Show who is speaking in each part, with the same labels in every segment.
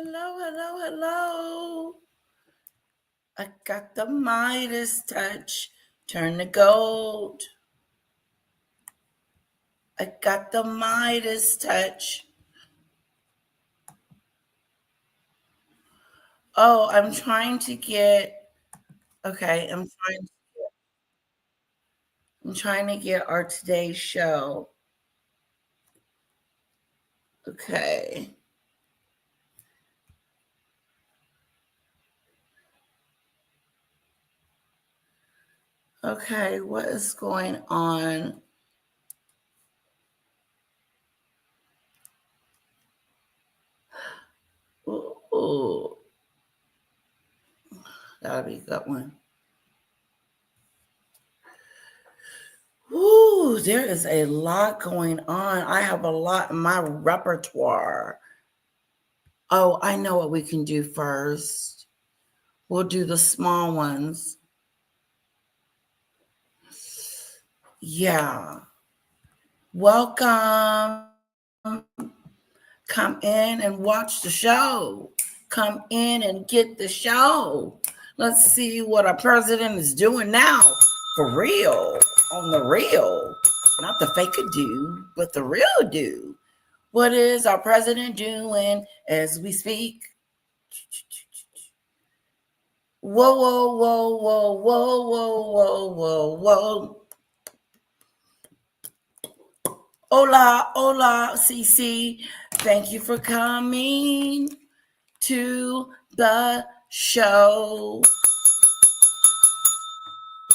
Speaker 1: Hello, hello, hello. I got the Midas touch. Turn to gold. I got the Midas touch. Oh, I'm trying to get. Okay, I'm trying to get our today's show. Okay. Okay, what is going on? Ooh, that'll be a good one. Ooh, there is a lot going on. I have a lot in my repertoire. Oh, I know what we can do first. We'll do the small ones. Yeah. Welcome. Come in and watch the show. Come in and get the show. Let's see what our president is doing now. For real. On the real. Not the fake do, but the real do. What is our president doing as we speak? Whoa, whoa, whoa, whoa, whoa, whoa, whoa, whoa, whoa. Hola, hola, CC. Thank you for coming to the show.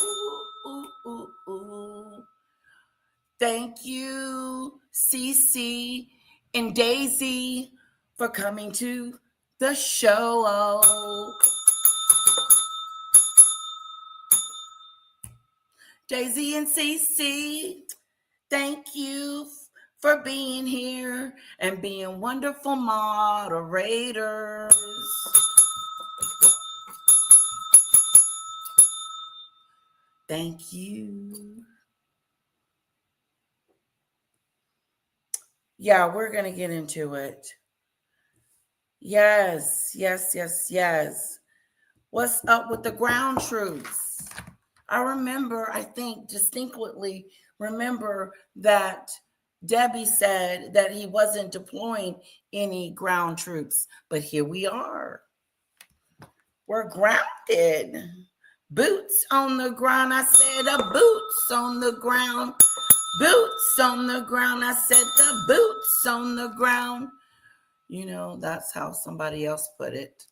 Speaker 1: Ooh, ooh, ooh, ooh. Thank you, CC and Daisy, for coming to the show. Daisy and CC, thank you for being here and being wonderful moderators. Thank you. Yeah, we're going to get into it. Yes, yes, yes, yes. What's up with the ground troops? I think distinctly remember that Debbie said that he wasn't deploying any ground troops, but here we are. We're grounded. Boots on the ground. I said the boots on the ground. Boots on the ground. I said the boots on the ground. You know, that's how somebody else put it.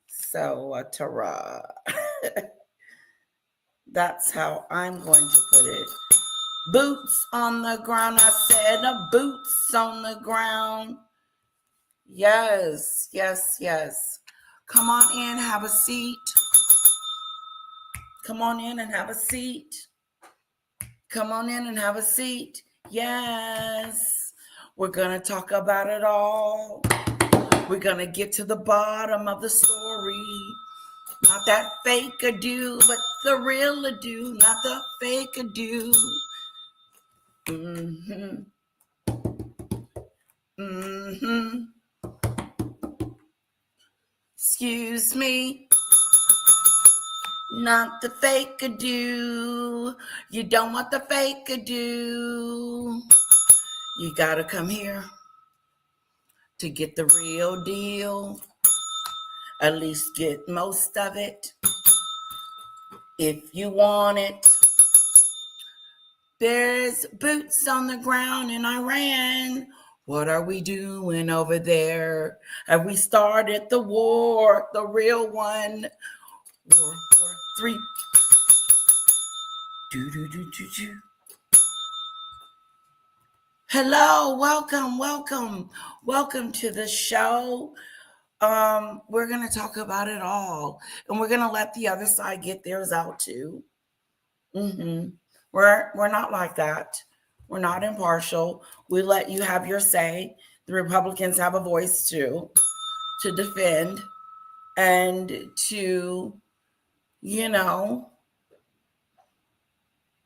Speaker 1: So, ta-ra. That's how I'm going to put it. Boots on the ground. I said boots on the ground. Yes, yes, yes. Come on in, have a seat. Come on in and have a seat. Come on in and have a seat. Yes. We're going to talk about it all. We're going to get to the bottom of the story. Not that fake ado, but the real ado. Not the fake ado. Mm-hmm. Mm-hmm. Excuse me. Not the fake ado. You don't want the fake ado. You gotta come here to get the real deal. At least get most of it. If you want it. There's boots on the ground in Iran. What are we doing over there? Have we started the war, the real one? World War III. Do do do do do. Hello, welcome to the show. We're gonna talk about it all, and we're gonna let the other side get theirs out too. Mm-hmm. We're not like that. We're not impartial. We let you have your say. The Republicans have a voice too, to defend and to, you know,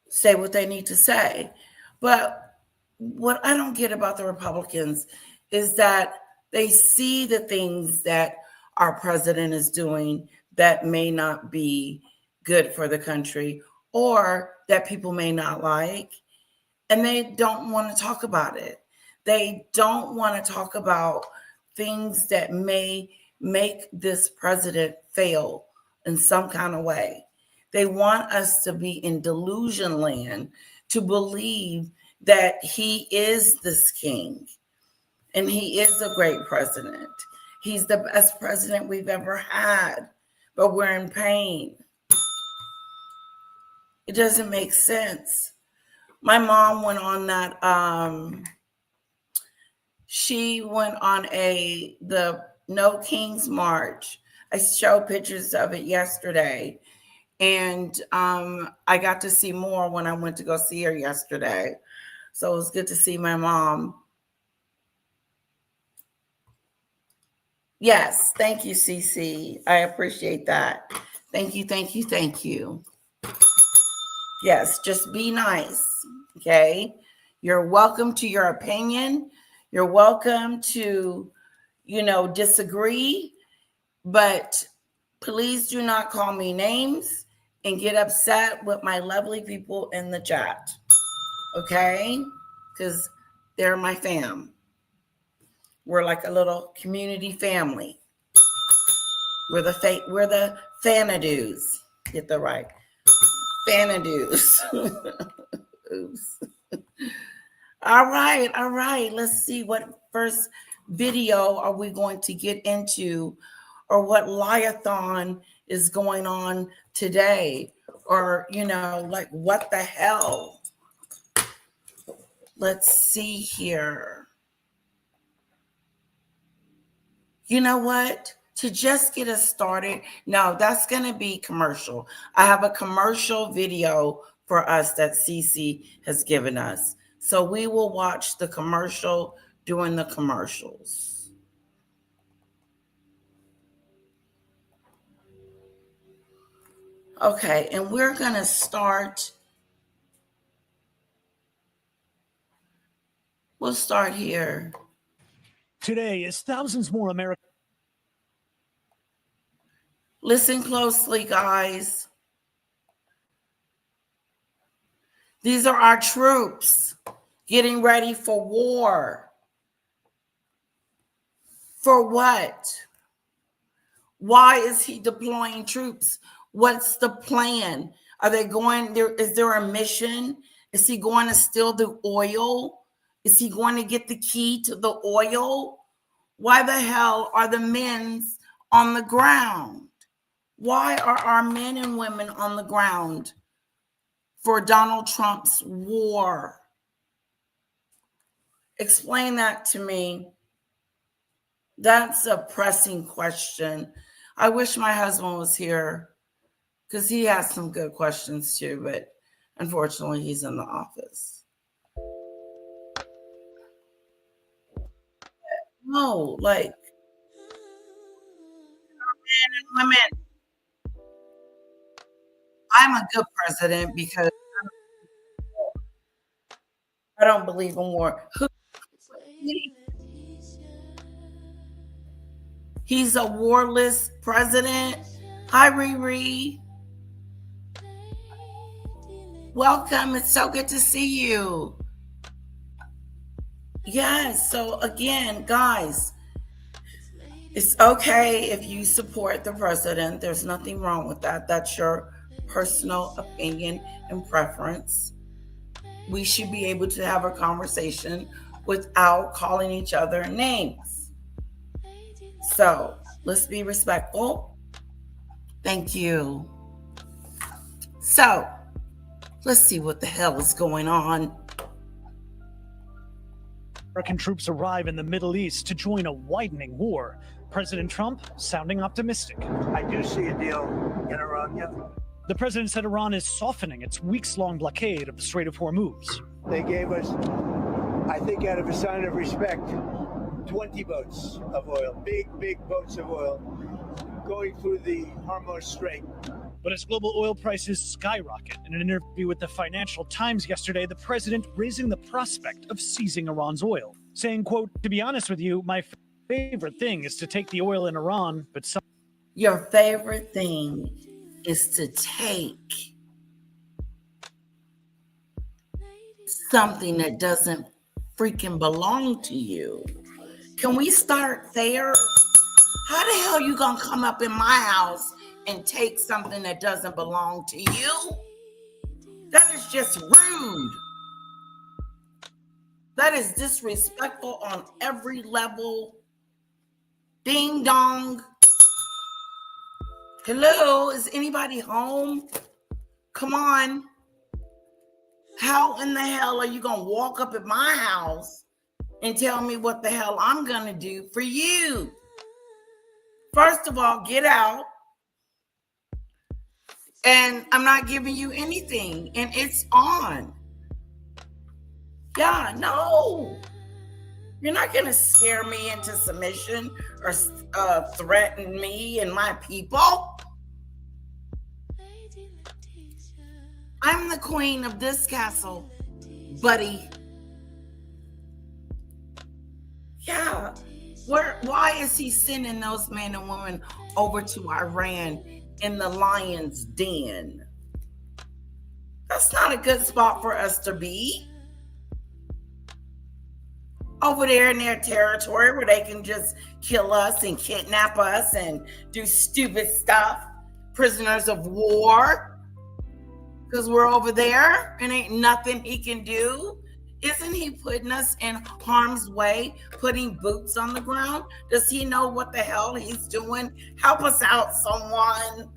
Speaker 1: say what they need to say. But what I don't get about the Republicans is that They see the things that our president is doing that may not be good for the country or that people may not like, and they don't want to talk about it. They don't want to talk about things that may make this president fail in some kind of way. They want us to be in delusion land to believe that he is this king and he is a great president. He's the best president we've ever had, but we're in pain. It doesn't make sense. My mom went on that, she went on the No Kings March. I showed pictures of it yesterday. And I got to see more when I went to go see her yesterday. So it was good to see my mom. Yes, thank you, Cece. I appreciate that. Thank you, thank you, thank you. Yes, just be nice, okay? You're welcome to your opinion. You're welcome to, disagree, but please do not call me names and get upset with my lovely people in the chat, okay? Because they're my fam. We're like a little community family. We're the Fanadoos. Get that right. Fanadoos. Oops. All right. Let's see what first video are we going to get into, or what liathon is going on today, or like what the hell. Let's see here. You know what? To just get us started, no, that's going to be commercial. I have a commercial video for us that Cece has given us. So we will watch the commercial during the commercials. Okay, and we're going to start. We'll start here.
Speaker 2: Today, as thousands more Americans.
Speaker 1: Listen closely, guys. These are our troops getting ready for war. For what? Why is he deploying troops? What's the plan? Are they going there? Is there a mission? Is he going to steal the oil? Is he going to get the key to the oil? Why the hell are the men on the ground? Why are our men and women on the ground for Donald Trump's war? Explain that to me. That's a pressing question. I wish my husband was here because he has some good questions too, but unfortunately he's in the office. No, like men and women. I'm a good president because I don't believe in war. He's a warless president. Hi, Riri. Welcome. It's so good to see you. Yes. So again, guys, it's okay if you support the president. There's nothing wrong with that. That's your personal opinion and preference. We should be able to have a conversation without calling each other names. So let's be respectful. Thank you. So let's see what the hell is going on.
Speaker 2: American troops arrive in the Middle East to join a widening war. President Trump sounding optimistic.
Speaker 3: I do see a deal in Iran, yeah.
Speaker 2: The president said Iran is softening its weeks-long blockade of the Strait of Hormuz.
Speaker 3: They gave us, I think out of a sign of respect, 20 boats of oil, big boats of oil, going through the Hormuz Strait.
Speaker 2: But as global oil prices skyrocket, in an interview with the Financial Times yesterday, the president raising the prospect of seizing Iran's oil, saying, quote, "To be honest with you, favorite thing is to take the oil in Iran, but some
Speaker 1: Your favorite thing is to take something that doesn't freaking belong to you. Can we start there? How the hell you gonna come up in my house and take something that doesn't belong to you? That is just rude. That is disrespectful on every level. Ding dong. Hello, is anybody home? Come on. How in the hell are you gonna walk up at my house and tell me what the hell I'm gonna do for you? First of all, get out. And I'm not giving you anything. And it's on. Yeah, no. You're not going to scare me into submission or threaten me and my people. I'm the queen of this castle, buddy. Yeah. Why is he sending those men and women over to Iran in the lion's den? That's not a good spot for us to be. Over there in their territory where they can just kill us and kidnap us and do stupid stuff. Prisoners of war. Because we're over there and ain't nothing he can do. Isn't he putting us in harm's way, putting boots on the ground? Does he know what the hell he's doing? Help us out, someone.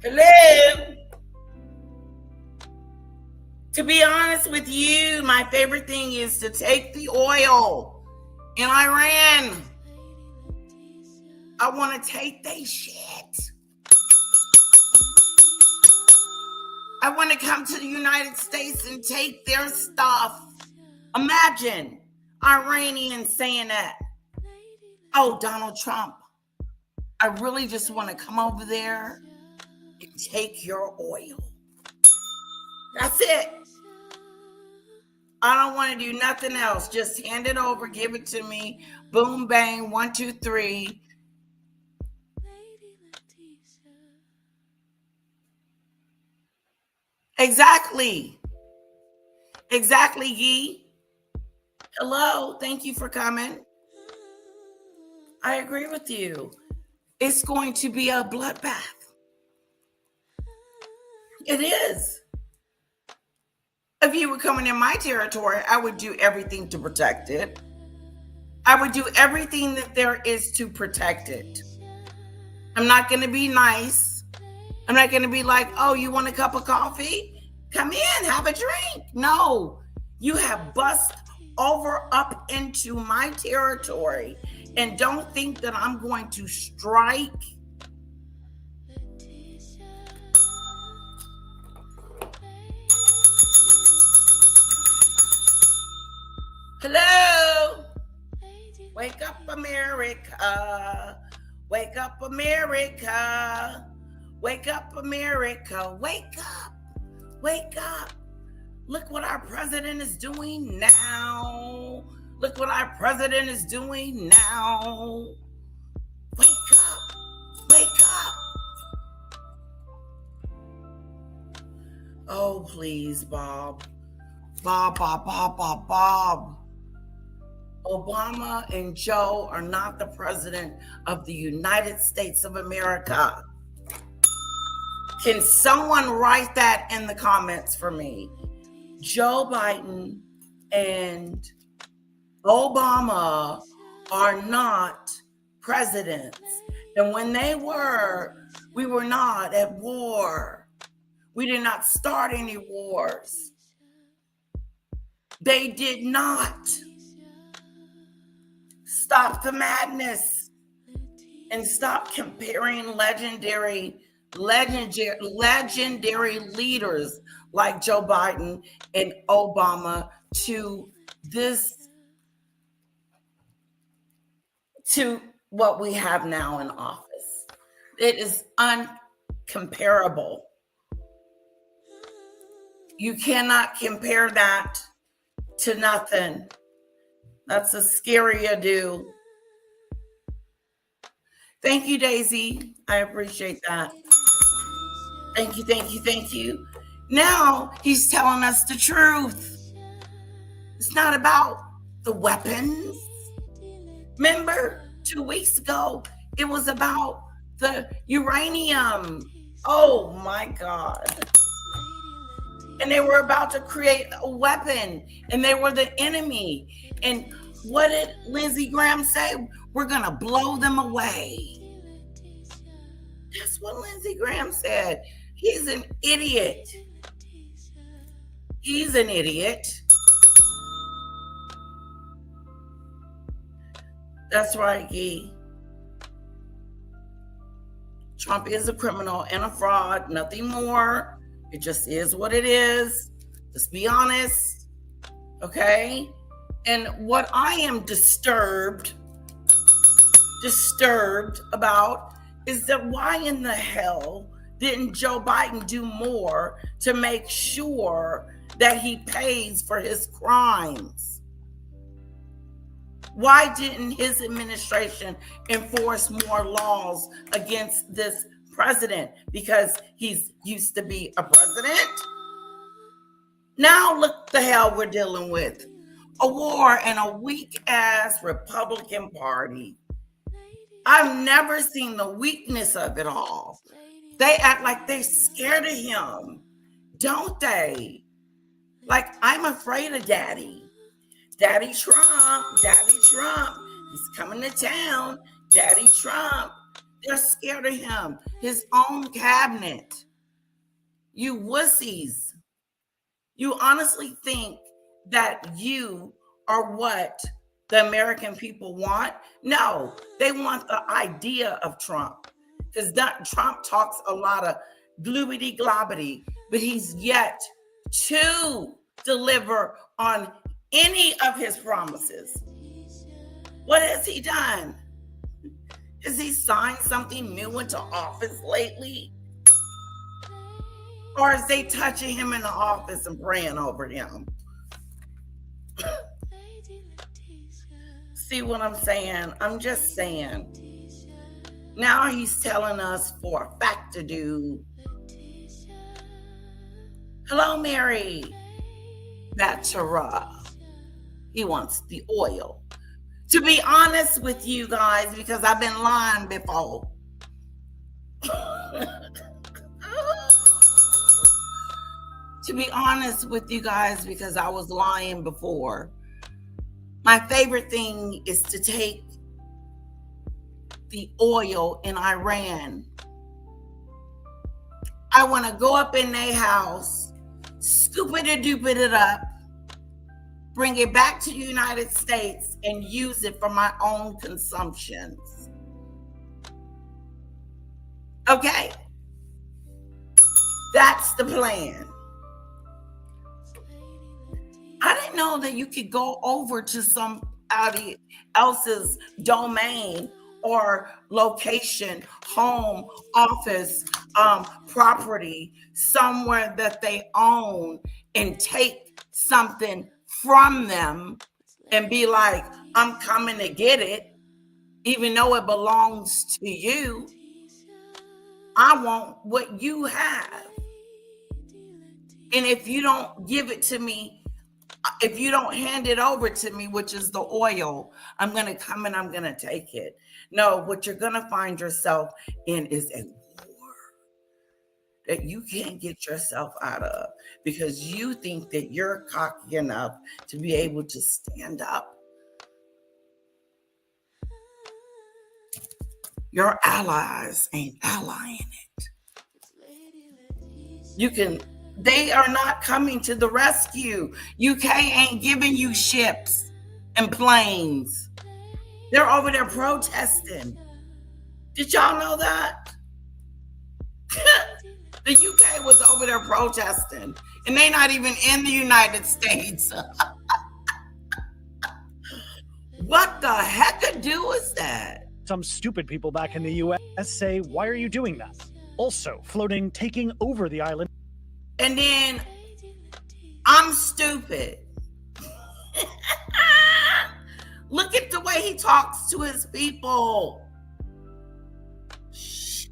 Speaker 1: Hello? To be honest with you, my favorite thing is to take the oil in Iran. I want to take their shit. I want to come to the United States and take their stuff. Imagine Iranians saying that. Oh, Donald Trump, I really just want to come over there and take your oil. That's it. I don't want to do nothing else. Just hand it over, give it to me. Boom, bang, 1, 2, 3. Exactly. Exactly, Yee. Hello, thank you for coming. I agree with you. It's going to be a bloodbath. It is. If you were coming in my territory, I would do everything to protect it. I would do everything that there is to protect it. I'm not going to be nice. I'm not going to be like, oh, you want a cup of coffee? Come in, have a drink. No, you have bust over up into my territory and don't think that I'm going to strike. Hello? Wake up, America. Wake up, America. Wake up, America. Wake up. Wake up. Look what our president is doing now. Look what our president is doing now. Wake up. Wake up. Oh, please, Bob. Bob. Obama and Joe are not the president of the United States of America. Can someone write that in the comments for me? Joe Biden and Obama are not presidents. And when they were, we were not at war. We did not start any wars. They did not. Stop the madness and stop comparing legendary leaders like Joe Biden and Obama to what we have now in office. It is uncomparable. You cannot compare that to nothing. That's a scary ado. Thank you, Daisy. I appreciate that. Thank you, thank you, thank you. Now he's telling us the truth. It's not about the weapons. Remember 2 weeks ago, it was about the uranium. Oh my God. And they were about to create a weapon, and they were the enemy. And what did Lindsey Graham say? We're going to blow them away. That's what Lindsey Graham said. He's an idiot. He's an idiot. That's right, Gee. Trump is a criminal and a fraud, nothing more. It just is what it is. Let's be honest. Okay? And what I am disturbed about is that why in the hell didn't Joe Biden do more to make sure that he pays for his crimes? Why didn't his administration enforce more laws against this president? Because he's used to be a president. Now look the hell we're dealing with. A war and a weak-ass Republican Party. I've never seen the weakness of it all. They act like they're scared of him, don't they? Like, I'm afraid of Daddy. Daddy Trump, he's coming to town. Daddy Trump, they're scared of him. His own cabinet. You wussies. You honestly think that you are what the American people want? No, they want the idea of Trump. Because Trump talks a lot of gloobity globbity, but he's yet to deliver on any of his promises. What has he done? Has he signed something new into office lately? Or is they touching him in the office and praying over him? See what I'm saying? I'm just saying. Now he's telling us for a fact to do. Hello, Mary. That's he wants the oil. To be honest with you guys, because I've been lying before. To be honest with you guys, because I was lying before. My favorite thing is to take the oil in Iran. I want to go up in their house, scoop it and doop it up, bring it back to the United States and use it for my own consumptions. Okay? That's the plan. I didn't know that you could go over to somebody else's domain or location, home, office, property, somewhere that they own, and take something from them and be like, I'm coming to get it, even though it belongs to you. I want what you have. And if you don't give it to me, if you don't hand it over to me, which is the oil, I'm going to come and I'm going to take it. No, what you're going to find yourself in is a war that you can't get yourself out of because you think that you're cocky enough to be able to stand up. Your allies ain't allying it. They are not coming to the rescue. UK ain't giving you ships and planes. They're over there protesting. Did y'all know that? The UK was over there protesting, and they're not even in the United States. What the heck-a-do is that?
Speaker 2: Some stupid people back in the US say, why are you doing that? Also, floating, taking over the island.
Speaker 1: And then I'm stupid. talks to his people. Shh.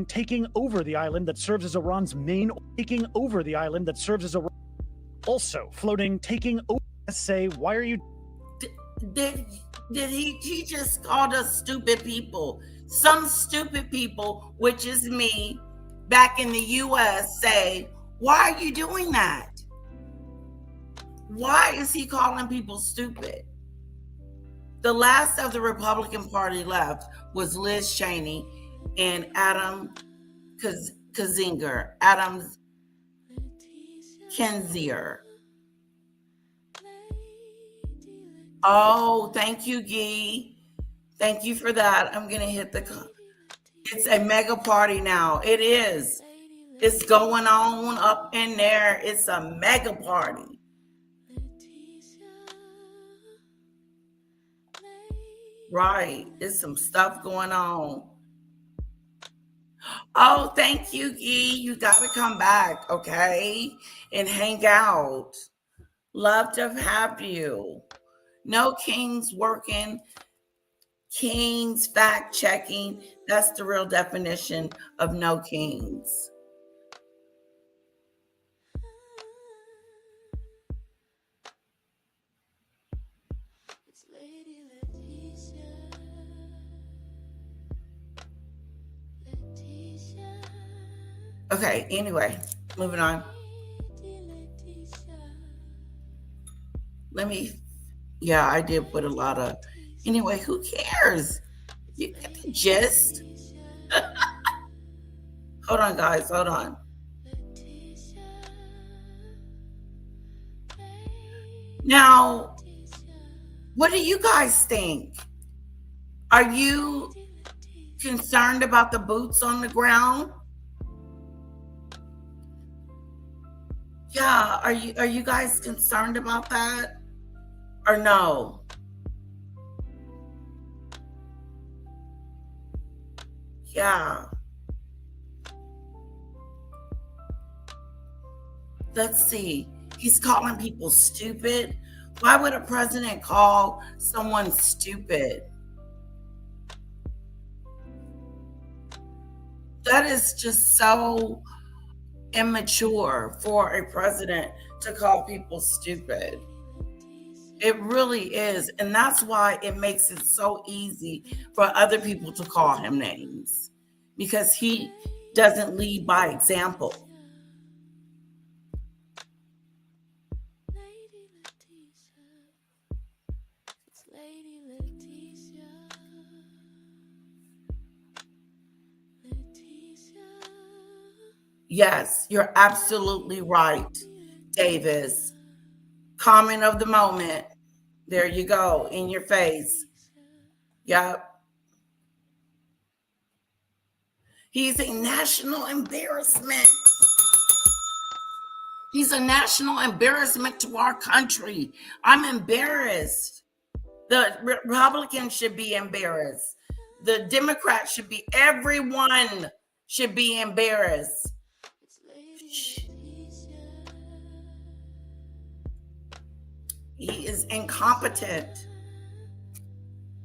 Speaker 2: Taking over the island that serves as Iran's main. Taking over the island that serves as Iran. Also floating, taking over. Say, why are you?
Speaker 1: Did he just called us stupid people? Some stupid people, which is me, back in the US, say, why are you doing that? Why is he calling people stupid? The last of the Republican Party left was Liz Cheney and Adam Kinzinger. Oh, thank you, Guy. Thank you for that. I'm going to hit it's a mega party now. It is. It's going on up in there. It's a mega party. Right. There's some stuff going on. Oh, thank you, Guy. You got to come back, okay? And hang out. Love to have you. No Kings working. Kings fact checking. That's the real definition of no Kings. Okay, anyway, moving on. Yeah, I did put a lot of, anyway, who cares? You get the gist. Hold on, guys, hold on. Now, what do you guys think? Are you concerned about the boots on the ground? Yeah, are you guys concerned about that? Or no? Yeah. Let's see. He's calling people stupid. Why would a president call someone stupid? That is just so immature for a president to call people stupid. It really is. And that's why it makes it so easy for other people to call him names, because he doesn't lead by example. Yes, you're absolutely right, Davis. Comment of the moment. There you go, in your face. Yep. He's a national embarrassment. He's a national embarrassment to our country. I'm embarrassed. The Republicans should be embarrassed. The Democrats should be, everyone should be embarrassed. He is incompetent.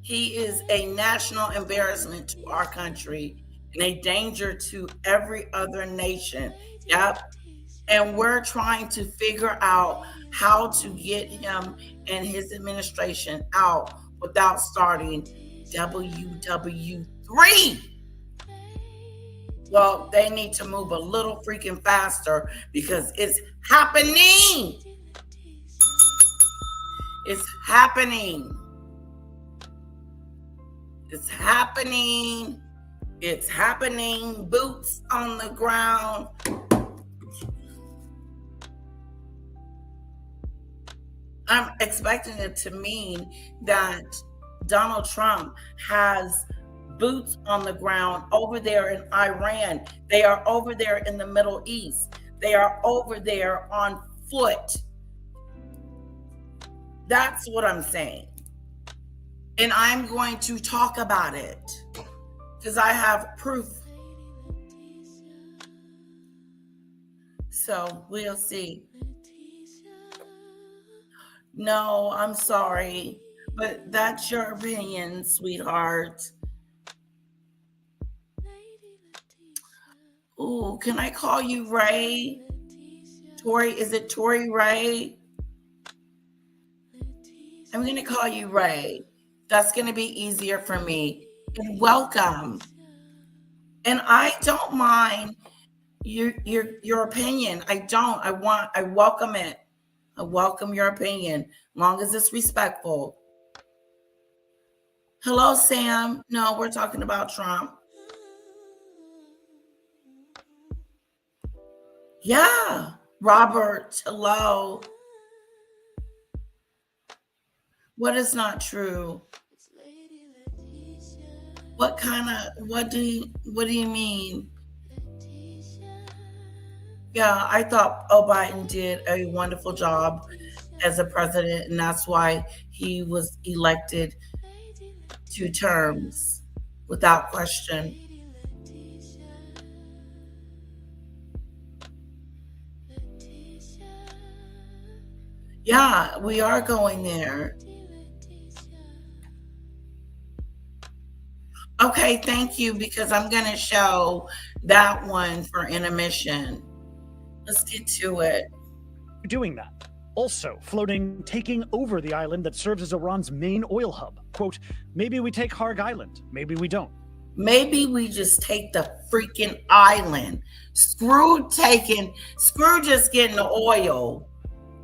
Speaker 1: He is a national embarrassment to our country and a danger to every other nation. Yep. And we're trying to figure out how to get him and his administration out without starting WW3. Well, they need to move a little freaking faster because it's happening. It's happening. It's happening. It's happening. Boots on the ground. I'm expecting it to mean that Donald Trump has boots on the ground over there in Iran. They are over there in the Middle East. They are over there on foot. That's what I'm saying. And I'm going to talk about it because I have proof. So we'll see. No, I'm sorry. But that's your opinion, sweetheart. Ooh, can I call you Ray? Tori, is it Tori Ray? I'm going to call you Ray. That's going to be easier for me. And welcome. And I don't mind your opinion. I don't. I welcome it. I welcome your opinion, long as it's respectful. Hello, Sam. No, we're talking about Trump. Yeah. Robert, hello. What is not true? What do you mean? Yeah, I thought Biden did a wonderful job as a president, and that's why he was elected 2 terms without question. Yeah, we are going there. Okay, thank you, because I'm going to show that one for intermission. Let's get to it.
Speaker 2: Doing that. Also floating, taking over the island that serves as Iran's main oil hub. Quote, maybe we take Harg Island, maybe we don't.
Speaker 1: Maybe we just take the freaking island. Screw just getting the oil.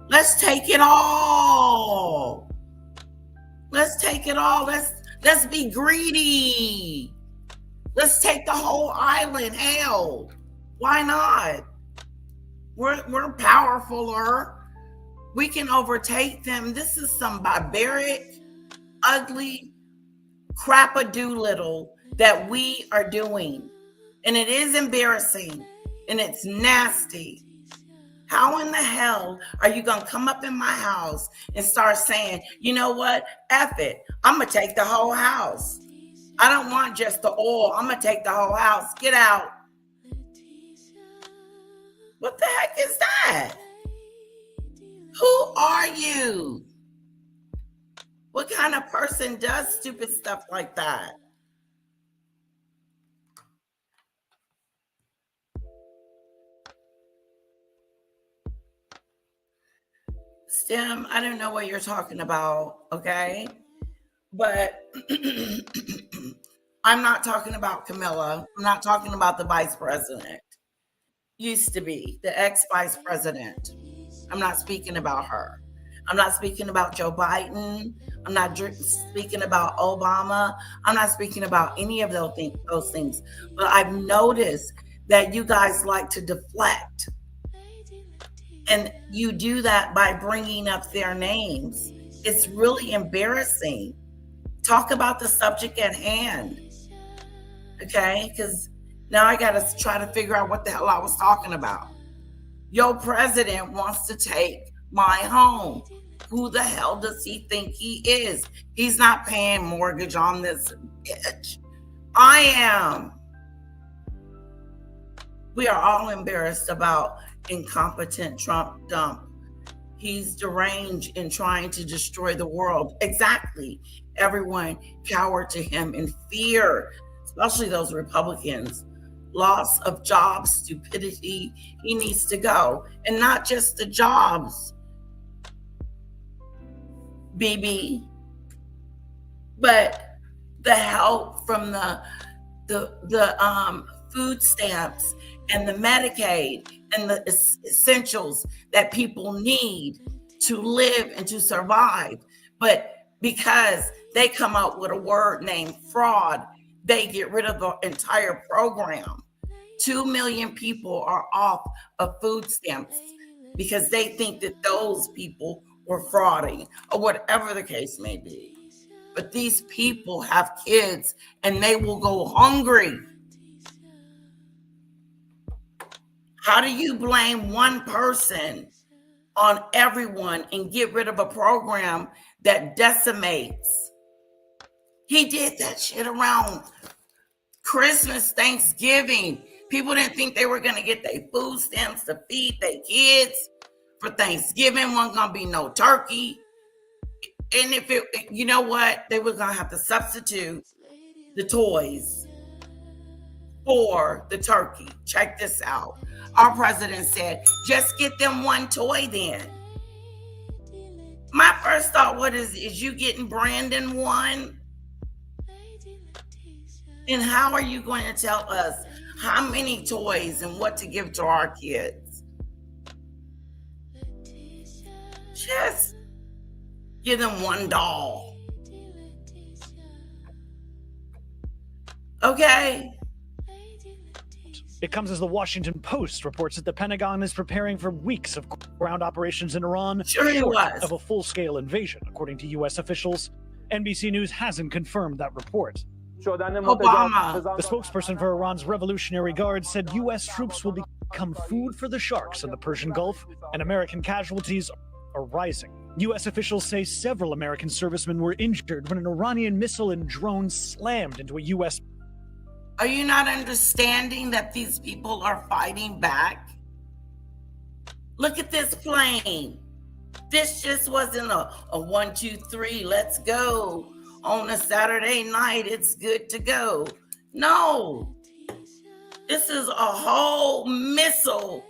Speaker 1: Let's take it all. Let's take it all. Let's be greedy. Let's take the whole island. Hell, why not? We're powerfuler. We can overtake them. This is some barbaric, ugly crap-a-doolittle that we are doing. And it is embarrassing. And it's nasty. How in the hell are you going to come up in my house and start saying, you know what? F it. I'm going to take the whole house. I don't want just the oil. I'm going to take the whole house. Get out. What the heck is that? Who are you? What kind of person does stupid stuff like that? Stem, I don't know what you're talking about, okay? But I'm not talking about Camilla. I'm not talking about the vice president. Used to be the ex-vice president. I'm not speaking about her. I'm not speaking about Joe Biden. I'm not speaking about Obama. I'm not speaking about any of those things. But I've noticed that you guys like to deflect. And you do that by bringing up their names. It's really embarrassing. Talk about the subject at hand. Okay? Because now I got to try to figure out what the hell I was talking about. Your president wants to take my home. Who the hell does he think he is? He's not paying mortgage on this bitch. I am. We are all embarrassed about incompetent Trump dump. He's deranged in trying to destroy the world. Exactly. Everyone cowered to him in fear, especially those Republicans. Loss of jobs, stupidity. He needs to go. And not just the jobs, BB, but the help from the food stamps and the Medicaid and the essentials that people need to live and to survive. But because they come up with a word named fraud, they get rid of the entire program. 2 million people are off of food stamps because they think that those people were frauding or whatever the case may be. But these people have kids and they will go hungry. How do you blame one person on everyone and get rid of a program that decimates? He did that shit around Christmas, Thanksgiving. People didn't think they were going to get their food stamps to feed their kids for Thanksgiving. Wasn't going to be no turkey. And if it, you know what, they were going to have to substitute the toys for the turkey. Check this out. Our president said, just get them one toy then. My first thought, what is you getting Brandon one? And how are you going to tell us how many toys and what to give to our kids? Just give them one doll. Okay?
Speaker 2: It comes as the Washington Post reports that the Pentagon is preparing for weeks of ground operations in Iran,
Speaker 1: Sure it
Speaker 2: short
Speaker 1: was.
Speaker 2: of a full-scale invasion, according to U.S. officials. NBC News hasn't confirmed that report.
Speaker 1: Obama.
Speaker 2: The spokesperson for Iran's Revolutionary Guard said U.S. troops will become food for the sharks in the Persian Gulf, and American casualties are rising. U.S. officials say several American servicemen were injured when an Iranian missile and drone slammed into a U.S.
Speaker 1: Are you not understanding that these people are fighting back? Look at this plane. This just wasn't a 1, 2, 3, let's go. On a Saturday night, it's good to go. No. This is a whole missile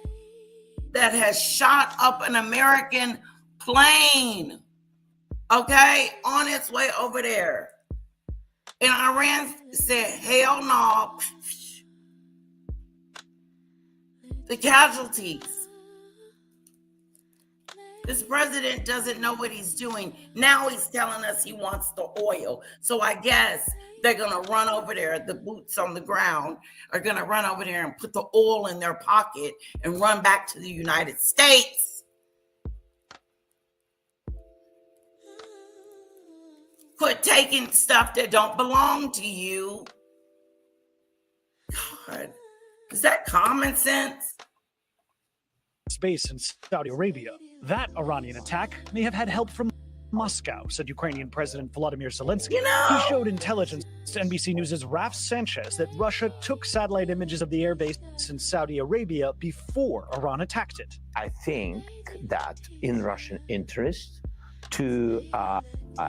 Speaker 1: that has shot up an American plane, okay, on its way over there. And Iran said, hell no. The casualties. This president doesn't know what he's doing. Now he's telling us he wants the oil. So I guess they're going to run over there. The boots on the ground are going to run over there and put the oil in their pocket and run back to the United States. Quit taking stuff that don't belong to you. God, is that common sense?
Speaker 2: Base in Saudi Arabia. That Iranian attack may have had help from Moscow, said Ukrainian President Volodymyr Zelensky.
Speaker 1: You know,
Speaker 2: He showed intelligence to NBC News' Raf Sanchez that Russia took satellite images of the airbase in Saudi Arabia before Iran attacked it.
Speaker 4: I think that in Russian interest to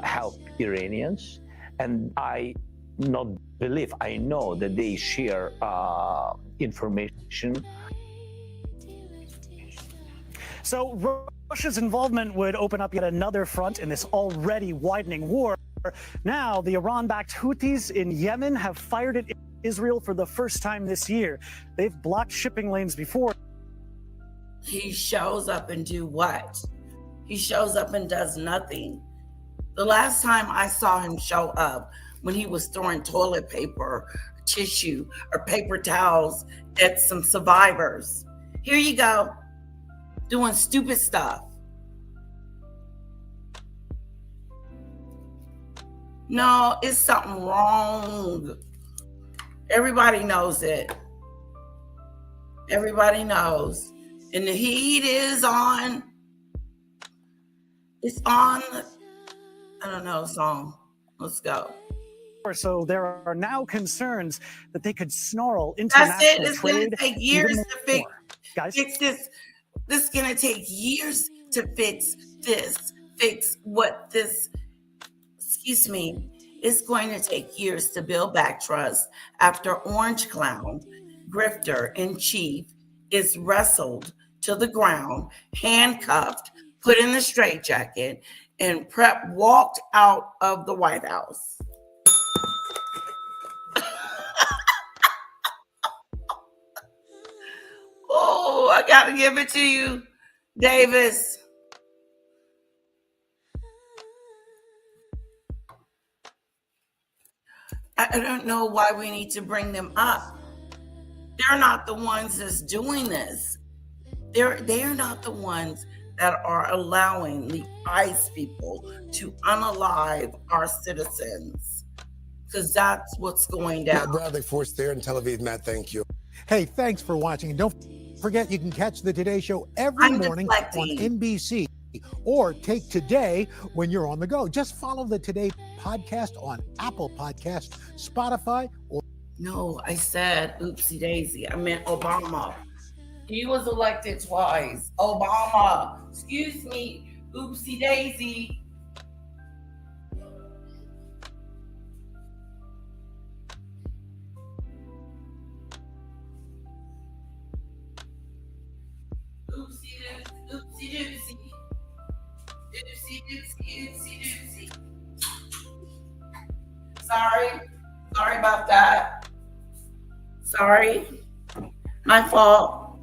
Speaker 4: help Iranians, and I not believe, I know that they share information.
Speaker 2: So Russia's involvement would open up yet another front in this already widening war. Now, the Iran-backed Houthis in Yemen have fired at Israel for the first time this year. They've blocked shipping lanes before.
Speaker 1: he shows up and do what? He shows up and does nothing. The last time I saw him show up, when he was throwing toilet paper, tissue, or paper towels at some survivors. Here you go, doing stupid stuff. No, it's something wrong. Everybody knows it. Everybody knows. And the heat is on. It's on. I don't know, song. Let's go.
Speaker 2: So there are now concerns that they could snarl
Speaker 1: That's
Speaker 2: international
Speaker 1: it. It's going
Speaker 2: trade
Speaker 1: to take years
Speaker 2: even
Speaker 1: to fix,
Speaker 2: more. Guys,
Speaker 1: fix this. This is going to take years to fix this. Fix what this, excuse me. It's going to take years to build back trust after Orange Clown, grifter in chief, is wrestled to the ground, handcuffed, put in the straitjacket, and walked out of the White House. Oh, I got to give it to you, Davis. I don't know why we need to bring them up. They're not the ones that's doing this. They're not the ones that are allowing the ICE people to unalive our citizens, because that's what's going down.
Speaker 5: Matt Bradley, Force there in Tel Aviv. Matt, thank you.
Speaker 6: Hey, thanks for watching. And don't forget, you can catch the Today Show every
Speaker 1: I'm
Speaker 6: morning
Speaker 1: deflecting.
Speaker 6: on NBC, or take Today when you're on the go. Just follow the Today podcast on Apple Podcast, Spotify, or
Speaker 1: No, I said oopsie daisy. I meant Obama. He was elected twice. Obama. Excuse me. Oopsie daisy. Oopsie doopsie. Sorry about that. Sorry, my fault.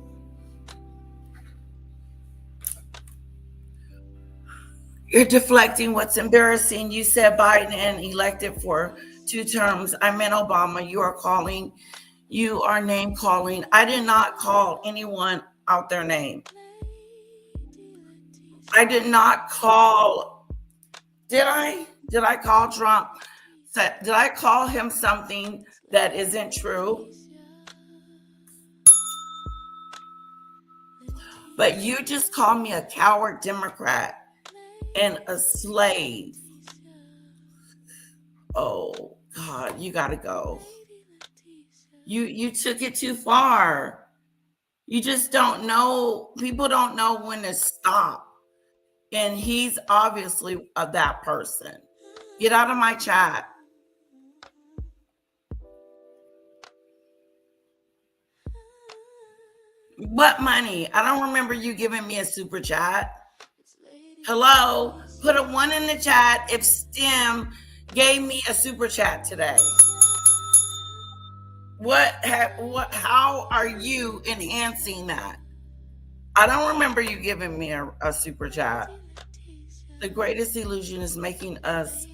Speaker 1: You're deflecting what's embarrassing. You said Biden and elected for 2 terms. I meant Obama. You are name calling. I did not call anyone out their name. I did not call. Did I? Did I call Trump? Did I call him something that isn't true? But you just called me a coward Democrat and a slave. Oh God, you gotta go. You took it too far. You just don't know. People don't know when to stop. And he's obviously that person. Get out of my chat. What money? I don't remember you giving me a super chat. Hello? Put a 1 in the chat if STEM gave me a super chat today. How are you enhancing that? I don't remember you giving me a super chat. The greatest illusion is making us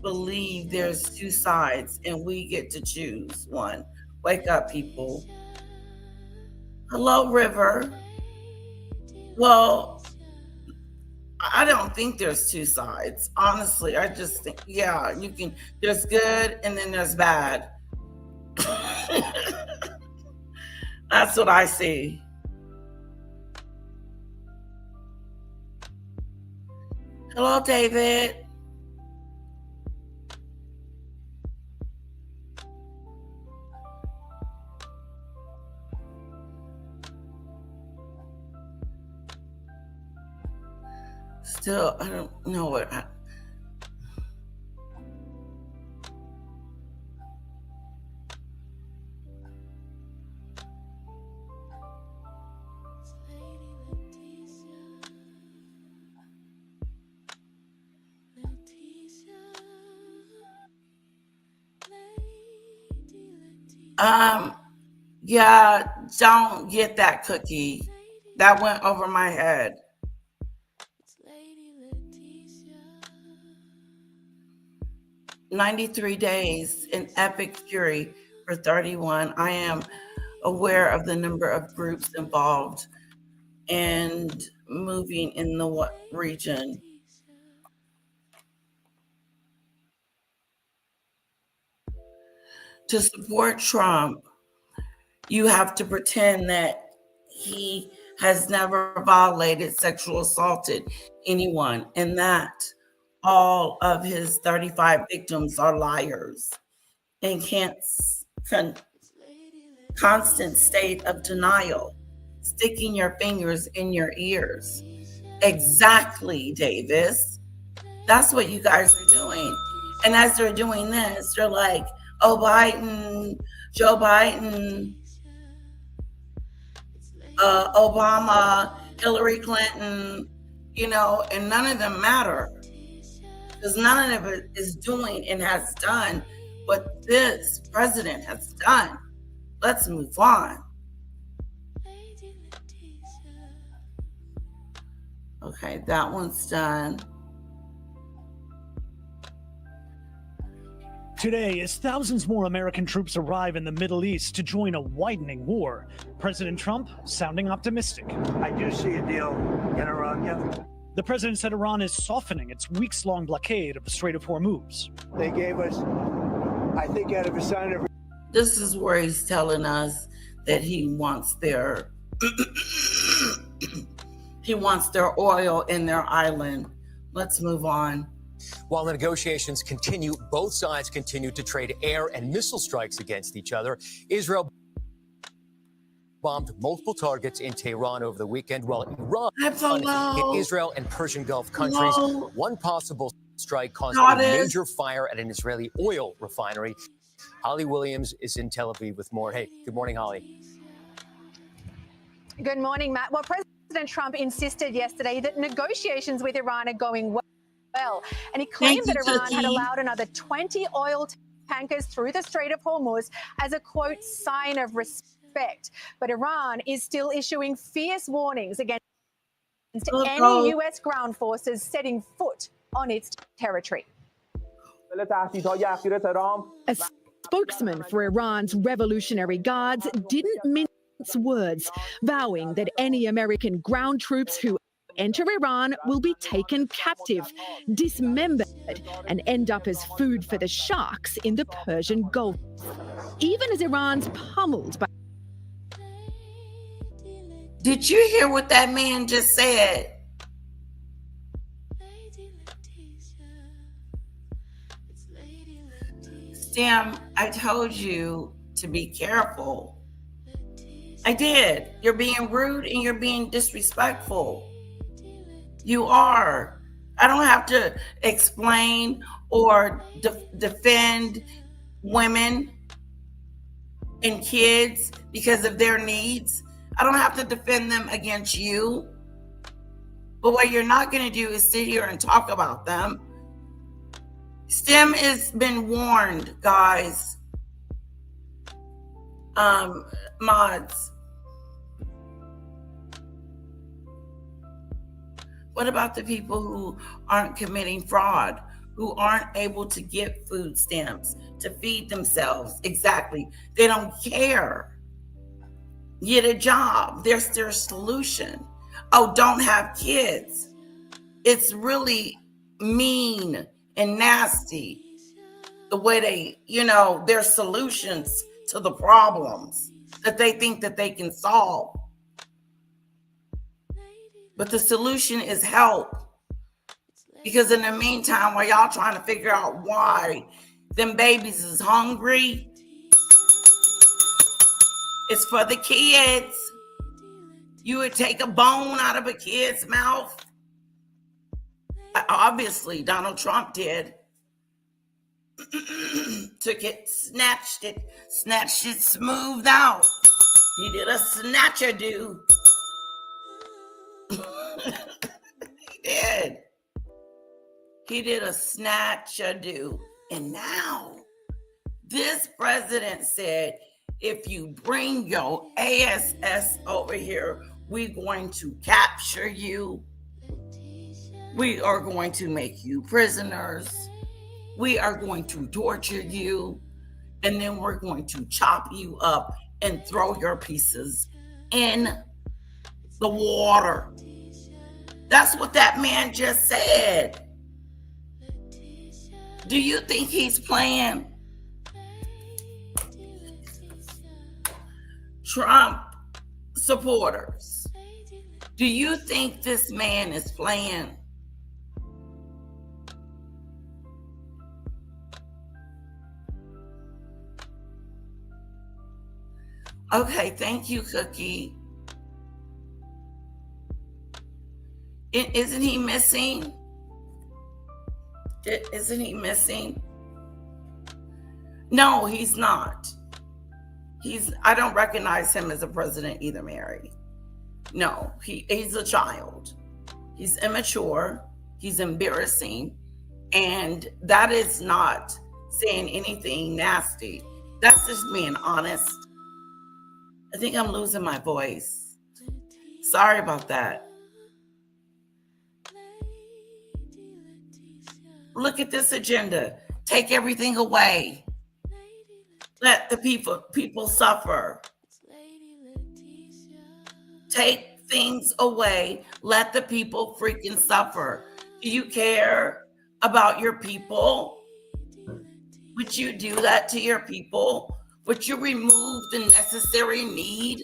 Speaker 1: believe there's 2 sides and we get to choose one. Wake up, people. Hello, River. Well, I don't think there's 2 sides. Honestly, I just think, yeah, there's good and then there's bad. That's what I see. Hello, David. Still, I don't know what. Yeah, don't get that cookie. That went over my head. "93 days in epic fury for 31. I am aware of the number of groups involved and moving in the region. To support Trump, you have to pretend that he has never violated, sexual assaulted anyone, and that all of his 35 victims are liars and constant state of denial, sticking your fingers in your ears." Exactly, Davis. That's what you guys are doing. And as they're doing this, they're like, "Oh, Biden, Joe Biden, Obama, Hillary Clinton," and none of them matter because none of it is doing and has done what this president has done. Let's move on. Okay, that one's done.
Speaker 2: Today, as thousands more American troops arrive in the Middle East to join a widening war, President Trump sounding optimistic.
Speaker 3: I do see a deal in Iran, yeah.
Speaker 2: The president said Iran is softening its weeks-long blockade of the Strait of Hormuz.
Speaker 3: They gave us, I think, out of a sign of...
Speaker 1: This is where he's telling us that he wants their oil in their island. Let's move on.
Speaker 7: While the negotiations continue, both sides continue to trade air and missile strikes against each other. Israel bombed multiple targets in Tehran over the weekend, while Iran hit Israel and Persian Gulf countries. One possible strike caused a major fire at an Israeli oil refinery. Holly Williams is in Tel Aviv with more. Hey, good morning, Holly.
Speaker 8: Good morning, Matt. Well, President Trump insisted yesterday that negotiations with Iran are going well. well. And he claimed
Speaker 1: Thank
Speaker 8: that
Speaker 1: you,
Speaker 8: Iran had
Speaker 1: Cookie.
Speaker 8: allowed another 20 oil tankers through the Strait of Hormuz as a, quote, sign of respect. But Iran is still issuing fierce warnings against any U.S. ground forces setting foot on its territory.
Speaker 9: A spokesman for Iran's Revolutionary Guards didn't mince words, vowing that any American ground troops who enter Iran will be taken captive, dismembered, and end up as food for the sharks in the Persian Gulf. Even as Iran's pummeled by...
Speaker 1: Did you hear what that man just said? Stem, I told you to be careful. I did. You're being rude and you're being disrespectful. You are. I don't have to explain or defend women and kids because of their needs. I don't have to defend them against you. But what you're not going to do is sit here and talk about them. STEM has been warned, guys. Mods. What about the people who aren't committing fraud, who aren't able to get food stamps to feed themselves? Exactly. They don't care. Get a job. There's their solution. Oh, don't have kids. It's really mean and nasty the way they, their solutions to the problems that they think that they can solve. But the solution is help. Because in the meantime, while y'all trying to figure out why them babies is hungry, it's for the kids. You would take a bone out of a kid's mouth. Obviously, Donald Trump did. Took it, snatched it smoothed out. He did a snatch-a-do. He did a snatch-a-do. And now, this president said, if you bring your ASS over here, we're going to capture you. We are going to make you prisoners. We are going to torture you. And then we're going to chop you up and throw your pieces in the water. That's what that man just said. Do you think he's playing? Trump supporters, do you think this man is playing? Okay, thank you, Cookie. Isn't he missing? Isn't he missing? No, he's not. I don't recognize him as a president either, Mary. No, he's a child. He's immature. He's embarrassing. And that is not saying anything nasty. That's just being honest. I think I'm losing my voice. Sorry about that. Look at this agenda. Take everything away. Let the people suffer. Take things away. Let the people freaking suffer. Do you care about your people? Would you do that to your people? Would you remove the necessary need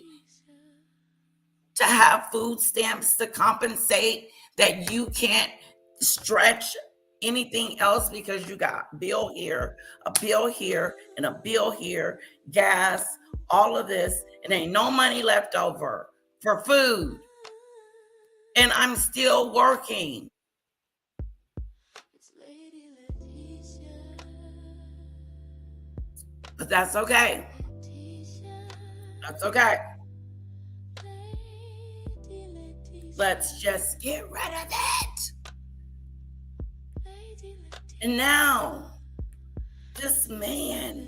Speaker 1: to have food stamps to compensate that you can't stretch anything else because you got a bill here, and a bill here, gas, all of this, and ain't no money left over for food. And I'm still working. But that's okay. That's okay. Let's just get rid of it. And now this man,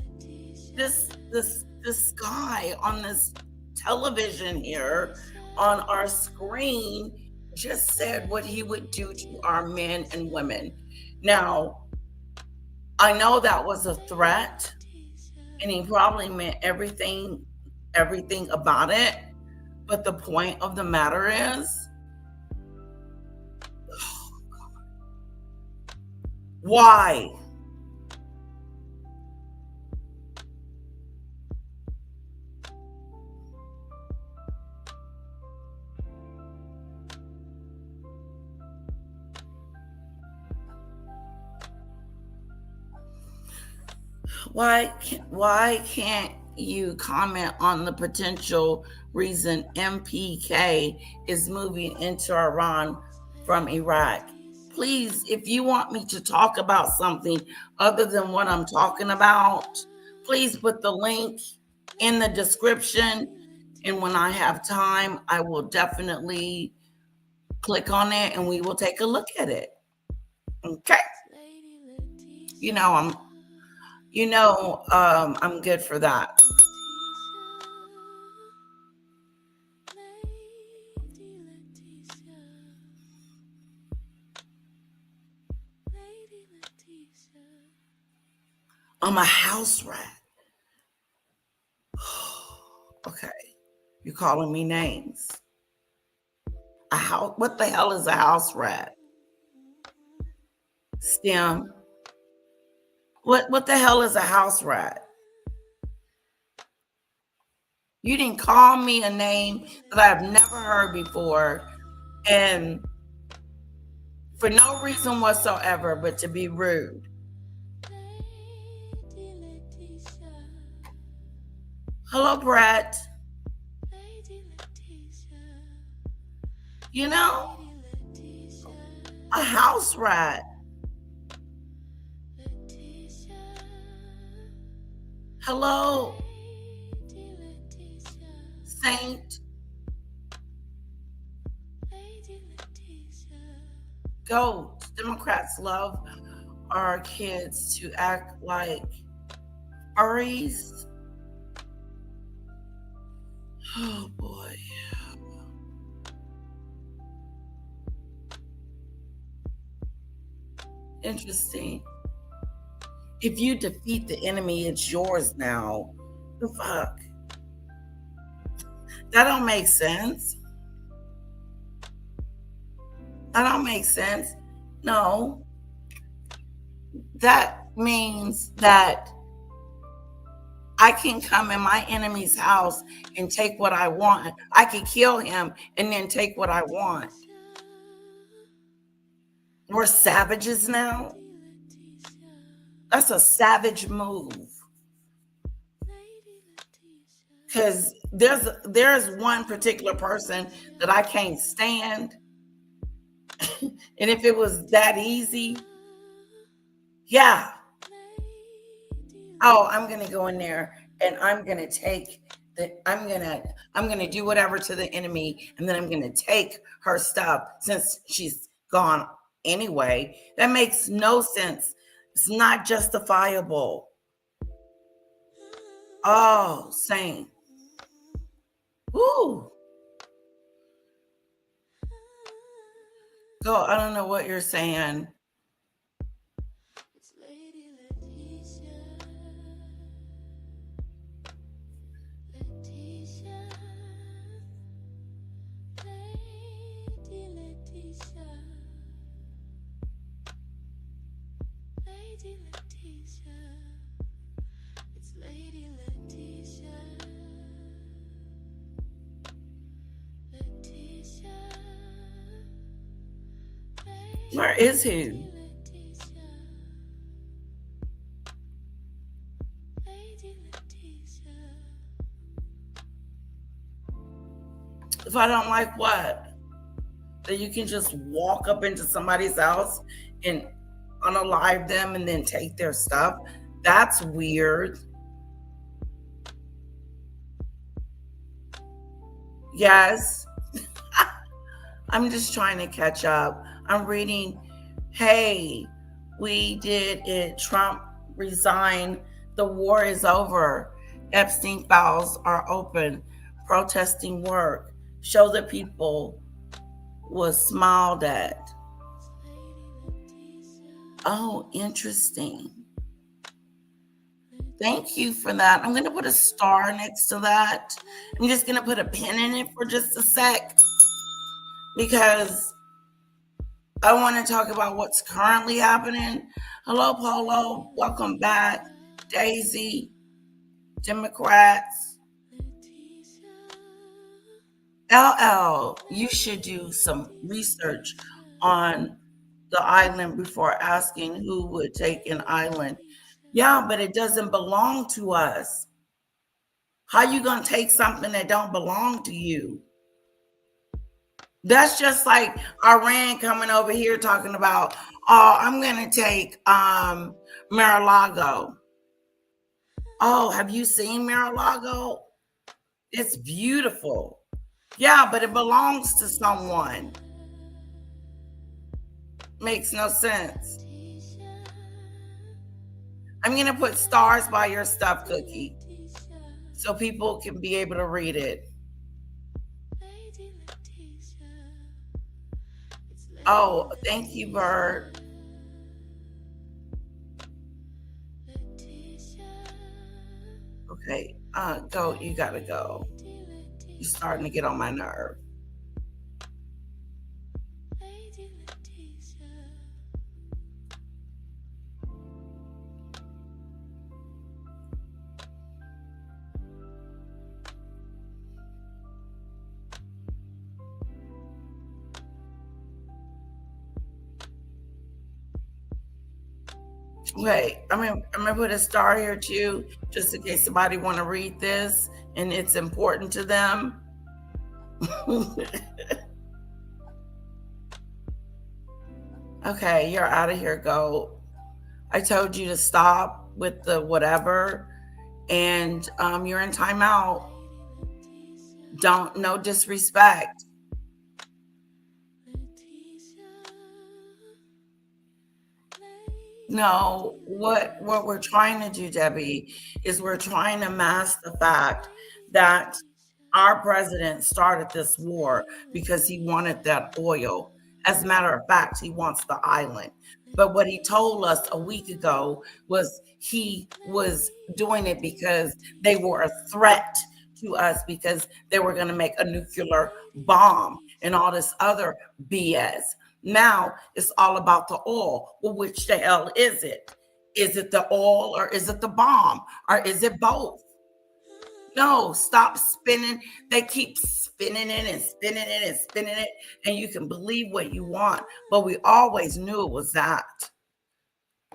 Speaker 1: this guy on this television here on our screen just said what he would do to our men and women. Now, I know that was a threat, and he probably meant everything about it. But the point of the matter is, why? Why can't you comment on the potential reason MPK is moving into Iran from Iraq? Please, if you want me to talk about something other than what I'm talking about, please put the link in the description. And when I have time, I will definitely click on it and we will take a look at it. Okay? I'm good for that. I'm a house rat. Okay. You're calling me names. What the hell is a house rat? STEM. What the hell is a house rat? You didn't call me a name that I've never heard before, and for no reason whatsoever but to be rude. Hello, Brett. You know, a house rat. Hello, Saint. Go. Democrats love our kids to act like furries. Oh boy. Interesting. If you defeat the enemy, it's yours now. The fuck? That don't make sense. That don't make sense. No. That means that I can come in my enemy's house and take what I want. I can kill him and then take what I want. We're savages now. That's a savage move. Because there's one particular person that I can't stand. And if it was that easy, yeah. Oh, I'm gonna go in there and I'm gonna do whatever to the enemy, and then I'm gonna take her stuff since she's gone anyway. That makes no sense. It's not justifiable. Oh, same. Woo. Go, I don't know what you're saying. Where is he? If I don't like what? That you can just walk up into somebody's house and unalive them and then take their stuff? That's weird. Yes. I'm just trying to catch up. I'm reading, hey, We did it. Trump resigned. The war is over. Epstein files are open. Protesting work. Show the people was smiled at. Oh, interesting. Thank you for that. I'm going to put a star next to that. I'm just going to put a pin in it for just a sec because I want to talk about what's currently happening. Hello, Polo. Welcome back. Daisy, Democrats. LL, you should do some research on the island before asking who would take an island. Yeah, but it doesn't belong to us. How you gonna take something that don't belong to you? That's just like Iran coming over here talking about, oh, I'm gonna take Mar-a-Lago. Oh, have you seen Mar-a-Lago? It's beautiful. Yeah, but it belongs to someone. Makes no sense. I'm gonna put stars by your stuff, Cookie, so people can be able to read it. Oh, thank you, Bird. Okay, go. You gotta go. You're starting to get on my nerve. Wait, I'm gonna put a star here too, just in case somebody want to read this and it's important to them. Okay, you're out of here. Go. I told you to stop with the whatever, and you're in timeout. No disrespect. No, what we're trying to do, Debbie, is we're trying to mask the fact that our president started this war because he wanted that oil. As a matter of fact, he wants the island. But what he told us a week ago was he was doing it because they were a threat to us because they were going to make a nuclear bomb and all this other BS. Now it's all about the oil. Well, which the hell is it? Is it the oil or is it the bomb or is it both? No, stop spinning. They keep spinning it and spinning it and spinning it, and you can believe what you want. But we always knew it was that.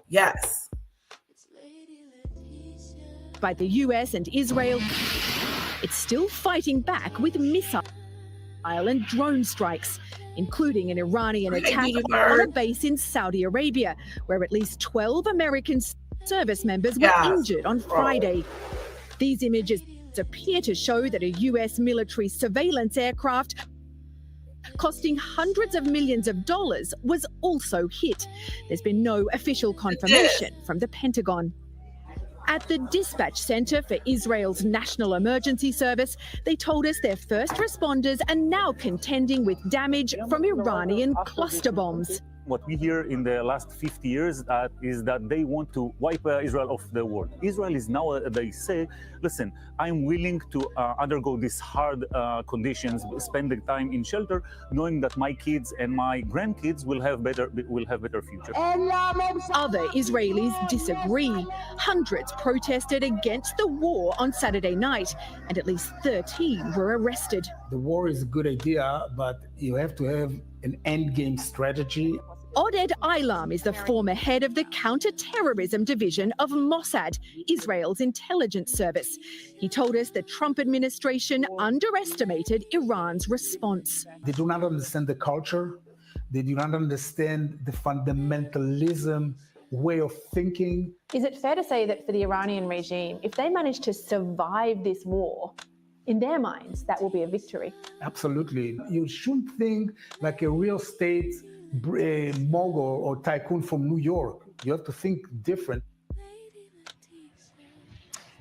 Speaker 1: Yes.
Speaker 9: By the US and Israel, it's still fighting back with missile and drone strikes, including an Iranian attack on a base in Saudi Arabia, where at least 12 American service members were injured on Friday. These images appear to show that a US military surveillance aircraft costing hundreds of millions of dollars was also hit. There's been no official confirmation from the Pentagon. At the dispatch center for Israel's National Emergency Service, they told us their first responders are now contending with damage from Iranian cluster bombs.
Speaker 10: What we hear in the last 50 years is that they want to wipe Israel off the world. Israel is now, they say, listen, I'm willing to undergo these hard conditions, spend the time in shelter, knowing that my kids and my grandkids will have better future.
Speaker 9: Other Israelis disagree. Hundreds protested against the war on Saturday night, and at least 13 were arrested.
Speaker 11: The war is a good idea, but you have to have an endgame strategy.
Speaker 9: Oded Ilam is the former head of the counter-terrorism division of Mossad, Israel's intelligence service. He told us the Trump administration underestimated Iran's response.
Speaker 11: They do not understand the culture. They do not understand the fundamentalism way of thinking.
Speaker 12: Is it fair to say that for the Iranian regime, if they manage to survive this war, in their minds, that will be a victory?
Speaker 11: Absolutely. You shouldn't think like a real estate mogul or tycoon from New York. You have to think different.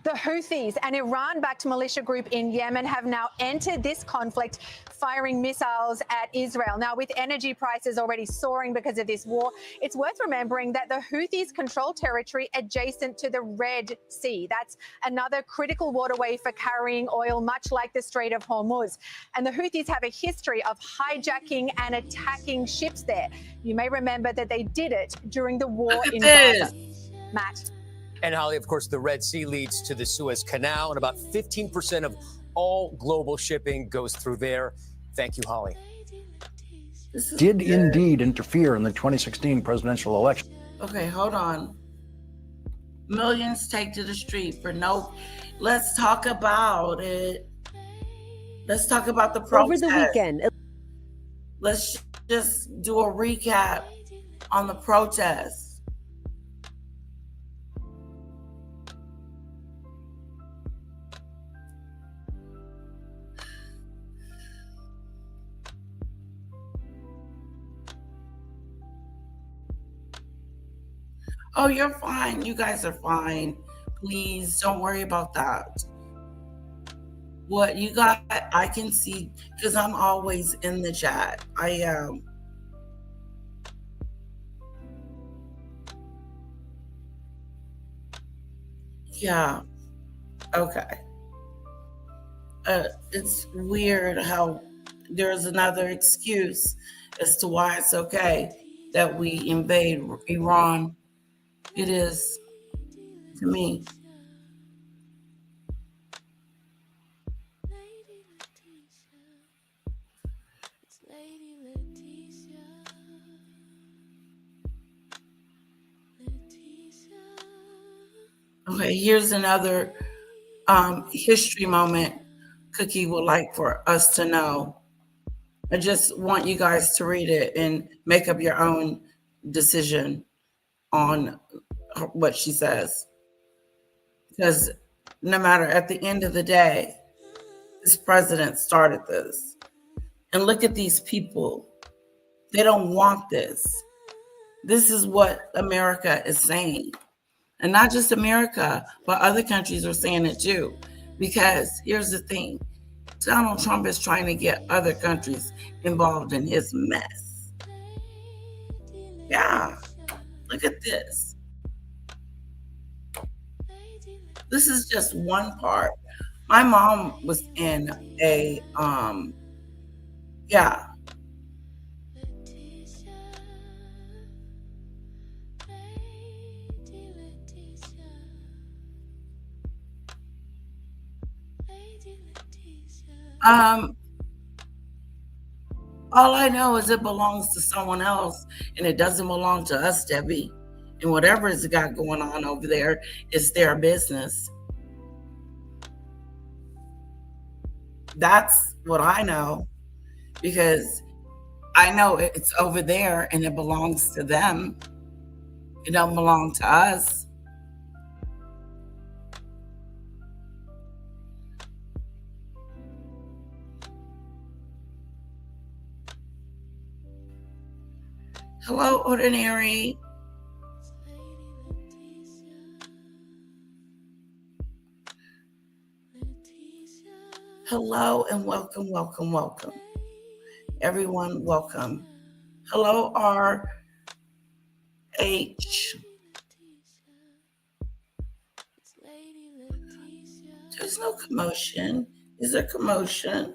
Speaker 8: The Houthis, an Iran-backed militia group in Yemen, have now entered this conflict, firing missiles at Israel. Now, with energy prices already soaring because of this war, it's worth remembering that the Houthis control territory adjacent to the Red Sea. That's another critical waterway for carrying oil, much like the Strait of Hormuz. And the Houthis have a history of hijacking and attacking ships there. You may remember that they did it during the war in Gaza. Matt.
Speaker 7: And Holly, of course, the Red Sea leads to the Suez Canal, and about 15% of all global shipping goes through there. Thank you, Holly.
Speaker 13: Did indeed interfere in the 2016 presidential election.
Speaker 1: Okay, hold on. Millions take to the street for no. Let's talk about it. Let's talk about the protest.
Speaker 14: Over the weekend.
Speaker 1: Let's just do a recap on the protest. Oh, you're fine. You guys are fine. Please don't worry about that. What you got, I can see, because I'm always in the chat. I am. Yeah. Okay. It's weird how there's another excuse as to why it's okay that we invade Iran. It is to me. Okay, here's another history moment Cookie would like for us to know. I just want you guys to read it and make up your own decision on what she says. Because no matter, at the end of the day, this president started this. And look at these people. They don't want this. This is what America is saying. And not just America, but other countries are saying it too. Because here's the thing. Donald Trump is trying to get other countries involved in his mess. Yeah. Look at this. This is just one part. My mom was in a, yeah. All I know is it belongs to someone else and it doesn't belong to us, Debbie. And whatever it's got going on over there is their business. That's what I know, because I know it's over there and it belongs to them. It don't belong to us. Hello, Ordinary. Hello and welcome, welcome, welcome. Everyone, welcome. Hello, RH. There's no commotion. Is there commotion?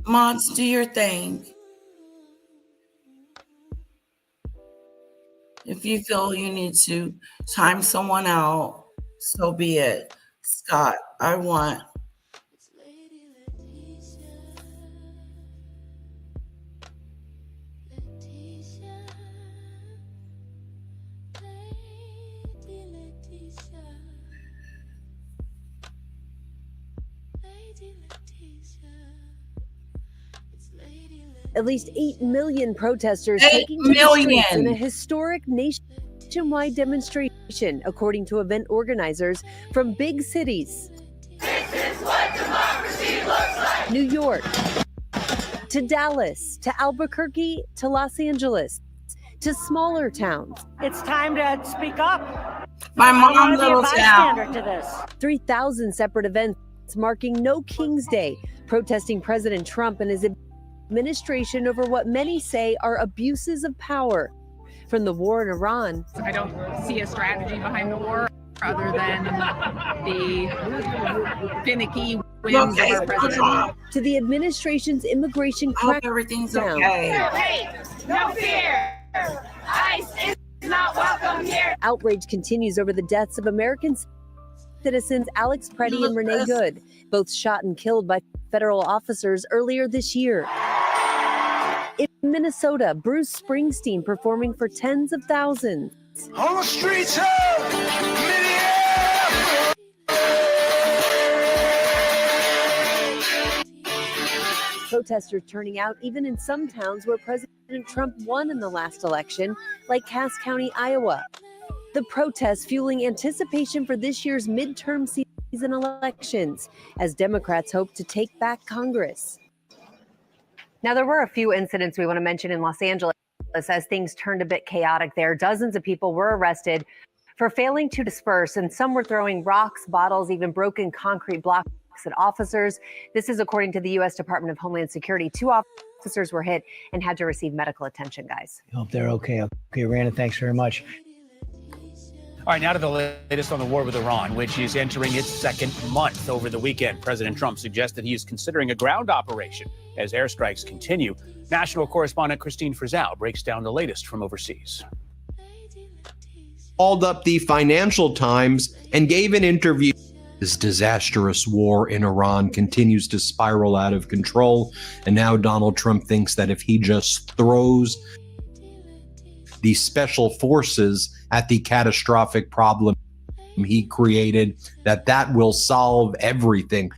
Speaker 1: Mods, do your thing. If you feel you need to time someone out, so be it. Scott, I want.
Speaker 14: At least 8 million protesters
Speaker 1: 8
Speaker 14: taking to the streets in a
Speaker 1: million.
Speaker 14: historic nationwide demonstration, according to event organizers from big cities.
Speaker 15: This is what democracy looks like.
Speaker 14: New York, to Dallas, to Albuquerque, to Los Angeles, to smaller towns.
Speaker 16: It's time to speak up.
Speaker 1: My
Speaker 16: I don't
Speaker 1: mom,
Speaker 16: want to be a
Speaker 1: little
Speaker 16: bystander
Speaker 1: town.
Speaker 16: to this.
Speaker 14: 3,000 separate events marking No King's Day, protesting President Trump and his administration over what many say are abuses of power. From the war in Iran,
Speaker 17: I don't see a strategy behind the war other than the finicky whims of our president.
Speaker 14: to the administration's immigration
Speaker 1: Hope everything's
Speaker 14: crackdown.
Speaker 1: okay.
Speaker 15: No fear. ICE is not welcome here.
Speaker 14: Outrage continues over the deaths of American citizens Alex Preddy and Renee Good, both shot and killed by federal officers earlier this year. In Minnesota, Bruce Springsteen performing for tens of thousands.
Speaker 15: On the streets of
Speaker 14: Protesters turning out even in some towns where President Trump won in the last election, like Cass County, Iowa. The protests fueling anticipation for this year's midterm season elections as Democrats hope to take back Congress. Now, there were a few incidents we want to mention in Los Angeles as things turned a bit chaotic there. Dozens of people were arrested for failing to disperse, and some were throwing rocks, bottles, even broken concrete blocks at officers. This is according to the U.S. Department of Homeland Security. 2 officers were hit and had to receive medical attention, guys.
Speaker 18: Hope they're okay. Okay, Randa, thanks very much.
Speaker 19: All right, now to the latest on the war with Iran, which is entering its second month. Over the weekend, President Trump suggested he is considering a ground operation as airstrikes continue. National correspondent Christine Frizzell breaks down the latest from overseas.
Speaker 20: Called up the Financial Times and gave an interview. This disastrous war in Iran continues to spiral out of control. And now Donald Trump thinks that if he just throws the special forces at the catastrophic problem he created, that will solve everything.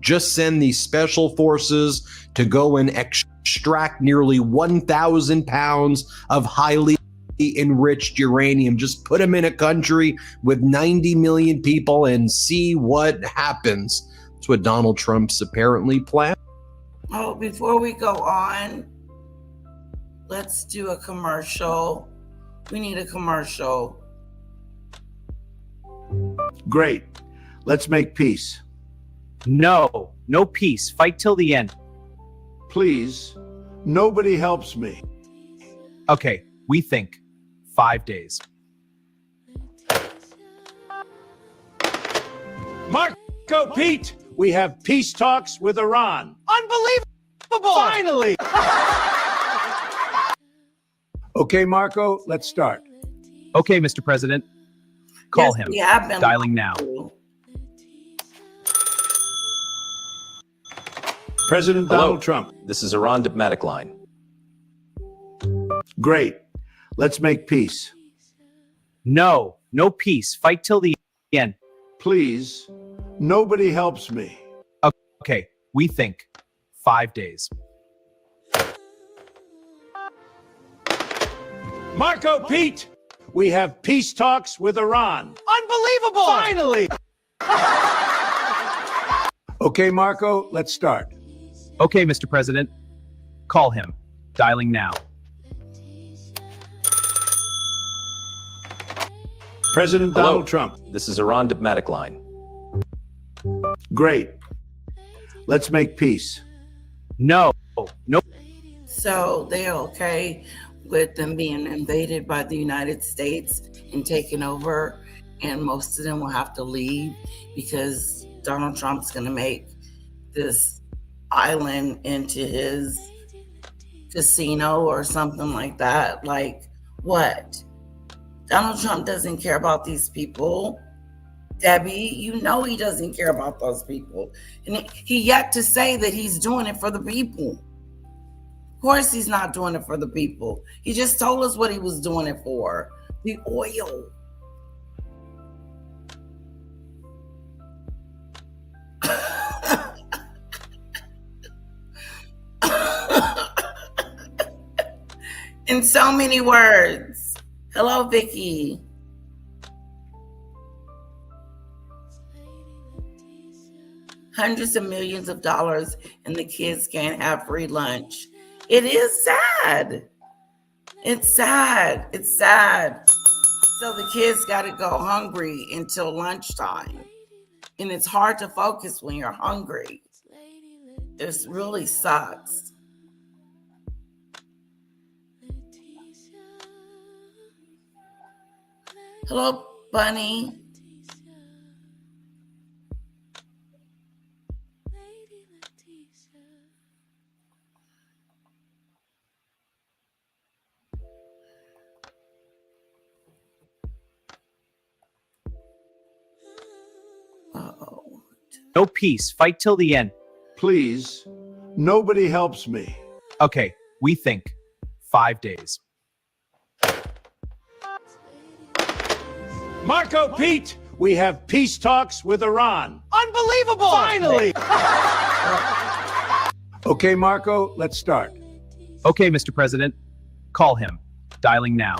Speaker 20: Just send these special forces to go and extract nearly 1,000 pounds of highly enriched uranium. Just put them in a country with 90 million people and see what happens. That's what Donald Trump's apparently planned.
Speaker 1: Oh, before we go on, let's do a commercial. We need a commercial.
Speaker 21: Great. Let's make peace.
Speaker 22: No peace. Fight till the end.
Speaker 21: Please. Nobody helps me.
Speaker 22: Okay, we think 5 days.
Speaker 21: Marco Pete, we have peace talks with Iran.
Speaker 19: Unbelievable!
Speaker 21: Finally! Okay, Marco, let's start.
Speaker 22: Okay, Mr. President. Call
Speaker 1: Yes,
Speaker 22: him.
Speaker 1: we have been.
Speaker 22: Dialing now.
Speaker 21: President
Speaker 23: Hello.
Speaker 21: Donald Trump.
Speaker 23: This is Iran diplomatic line.
Speaker 21: Great. Let's make peace.
Speaker 22: No peace. Fight till the end.
Speaker 21: Please. Nobody helps me.
Speaker 22: Okay, we think 5 days.
Speaker 21: Marco Pete, we have peace talks with Iran.
Speaker 19: Unbelievable!
Speaker 21: Finally! Okay, Marco, let's start.
Speaker 22: Okay, Mr. President. Call him. Dialing now.
Speaker 21: President
Speaker 23: Hello.
Speaker 21: Donald Trump.
Speaker 23: This is Iran diplomatic line.
Speaker 21: Great. Let's make peace.
Speaker 22: No.
Speaker 1: So they're okay with them being invaded by the United States and taken over, and most of them will have to leave because Donald Trump's going to make this island into his casino or something like that. Like, what? Donald Trump doesn't care about these people. Debbie, you know he doesn't care about those people. And he yet to say that he's doing it for the people. Of course he's not doing it for the people. He just told us what he was doing it for. The oil. In so many words. Hello, Vicky. Hundreds of millions of dollars and the kids can't have free lunch. It is sad. It's sad. It's sad. So the kids got to go hungry until lunchtime. And it's hard to focus when you're hungry. It really sucks. Hello, Bunny. Uh-oh.
Speaker 22: No peace. Fight till the end.
Speaker 21: Please, nobody helps me.
Speaker 22: Okay, we think 5 days.
Speaker 21: Marco, Pete, we have peace talks with Iran.
Speaker 19: Unbelievable!
Speaker 21: Finally! Okay, Marco, let's start.
Speaker 22: Okay, Mr. President, call him. Dialing now.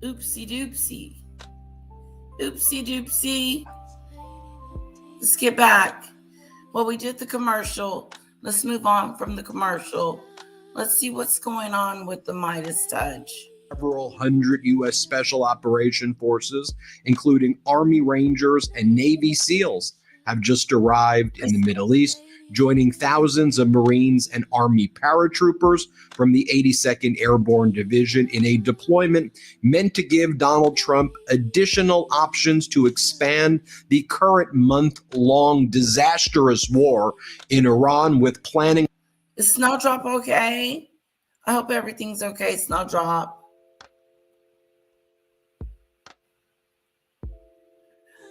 Speaker 1: Oopsie doopsie. Oopsie doopsie. Let's get back. Well, we did the commercial. Let's move on from the commercial. Let's see what's going on with the Midas touch.
Speaker 20: Several hundred U.S. Special Operation Forces, including Army Rangers and Navy SEALs, have just arrived in the Middle East, joining thousands of Marines and Army paratroopers from the 82nd Airborne Division in a deployment meant to give Donald Trump additional options to expand the current month-long disastrous war in Iran with planning.
Speaker 1: Is Snowdrop okay? I hope everything's okay, Snowdrop.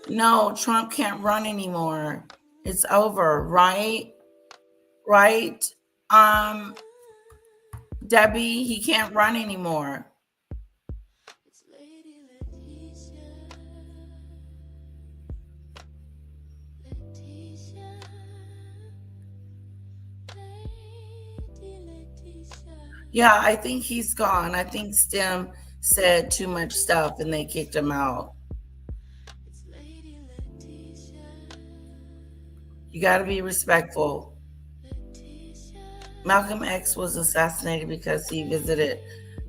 Speaker 1: No, Trump can't run anymore. It's over, right? Right? Debbie, he can't run anymore. Yeah, I think he's gone. I think STEM said too much stuff and they kicked him out. You got to be respectful. Malcolm X was assassinated because he visited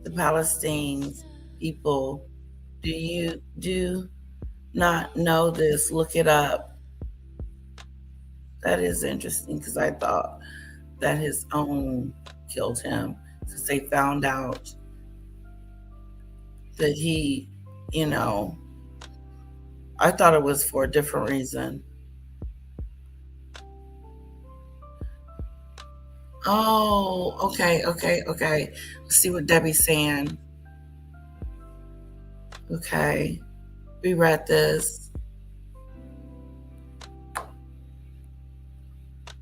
Speaker 1: the Palestinian people. Do not know this? Look it up. That is interesting because I thought that his own killed him because they found out that he, I thought it was for a different reason. Oh, okay. Let's see what Debbie's saying. Okay, we read this.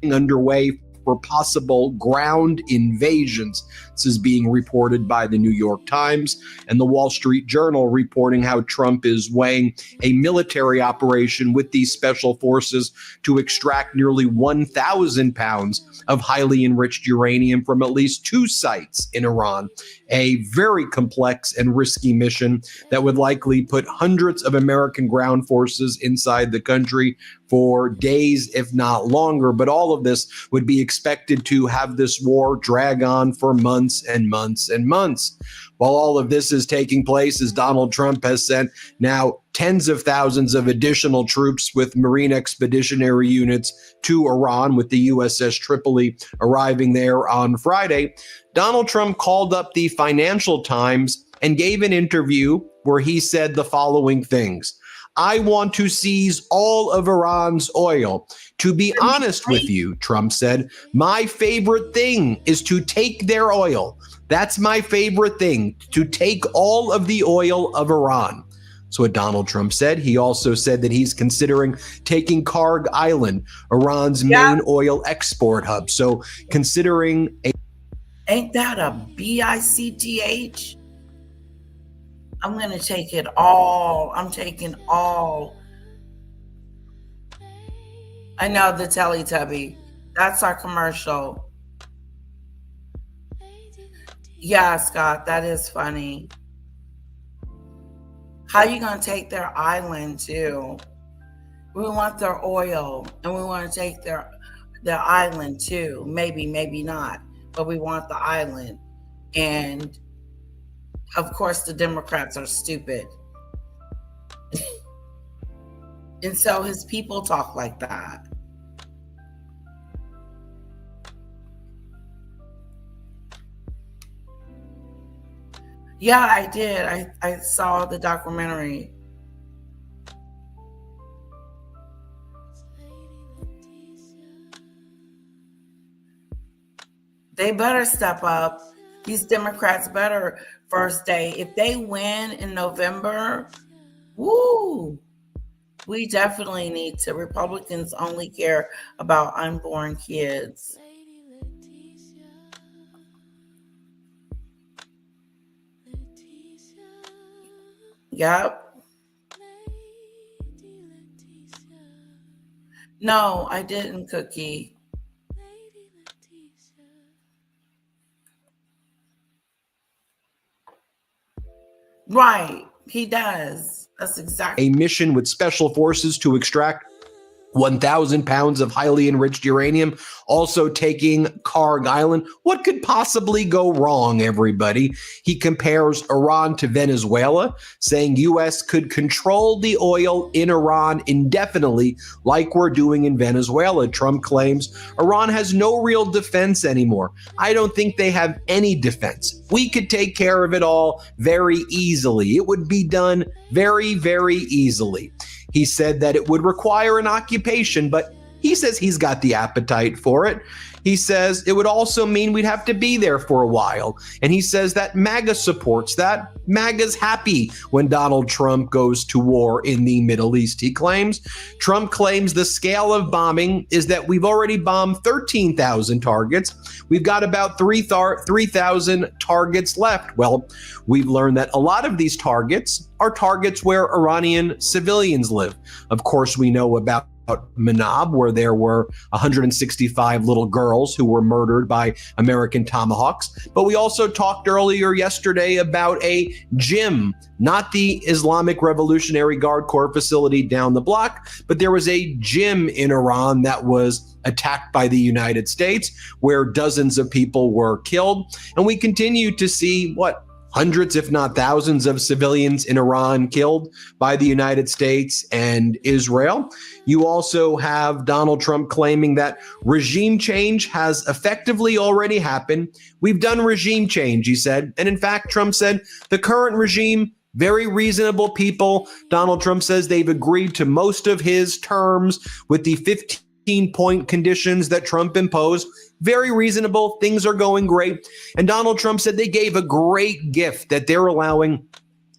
Speaker 20: Underway for possible ground invasions. This is being reported by the New York Times and the Wall Street Journal, reporting how Trump is weighing a military operation with these special forces to extract nearly 1,000 pounds of highly enriched uranium from at least 2 sites in Iran. A very complex and risky mission that would likely put hundreds of American ground forces inside the country for days, if not longer. But all of this would be expected to have this war drag on for months and months and months. While all of this is taking place, as Donald Trump has sent now tens of thousands of additional troops with Marine Expeditionary Units to Iran, with the USS Tripoli arriving there on Friday, Donald Trump called up the Financial Times and gave an interview where he said the following things. I want to seize all of Iran's oil. To be honest with you, Trump said, my favorite thing is to take their oil. That's my favorite thing, to take all of the oil of Iran. That's what Donald Trump said. He also said that he's considering taking Karg Island, Iran's main oil export hub. So considering a...
Speaker 1: Ain't that a BICTH? I'm going to take it all. I'm taking all. I know, the Teletubby. That's our commercial. Yeah, Scott, that is funny. How you going to take their island too? We want their oil and we want to take their island too. Maybe, maybe not, but we want the island. And of course, the Democrats are stupid. And so his people talk like that. Yeah, I did. I saw the documentary. They better step up. These Democrats better first day. If they win in November, woo, we definitely need to. Republicans only care about unborn kids. Yep. No, I didn't, Cookie. Right. He does. That's exactly.
Speaker 20: A mission with special forces to extract 1,000 pounds of highly enriched uranium, also taking Karg Island. What could possibly go wrong, everybody? He compares Iran to Venezuela, saying U.S. could control the oil in Iran indefinitely, like we're doing in Venezuela. Trump claims Iran has no real defense anymore. I don't think they have any defense. We could take care of it all very easily. It would be done very, very easily. He said that it would require an occupation, but he says he's got the appetite for it. He says it would also mean we'd have to be there for a while. And he says that Maga supports that. Maga's happy when Donald Trump goes to war in the Middle East, he claims. Trump claims the scale of bombing is that we've already bombed 13,000 targets. We've got about 3,000 targets left. Well, we've learned that a lot of these targets are targets where Iranian civilians live. Of course, we know about Manab, where there were 165 little girls who were murdered by American tomahawks. But we also talked earlier yesterday about a gym, not the Islamic Revolutionary Guard Corps facility down the block, but there was a gym in Iran that was attacked by the United States, where dozens of people were killed. And we continue to see hundreds, if not thousands, of civilians in Iran killed by the United States and Israel. You also have Donald Trump claiming that regime change has effectively already happened. We've done regime change, he said. And in fact, Trump said the current regime, very reasonable people. Donald Trump says they've agreed to most of his terms with the 15-point conditions that Trump imposed. Very reasonable. Things are going great. And Donald Trump said they gave a great gift, that they're allowing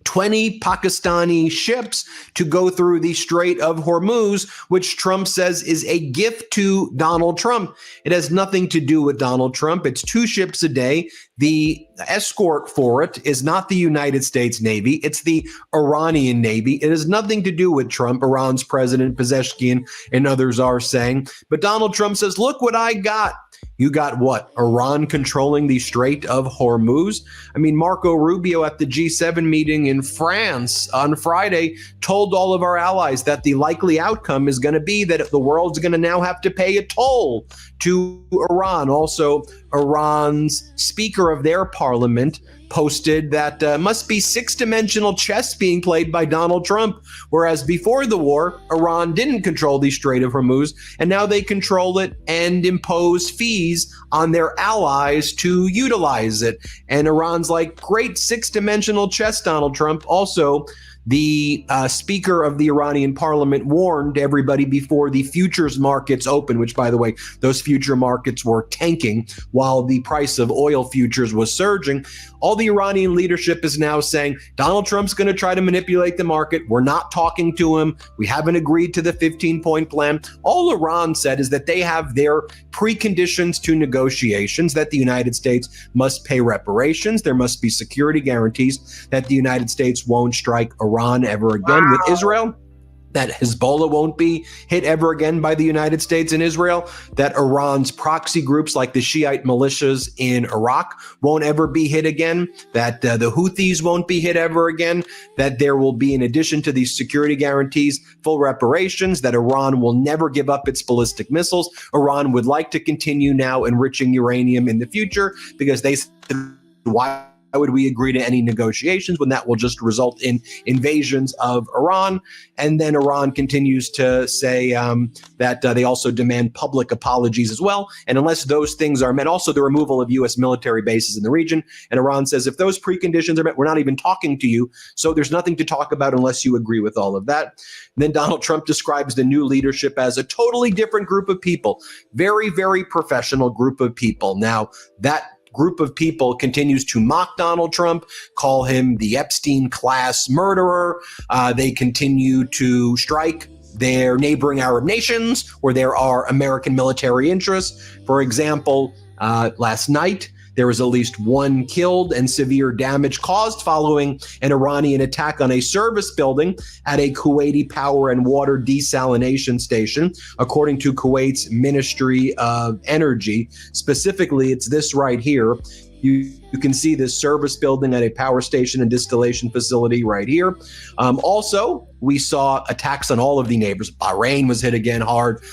Speaker 20: 20 Pakistani ships to go through the Strait of Hormuz, which Trump says is a gift to Donald Trump. It has nothing to do with Donald Trump. It's 2 ships a day. The escort for it is not the United States Navy. It's the Iranian Navy. It has nothing to do with Trump. Iran's president, Pezeshkian, and others are saying. But Donald Trump says, look what I got. You got what? Iran controlling the Strait of Hormuz. I mean, Marco Rubio at the G7 meeting in France on Friday told all of our allies that the likely outcome is going to be that the world's going to now have to pay a toll to Iran. Also, Iran's Speaker of their parliament posted that must be six-dimensional chess being played by Donald Trump, whereas before the war, Iran didn't control the Strait of Hormuz, and now they control it and impose fees on their allies to utilize it. And Iran's like, great six-dimensional chess, Donald Trump. Also, the Speaker of the Iranian parliament warned everybody before the futures markets opened, which, by the way, those future markets were tanking while the price of oil futures was surging. All the Iranian leadership is now saying Donald Trump's going to try to manipulate the market. We're not talking to him. We haven't agreed to the 15-point plan. All Iran said is that they have their preconditions to negotiations, that the United States must pay reparations. There must be security guarantees that the United States won't strike Iran ever again with Israel, that Hezbollah won't be hit ever again by the United States and Israel, that Iran's proxy groups like the Shiite militias in Iraq won't ever be hit again, that the Houthis won't be hit ever again, that there will be, in addition to these security guarantees, full reparations, that Iran will never give up its ballistic missiles. Iran would like to continue now enriching uranium in the future because they said, why would we agree to any negotiations when that will just result in invasions of Iran? And then Iran continues to say that they also demand public apologies as well. And unless those things are met, also the removal of U.S. military bases in the region. And Iran says, if those preconditions are met, we're not even talking to you. So there's nothing to talk about unless you agree with all of that. And then Donald Trump describes the new leadership as a totally different group of people, very, very professional group of people. Now, that group of people continues to mock Donald Trump, call him the Epstein class murderer. They continue to strike their neighboring Arab nations where there are American military interests. For example, last night, there was at least one killed and severe damage caused following an Iranian attack on a service building at a Kuwaiti power and water desalination station, according to Kuwait's Ministry of Energy. Specifically, it's this right here. You can see this service building at a power station and distillation facility right here. Also, we saw attacks on all of the neighbors. Bahrain was hit again hard.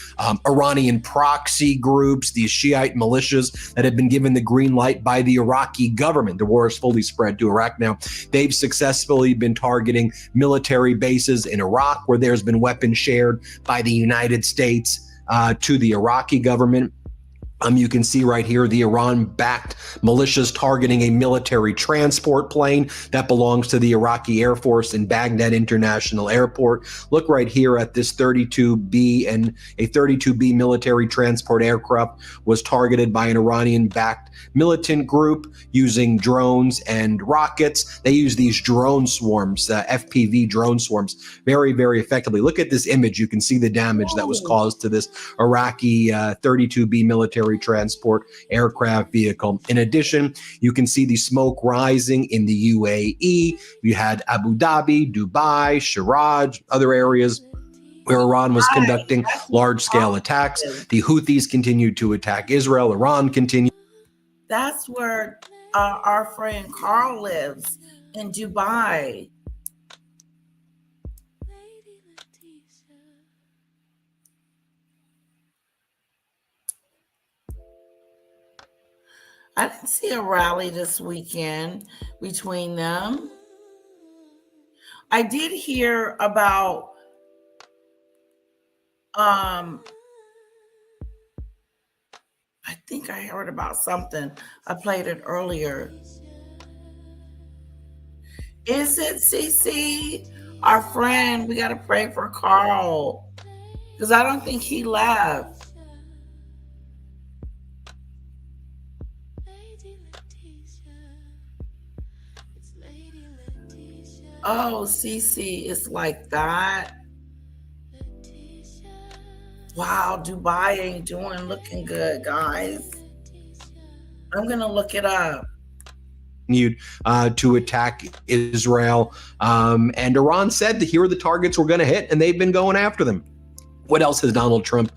Speaker 20: Iranian proxy groups, these Shiite militias that have been given the green light by the Iraqi government. The war is fully spread to Iraq now. They've successfully been targeting military bases in Iraq where there's been weapons shared by the United States to the Iraqi government. You can see right here the Iran-backed militias targeting a military transport plane that belongs to the Iraqi Air Force in Baghdad International Airport. Look right here at this 32B, and a 32B military transport aircraft was targeted by an Iranian-backed militant group using drones and rockets. They use these drone swarms, FPV drone swarms, very, very effectively. Look at this image. You can see the damage that was caused to this Iraqi 32B military transport aircraft vehicle. In addition, you can see the smoke rising in the UAE. You had Abu Dhabi, Dubai, Sharjah, other areas where Iran was conducting large-scale attacks. The Houthis continued to attack Israel. Iran continued.
Speaker 1: That's where our friend Carl lives, in Dubai. I didn't see a rally this weekend between them. I did hear about I think I heard about something. I played it earlier. Is it CC? Our friend, we got to pray for Carl because I don't think he left. Oh, CC, it's like that. Wow, Dubai ain't looking good, guys. I'm going to look it up.
Speaker 20: To attack Israel. And Iran said that here are the targets we're going to hit, and they've been going after them. What else has Donald Trump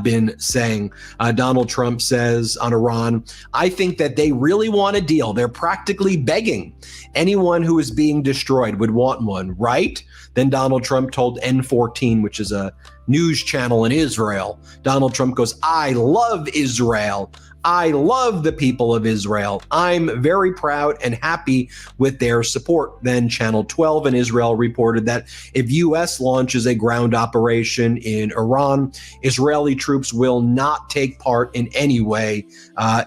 Speaker 20: been saying? Donald Trump says on Iran, I think that they really want a deal. They're practically begging. Anyone who is being destroyed would want one, right? Then Donald Trump told N14, which is a news channel in Israel. Donald Trump goes, I love Israel. I love the people of Israel. I'm very proud and happy with their support. Then Channel 12 in Israel reported that if U.S. launches a ground operation in Iran, Israeli troops will not take part in any way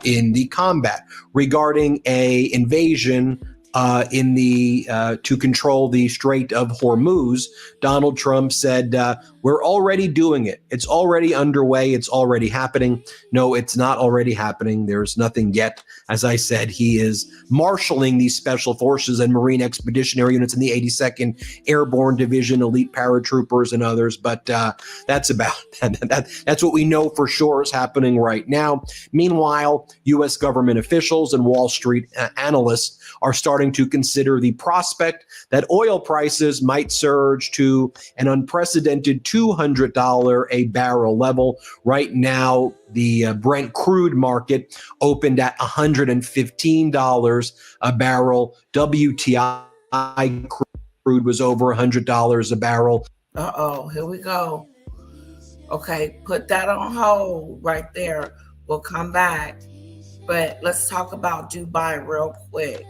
Speaker 20: in the combat. Regarding a invasion to control the Strait of Hormuz, Donald Trump said, we're already doing it. It's already underway. It's already happening. No, it's not already happening. There's nothing yet. As I said, he is marshaling these special forces and Marine expeditionary units in the 82nd Airborne Division, elite paratroopers and others. But that's about that's what we know for sure is happening right now. Meanwhile, U.S. government officials and Wall Street analysts are starting to consider the prospect that oil prices might surge to an unprecedented $200 a barrel level. Right now, the Brent crude market opened at $115 a barrel. WTI crude was over $100 a barrel.
Speaker 1: Uh-oh, here we go. Okay, put that on hold right there. We'll come back. But let's talk about Dubai real quick.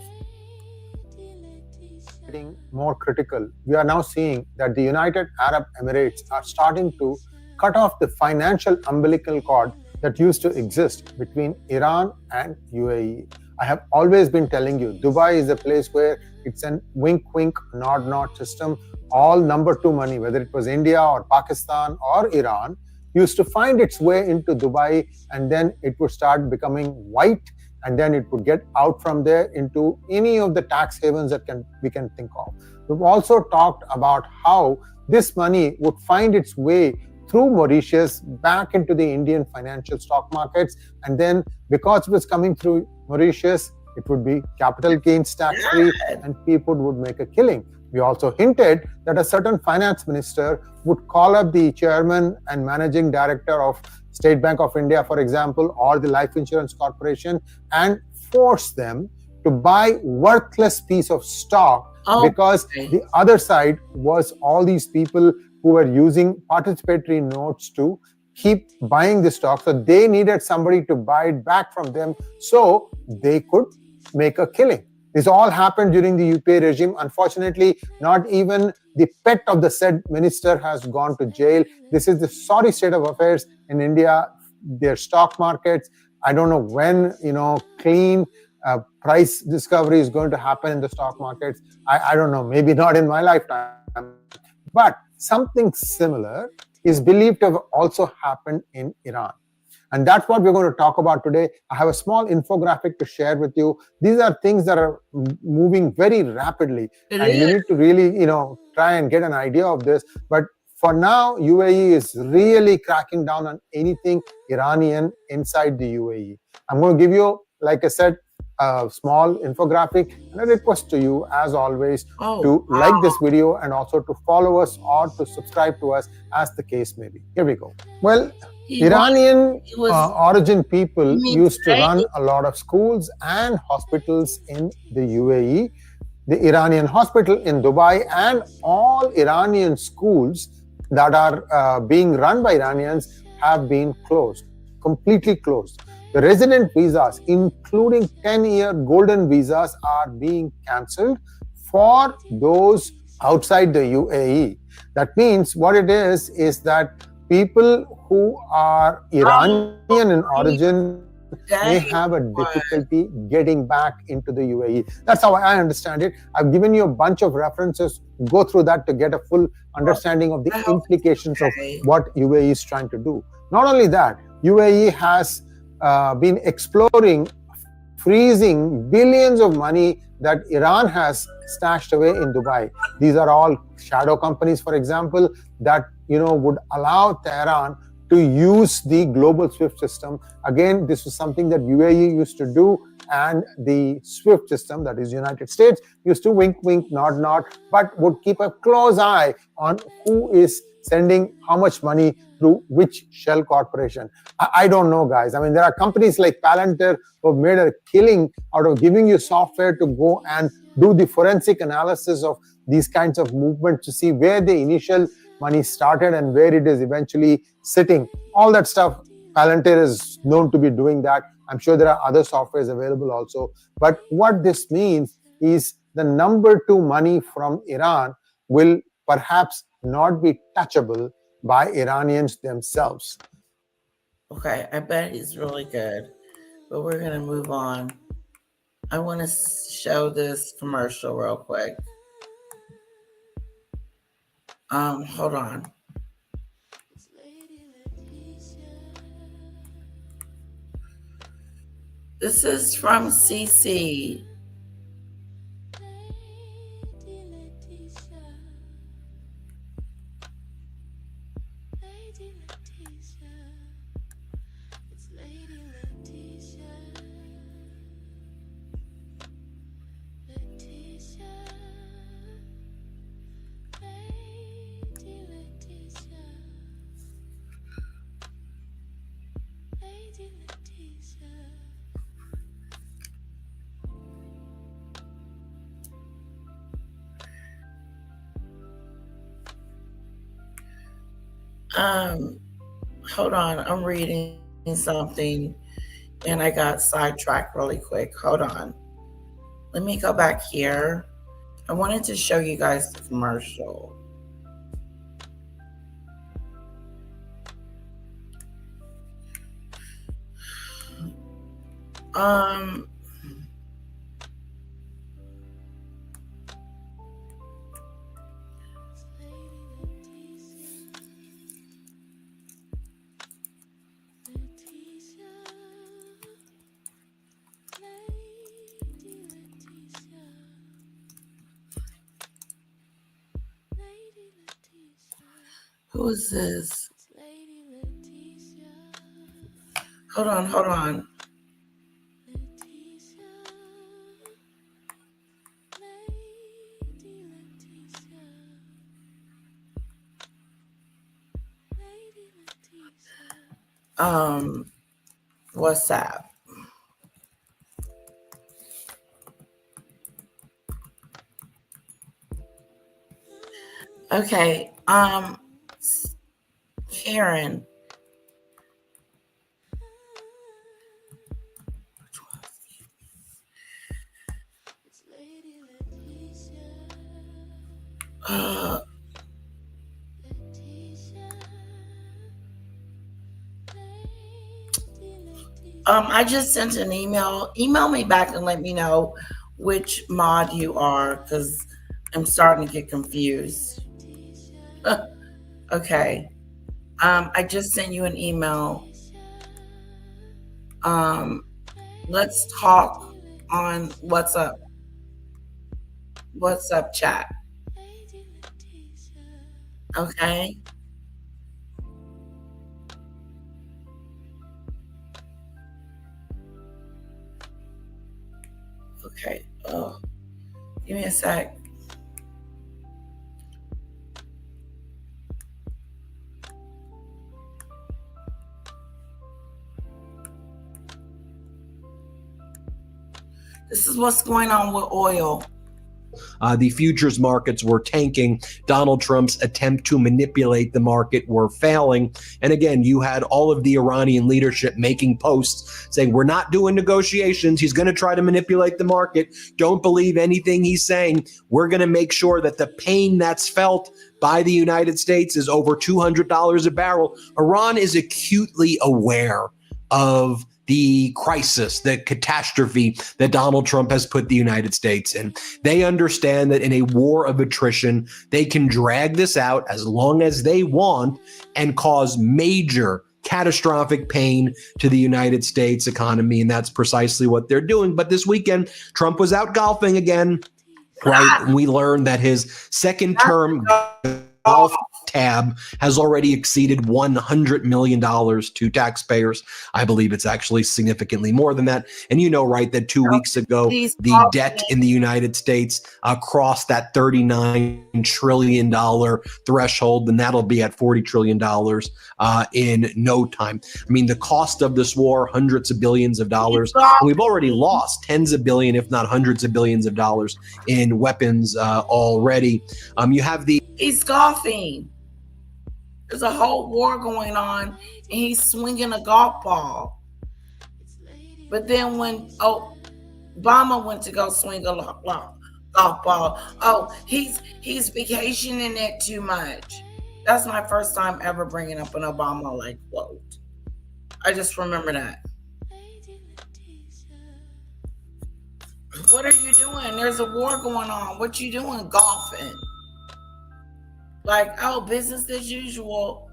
Speaker 4: Getting more critical. We are now seeing that the United Arab Emirates are starting to cut off the financial umbilical cord that used to exist between Iran and UAE. I have always been telling you, Dubai is a place where it's an wink-wink, nod-nod system. All number two money, whether it was India or Pakistan or Iran, used to find its way into Dubai, and then it would start becoming white, and then it would get out from there into any of the tax havens that we can think of. We've also talked about how this money would find its way through Mauritius back into the Indian financial stock markets, and then because it was coming through Mauritius, it would be capital gains tax-free, and people would make a killing. We also hinted that a certain finance minister would call up the chairman and managing director of State Bank of India, for example, or the Life Insurance Corporation, and force them to buy worthless piece of stock because the other side was all these people who were using participatory notes to keep buying the stock. So they needed somebody to buy it back from them so they could make a killing. This all happened during the UPA regime. Unfortunately, not even the pet of the said minister has gone to jail. This is the sorry state of affairs in India. Their stock markets, I don't know when, clean price discovery is going to happen in the stock markets. I don't know, maybe not in my lifetime. But something similar is believed to have also happened in Iran. And that's what we're going to talk about today. I have a small infographic to share with you. These are things that are moving very rapidly. You need to really, try and get an idea of this. But for now, UAE is really cracking down on anything Iranian inside the UAE. I'm going to give you, like I said, a small infographic, and a request to you, as always, to like this video and also to follow us or to subscribe to us, as the case may be. Here we go. Well, Iranian origin people used to run a lot of schools and hospitals in the UAE. The Iranian hospital in Dubai and all Iranian schools that are being run by Iranians have been closed, completely closed. The resident visas, including 10-year golden visas, are being cancelled for those outside the UAE. That means what it is that people who are Iranian in origin may have a difficulty getting back into the UAE. That's how I understand it. I've given you a bunch of references. Go through that to get a full understanding of the implications of what UAE is trying to do. Not only that, UAE has been exploring freezing billions of money that Iran has stashed away in Dubai. These are all shadow companies, for example, that would allow Tehran to use the global SWIFT system. Again, this was something that UAE used to do, and the SWIFT system, that is United States, used to wink, wink, nod, nod, but would keep a close eye on who is sending how much money through which shell corporation. I don't know, guys. I mean, there are companies like Palantir who have made a killing out of giving you software to go and do the forensic analysis of these kinds of movements to see where the initial money started and where it is eventually sitting. All that stuff, Palantir is known to be doing that. I'm sure there are other softwares available also. But what this means is the number 2 money from Iran will perhaps not be touchable by Iranians themselves.
Speaker 1: Okay, I bet he's really good, but we're going to move on. I want to show this commercial real quick. Hold on. This is from CC. Hold on, I'm reading something and I got sidetracked really quick. Hold on. Let me go back here. I wanted to show you guys the commercial. Who is this? Hold on. WhatsApp. Okay, Karen. I just sent an email. Email me back and let me know which mod you are, because I'm starting to get confused. Okay. I just sent you an email. Let's talk on WhatsApp chat. Okay. Okay. Oh, give me a sec. This is what's going on with oil.
Speaker 20: The futures markets were tanking. Donald Trump's attempt to manipulate the market were failing. And again, you had all of the Iranian leadership making posts saying, we're not doing negotiations. He's going to try to manipulate the market. Don't believe anything he's saying. We're going to make sure that the pain that's felt by the United States is over $200 a barrel. Iran is acutely aware of the crisis, the catastrophe that Donald Trump has put the United States in. They understand that in a war of attrition, they can drag this out as long as they want and cause major catastrophic pain to the United States economy. And that's precisely what they're doing. But this weekend, Trump was out golfing again, right? And we learned that his second term golf tab has already exceeded $100 million to taxpayers. I believe it's actually significantly more than that. And you know, right, that 2 weeks ago, the debt in the United States crossed that $39 trillion threshold, and that'll be at $40 trillion in no time. I mean, the cost of this war, hundreds of billions of dollars. And we've already lost tens of billions, if not hundreds of billions of dollars in weapons already. You have the...
Speaker 1: He's scoffing. There's a whole war going on, and he's swinging a golf ball. But then when Obama went to go swing a golf ball, he's vacationing it too much. That's my first time ever bringing up an Obama quote. I just remember that. What are you doing? There's a war going on. What you doing? Golfing. Business as usual.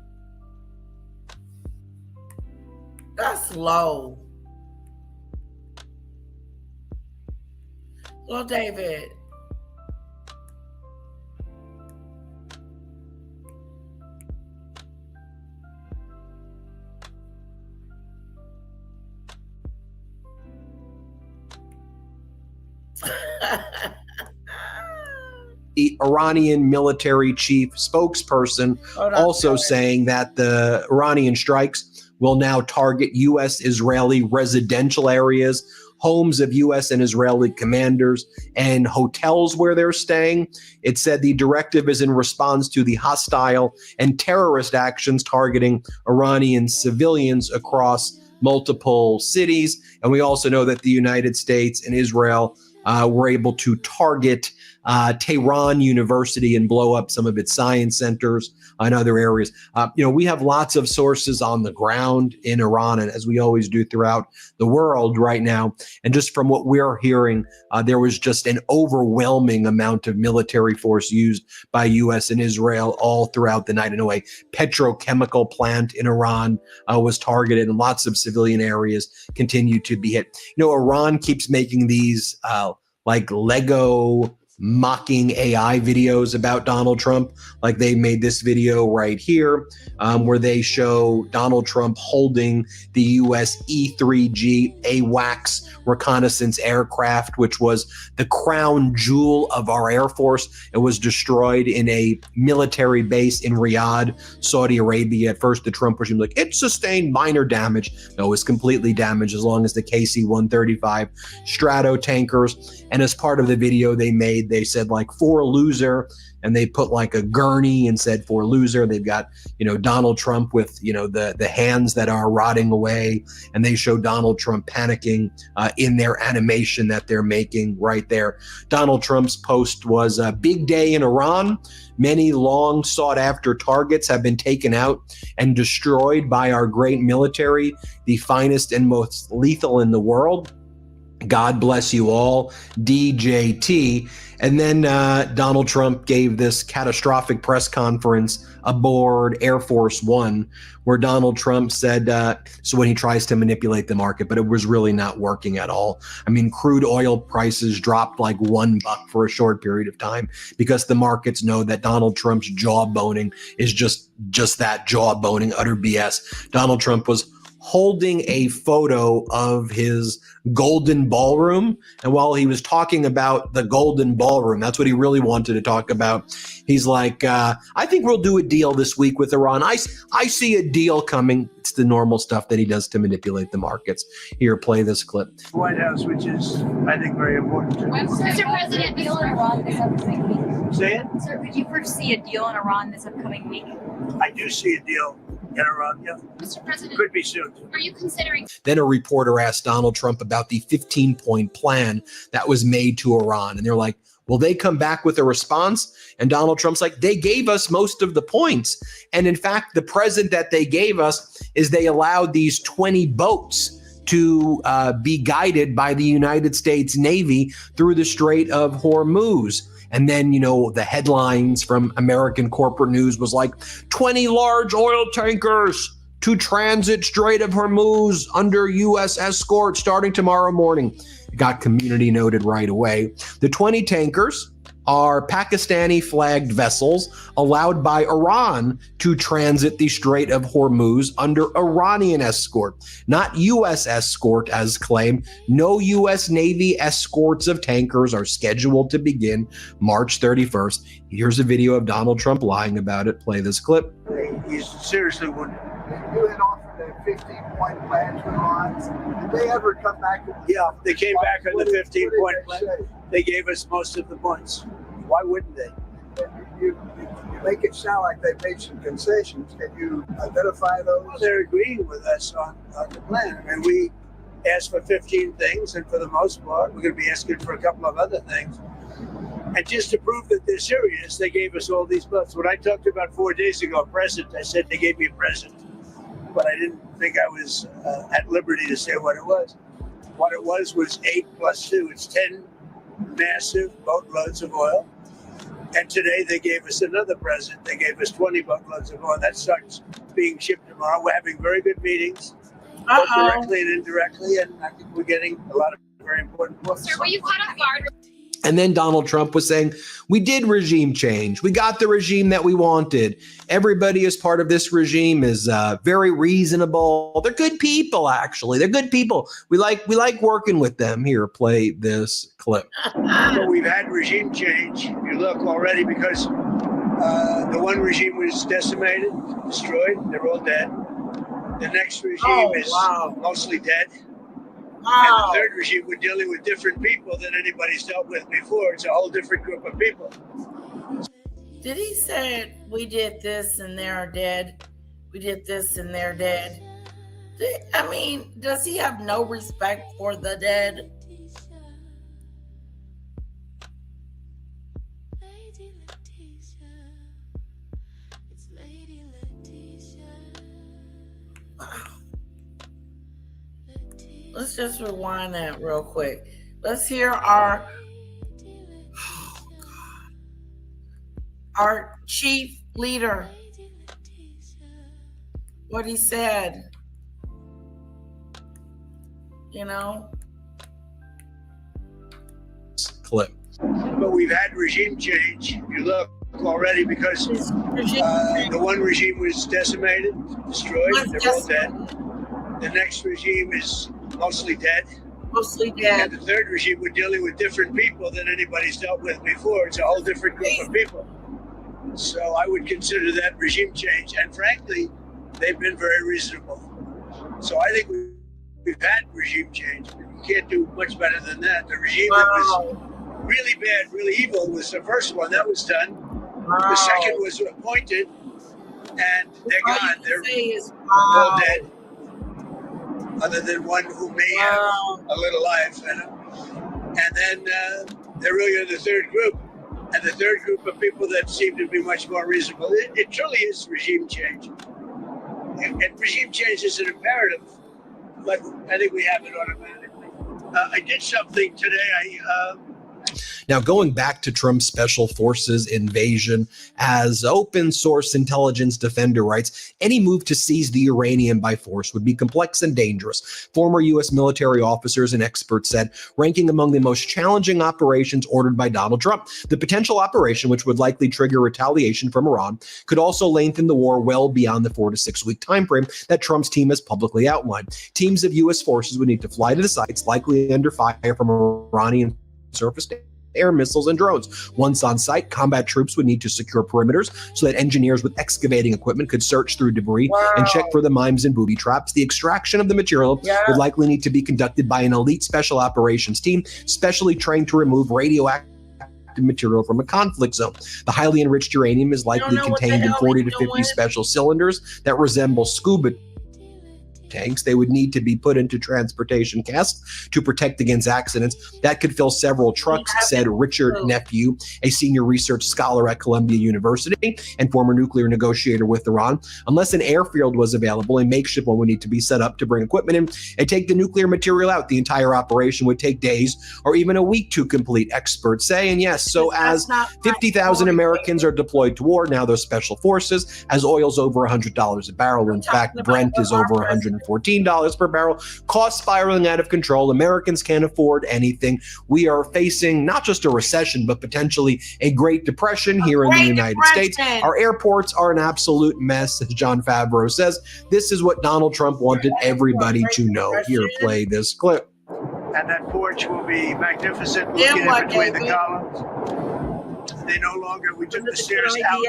Speaker 1: That's low. Hello, David.
Speaker 20: The Iranian military chief spokesperson also saying that the Iranian strikes will now target U.S.-Israeli residential areas, homes of U.S. and Israeli commanders, and hotels where they're staying. It said the directive is in response to the hostile and terrorist actions targeting Iranian civilians across multiple cities. And we also know that the United States and Israel were able to target Tehran University and blow up some of its science centers and other areas. We have lots of sources on the ground in Iran, and as we always do throughout the world right now. And just from what we're hearing, there was just an overwhelming amount of military force used by U.S. and Israel all throughout the night. I know a petrochemical plant in Iran was targeted, and lots of civilian areas continue to be hit. Iran keeps making these Lego mocking AI videos about Donald Trump. Like they made this video right here where they show Donald Trump holding the US E-3G AWACS reconnaissance aircraft, which was the crown jewel of our Air Force. It was destroyed in a military base in Riyadh, Saudi Arabia. At first, the Trump regime was like, it sustained minor damage. No, it was completely damaged as long as the KC-135 Strato tankers. And as part of the video they made, they said for loser, and they put a gurney and said for loser. They've got, Donald Trump with, the hands that are rotting away, and they show Donald Trump panicking in their animation that they're making right there. Donald Trump's post was a big day in Iran. Many long sought after targets have been taken out and destroyed by our great military, the finest and most lethal in the world. God bless you all, DJT. And then Donald Trump gave this catastrophic press conference aboard Air Force One, where Donald Trump said, so when he tries to manipulate the market, but it was really not working at all. I mean, crude oil prices dropped $1 for a short period of time because the markets know that Donald Trump's jawboning is just that, jawboning, utter BS. Donald Trump was holding a photo of his golden ballroom. And while he was talking about the golden ballroom, that's what he really wanted to talk about. He's like, I think we'll do a deal this week with Iran. I see a deal coming. It's the normal stuff that he does to manipulate the markets. Here, play this clip.
Speaker 3: White House, which is, I think, very important.
Speaker 2: Mr. President, deal in Iran this upcoming week.
Speaker 3: Say it?
Speaker 2: Sir, could you foresee a deal in Iran this upcoming week?
Speaker 3: I do see a deal in Iran, yeah.
Speaker 2: Mr. President,
Speaker 3: could be soon.
Speaker 2: Are you considering?
Speaker 20: Then a reporter asked Donald Trump about the 15-point plan that was made to Iran. And they're like, will they come back with a response? And Donald Trump's like, they gave us most of the points. And in fact, the present that they gave us is they allowed these 20 boats to be guided by the United States Navy through the Strait of Hormuz. And then, the headlines from American corporate news was like 20 large oil tankers to transit Strait of Hormuz under U.S. escort starting tomorrow morning. It got community noted right away. The 20 tankers are Pakistani flagged vessels allowed by Iran to transit the Strait of Hormuz under Iranian escort, not U.S. escort as claimed. No U.S. Navy escorts of tankers are scheduled to begin March 31st. Here's a video of Donald Trump lying about it. Play this clip.
Speaker 3: You seriously wouldn't.
Speaker 5: You had offered a 15-point plan to Iran. Did they ever come back?
Speaker 3: Yeah, they came back on the 15-point plan. They gave us most of the points. Why wouldn't they?
Speaker 5: You make it sound like they made some concessions. Can you identify those?
Speaker 3: Well, they're agreeing with us on the plan. I mean, we asked for 15 things, and for the most part, we're going to be asking for a couple of other things. And just to prove that they're serious, they gave us all these votes. When I talked about 4 days ago, a present, I said they gave me a present. But I didn't think I was at liberty to say what it was. What it was 8 plus 2. It's 10 massive boatloads of oil. And today they gave us another present. They gave us 20 boatloads of oil. That starts being shipped tomorrow. We're having very good meetings, both directly and indirectly. And I think we're getting a lot of very important points.
Speaker 2: Sir, were you caught off guard?
Speaker 20: And then Donald Trump was saying, we did regime change. We got the regime that we wanted. Everybody as part of this regime is very reasonable. They're good people, actually. They're good people. We like working with them. Here, play this clip.
Speaker 3: So we've had regime change. You look already because the one regime was decimated, destroyed. They're all dead. The next regime is mostly dead. And the third regime, we're dealing with different people than anybody's dealt with before. It's a whole different group of people.
Speaker 1: Did he say we did this and they're dead? We did this and they're dead. I mean, does he have no respect for the dead? Let's just rewind that real quick. Let's hear our chief leader, what he said. You know?
Speaker 20: Clip.
Speaker 3: But we've had regime change. You look already because the one regime was decimated, destroyed. They're all dead. The next regime is mostly dead.
Speaker 1: Mostly dead.
Speaker 3: And the third regime, we're dealing with different people than anybody's dealt with before. It's a whole different group of people. So I would consider that regime change. And frankly, they've been very reasonable. So I think we've had regime change. You can't do much better than that. The regime that was really bad, really evil was the first one. That was done. The second was appointed. And they're gone. They're all dead. Other than one who may have a little life in him. And then there really are the third group. And the third group of people that seem to be much more reasonable. It truly is regime change. And regime change is an imperative, but I think we have it automatically. I did something today.
Speaker 20: Now, going back to Trump's special forces invasion, as open source intelligence defender writes, any move to seize the uranium by force would be complex and dangerous. Former U.S. military officers and experts said, ranking among the most challenging operations ordered by Donald Trump. The potential operation, which would likely trigger retaliation from Iran, could also lengthen the war well beyond the 4 to 6 week timeframe that Trump's team has publicly outlined. Teams of U.S. forces would need to fly to the sites, likely under fire from Iranian surface air missiles and drones. Once on site, combat troops would need to secure perimeters so that engineers with excavating equipment could search through debris and check for the mimes and booby traps. The extraction of the material would likely need to be conducted by an elite special operations team, specially trained to remove radioactive material from a conflict zone. The highly enriched uranium is likely contained in 40 to 50 special cylinders that resemble scuba tanks. They would need to be put into transportation casks to protect against accidents. That could fill several trucks, said Richard Nephew, a senior research scholar at Columbia University and former nuclear negotiator with Iran. Unless an airfield was available, a makeshift one would need to be set up to bring equipment in and take the nuclear material out. The entire operation would take days or even a week to complete, experts say. And yes, so as 50,000 Americans are deployed to war, now those special forces, as oil's over $100 a barrel. In fact, Brent is over $150 $114 per barrel. Costs spiraling out of control. Americans can't afford anything. We are facing not just a recession, but potentially a Great Depression here in the United States. Our airports are an absolute mess, as John Favreau says. This is what Donald Trump wanted everybody to know. Here, play this clip.
Speaker 3: And that porch will be magnificent, looking in between the columns. They no longer, we took the stairs out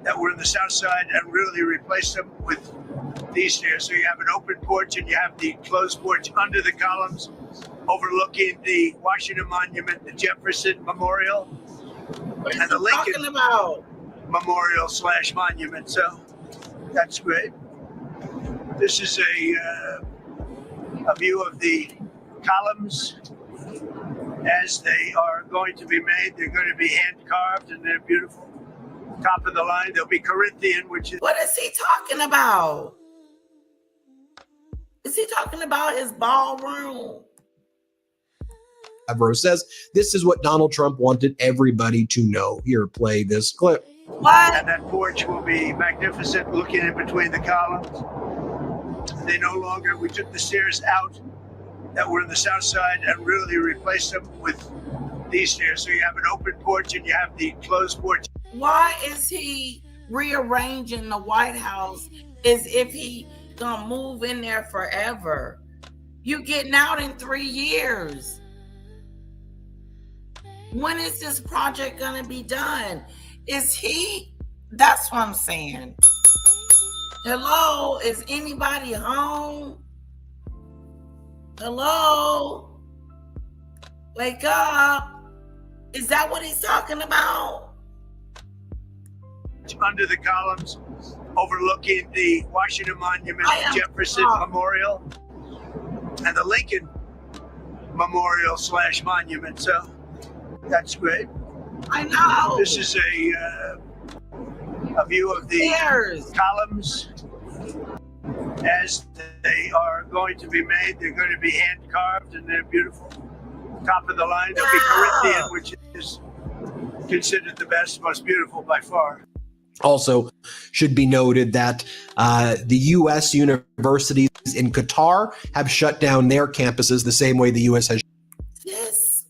Speaker 3: that were in the south side and really replaced them with these stairs. So you have an open porch and you have the closed porch under the columns, overlooking the Washington Monument, the Jefferson Memorial, and the Lincoln Memorial / Monument. So that's great. This is a view of the columns as they are going to be made. They're going to be hand carved and they're beautiful. Top of the line, they'll be Corinthian, which is.
Speaker 1: What is he talking about? Is he talking about his ballroom?
Speaker 20: Favreau says this is what Donald Trump wanted everybody to know. Here, play this clip.
Speaker 1: What?
Speaker 3: And that porch will be magnificent, looking in between the columns. They no longer, we took the stairs out that were in the south side and really replaced them with these stairs. So you have an open porch and you have the closed porch.
Speaker 1: Why is he rearranging the White House as if he gonna move in there forever? You getting out in 3 years. When is this project gonna be done? Is he? That's what I'm saying. Hello, is anybody home? Hello? Wake up. Is that what he's talking about?
Speaker 3: Under the columns, overlooking the Washington Monument, the Jefferson Memorial, and the Lincoln Memorial / Monument. So that's great.
Speaker 1: I know.
Speaker 3: This is a view of the columns as they are going to be made. They're going to be hand carved and they're beautiful. Top of the line, they'll be Corinthian, which is considered the best, most beautiful by far.
Speaker 20: Also, should be noted that the U.S. universities in Qatar have shut down their campuses the same way the U.S. has.
Speaker 1: Yes.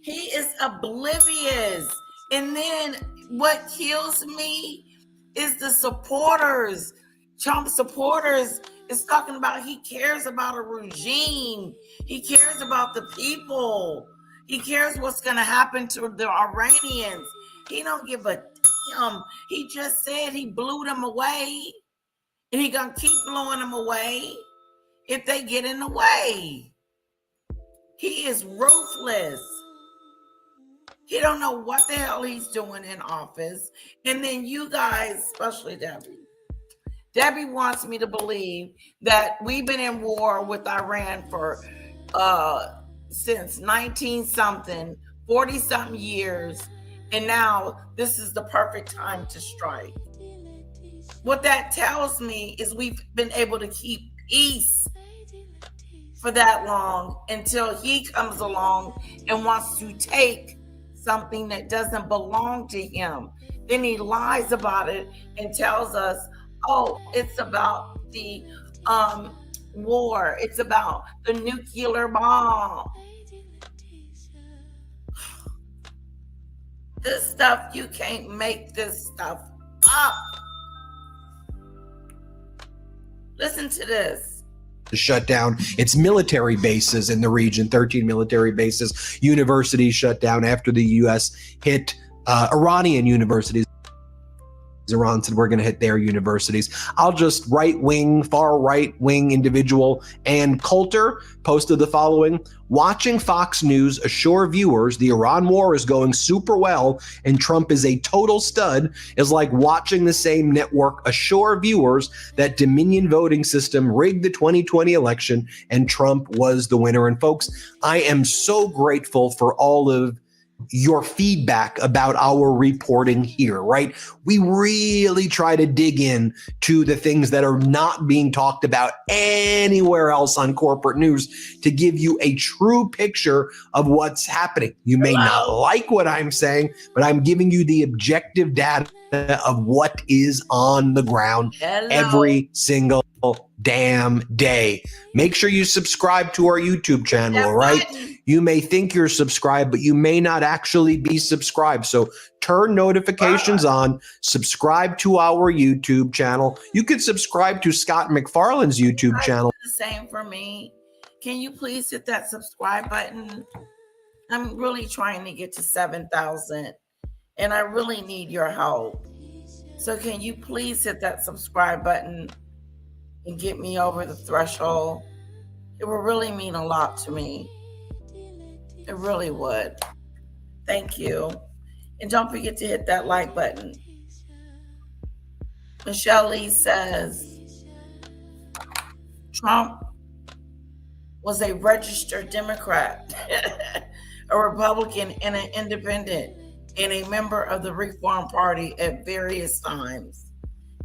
Speaker 1: He is oblivious. And then what kills me is the supporters. Trump supporters is talking about he cares about a regime. He cares about the people. He cares what's going to happen to the Iranians. He don't give a damn. He just said he blew them away. And he going to keep blowing them away if they get in the way. He is ruthless. He don't know what the hell he's doing in office. And then you guys, especially Debbie. Debbie wants me to believe that we've been in war with Iran for since 19-something, 40-something years. And now this is the perfect time to strike. What that tells me is we've been able to keep peace for that long until he comes along and wants to take something that doesn't belong to him. Then he lies about it and tells us, oh, it's about the war. It's about the nuclear bomb. This stuff, you can't make this stuff up. Listen to this.
Speaker 20: To shut down its military bases in the region, 13 military bases, universities shut down after the U.S. hit Iranian universities. Iran said we're going to hit their universities. I'll just far right-wing individual Ann Coulter posted the following. Watching Fox News assure viewers the Iran war is going super well and Trump is a total stud is like watching the same network assure viewers that Dominion voting system rigged the 2020 election and Trump was the winner. And folks, I am so grateful for all of your feedback about our reporting here, right? We really try to dig in to the things that are not being talked about anywhere else on corporate news to give you a true picture of what's happening. You may not like what I'm saying, but I'm giving you the objective data of what is on the ground every single damn day. Make sure you subscribe to our YouTube channel, all right? You may think you're subscribed, but you may not actually be subscribed. So turn notifications on, subscribe to our YouTube channel. You could subscribe to Scott McFarlane's YouTube channel.
Speaker 1: The same for me. Can you please hit that subscribe button? I'm really trying to get to 7,000 and I really need your help. So can you please hit that subscribe button and get me over the threshold? It would really mean a lot to me. It really would. Thank you. And don't forget to hit that like button. Michelle Lee says, Trump was a registered Democrat, a Republican, and an independent, and a member of the Reform Party at various times.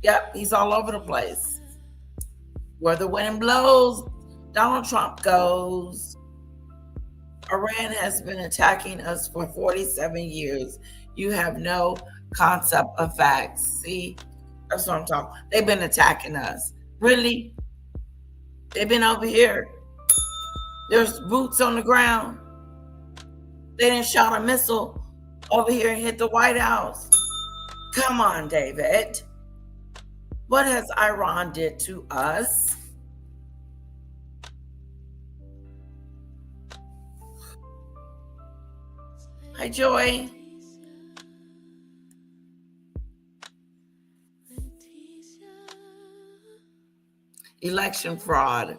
Speaker 1: Yep, he's all over the place. Where the wind blows, Donald Trump goes. Iran has been attacking us for 47 years. You have no concept of facts. See, that's what I'm talking. They've been attacking us. Really? They've been over here. There's boots on the ground. They didn't shot a missile over here and hit the White House. Come on, David. What has Iran did to us? Hi, Joy. Election fraud.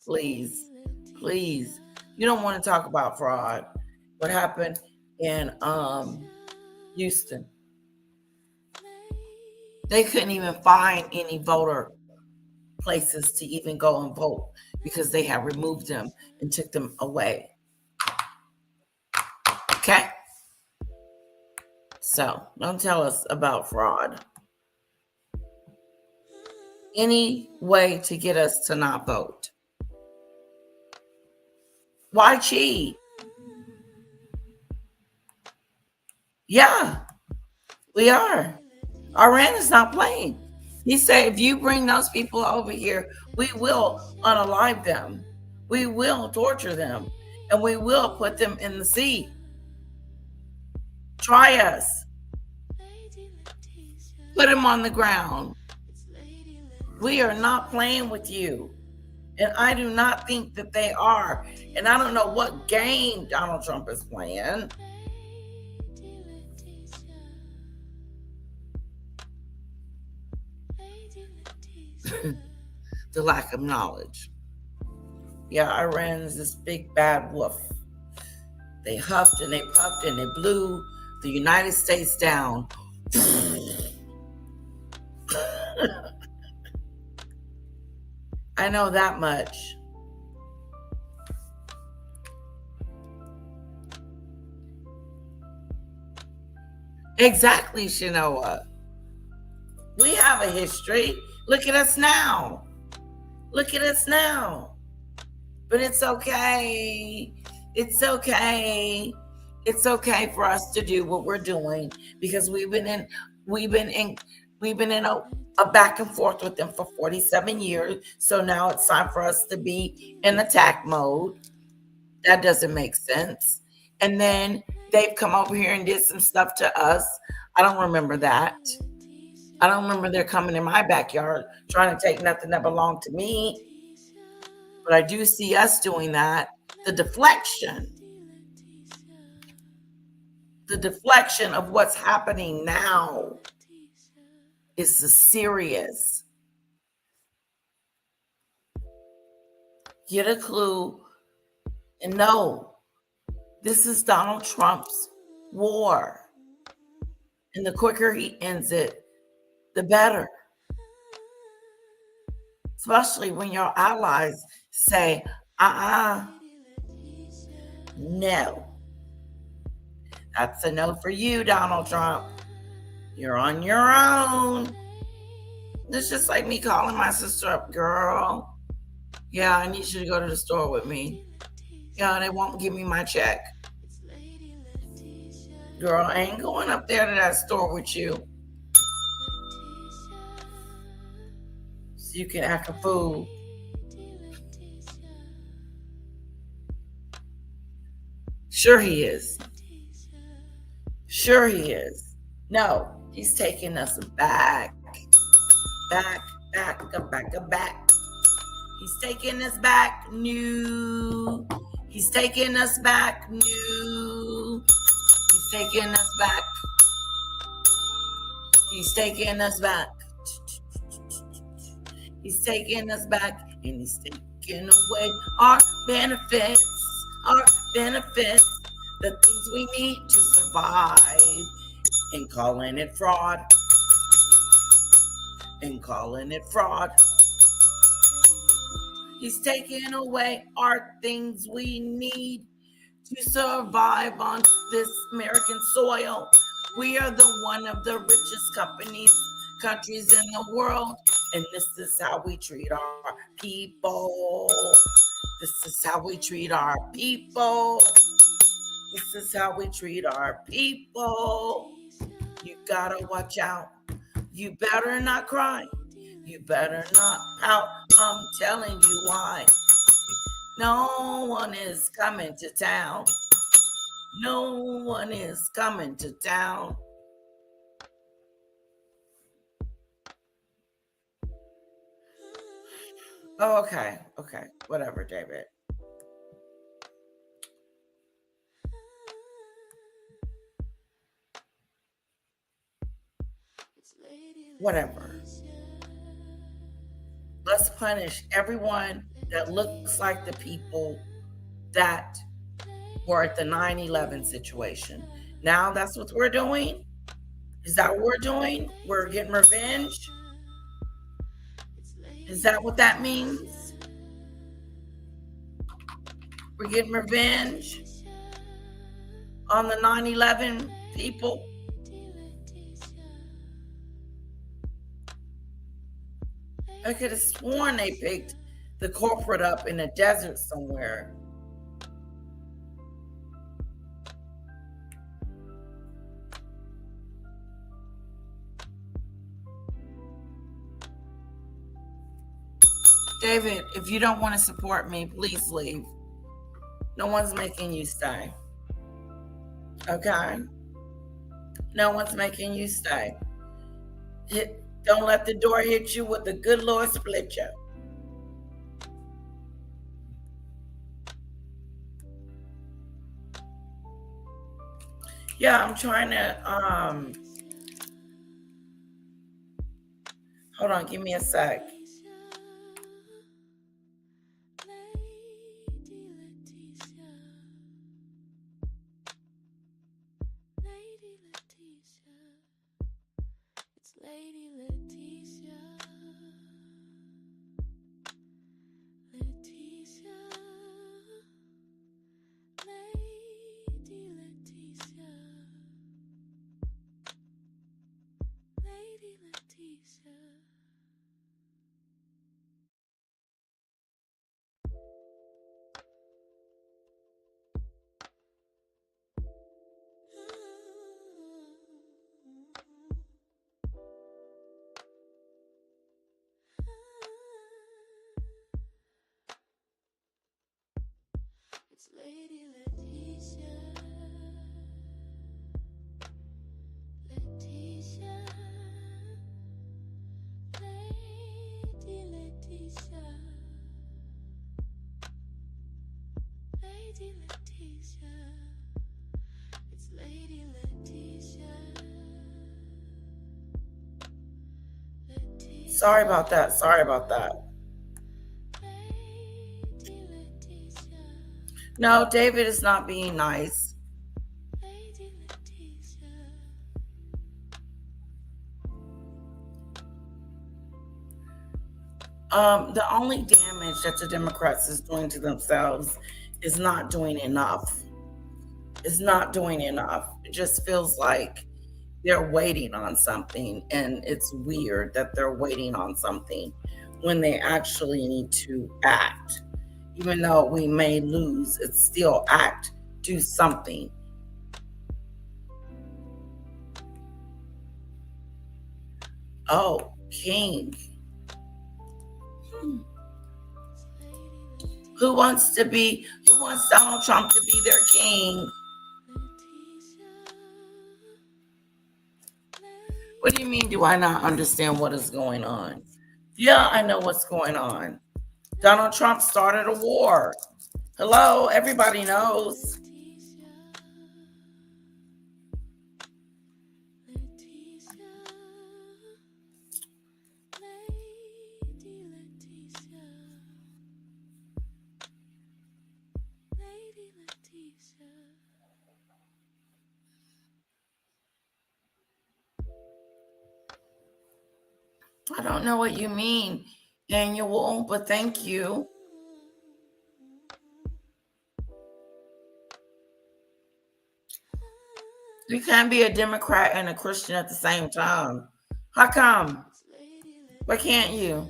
Speaker 1: Please, please. You don't want to talk about fraud. What happened in Houston? They couldn't even find any voter places to even go and vote because they had removed them and took them away. Okay? So don't tell us about fraud. Any way to get us to not vote. Why cheat? Yeah, we are. Iran is not playing. He said, if you bring those people over here, we will unalive them. We will torture them. And we will put them in the sea. Try us. Put them on the ground. We are not playing with you. And I do not think that they are. And I don't know what game Donald Trump is playing. The lack of knowledge. Yeah, Iran is this big bad wolf. They huffed and they puffed and they blew the United States down. I know that much. Exactly, Shanoa. We have a history. Look at us now. Look at us now. But it's okay. It's okay. It's okay for us to do what we're doing because we've been in a back and forth with them for 47 years. So now it's time for us to be in attack mode. That doesn't make sense. And then they've come over here and did some stuff to us. I don't remember that. I don't remember they're coming in my backyard trying to take nothing that belonged to me. But I do see us doing that. The deflection of what's happening now is serious. Get a clue and know this is Donald Trump's war. And the quicker he ends it, the better. especially when your allies say, no. That's a no for you, Donald Trump. You're on your own. It's just like me calling my sister up, girl. Yeah, I need you to go to the store with me. Yeah, they won't give me my check. Girl, I ain't going up there to that store with you. So you can act a fool. Sure he is. Sure he is. No, he's taking us back. Back. He's taking us back new. He's taking us back new. He's taking us back. He's taking us back. He's taking us back, and he's taking away our benefits. Our benefits. The things we need to survive. And calling it fraud. And calling it fraud. He's taking away our things we need to survive on this American soil. We are one of the richest countries in the world, and this is how we treat our people. This is how we treat our people. This is how we treat our people. You gotta watch out. You better not cry. You better not pout. I'm telling you why. No one is coming to town. No one is coming to town. Oh, okay. Whatever, David. Whatever. Let's punish everyone that looks like the people that were at the 9/11 situation. Now that's what we're doing? Is that what we're doing? We're getting revenge? Is that what that means? We're getting revenge on the 9/11 people? I could have sworn they picked the corporate up in a desert somewhere. David, if you don't want to support me, please leave. No one's making you stay. Okay? No one's making you stay. Don't let the door hit you with the good Lord split you. Yeah, I'm trying to, hold on, give me a sec. Sorry about that. No, David is not being nice. The only damage that the Democrats is doing to themselves is not doing enough. It's not doing enough. It just feels like they're waiting on something, and it's weird that they're waiting on something when they actually need to act. Even though we may lose, it's still act, do something. Oh, King. Who wants Donald Trump to be their king? What do you mean, do I not understand what is going on? Yeah, I know what's going on. Donald Trump started a war. Hello, everybody knows. I don't know what you mean, Annual, but thank you. You can't be a Democrat and a Christian at the same time. How come? Why can't you?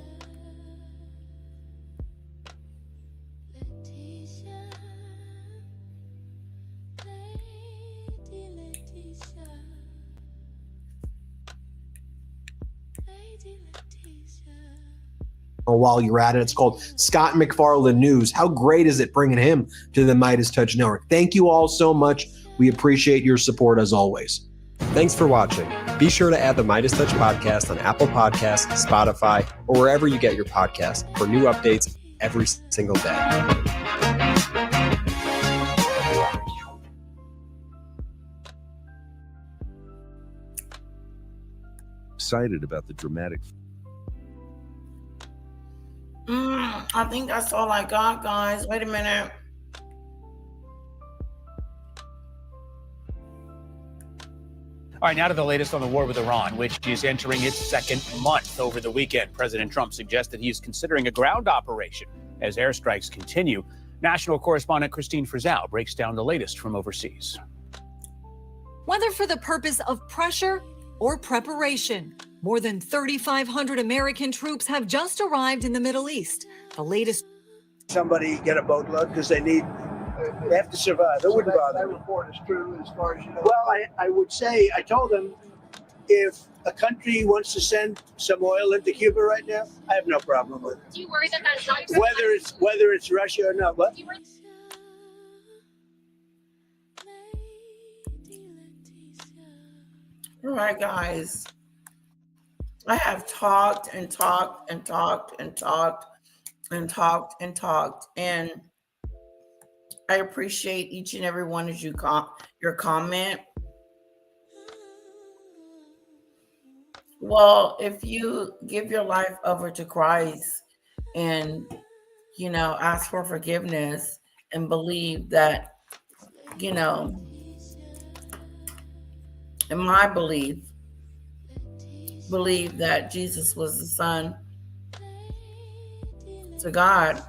Speaker 20: While you're at it, it's called Scott McFarland News. How great is it bringing him to the Midas Touch Network? Thank you all so much. We appreciate your support as always.
Speaker 6: Thanks for watching. Be sure to add the Midas Touch podcast on Apple Podcasts, Spotify, or wherever you get your podcasts for new updates every single day.
Speaker 9: Excited about the dramatic.
Speaker 1: I think that's all I got, guys. Wait a minute.
Speaker 19: All right, now to the latest on the war with Iran, which is entering its second month. Over the weekend, President Trump suggested he is considering a ground operation as airstrikes continue. National correspondent Christine Frizzell breaks down the latest from overseas.
Speaker 10: Whether for the purpose of pressure or preparation, more than 3,500 American troops have just arrived in the Middle East. The latest.
Speaker 3: Somebody get a boatload because they have to survive. It wouldn't bother
Speaker 5: That
Speaker 3: me.
Speaker 5: report is true as far as you know.
Speaker 3: Well, I would say, I told them, if a country wants to send some oil into Cuba right now, I have no problem with it.
Speaker 2: Do you worry that that's not
Speaker 3: Whether it's Russia or not. What?
Speaker 1: All right, guys. I have talked and talked and talked and talked and talked and talked, and I appreciate each and every one of you your comment. Well, if you give your life over to Christ and ask for forgiveness and believe that, in my believe that Jesus was the Son to God,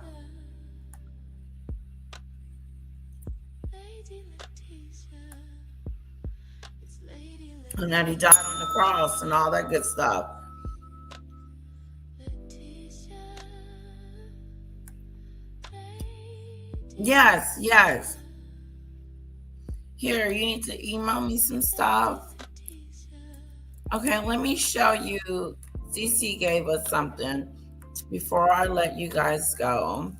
Speaker 1: and that he died on the cross and all that good stuff. Yes. Here, you need to email me some stuff. Okay, let me show you. CC gave us something before I let you guys go.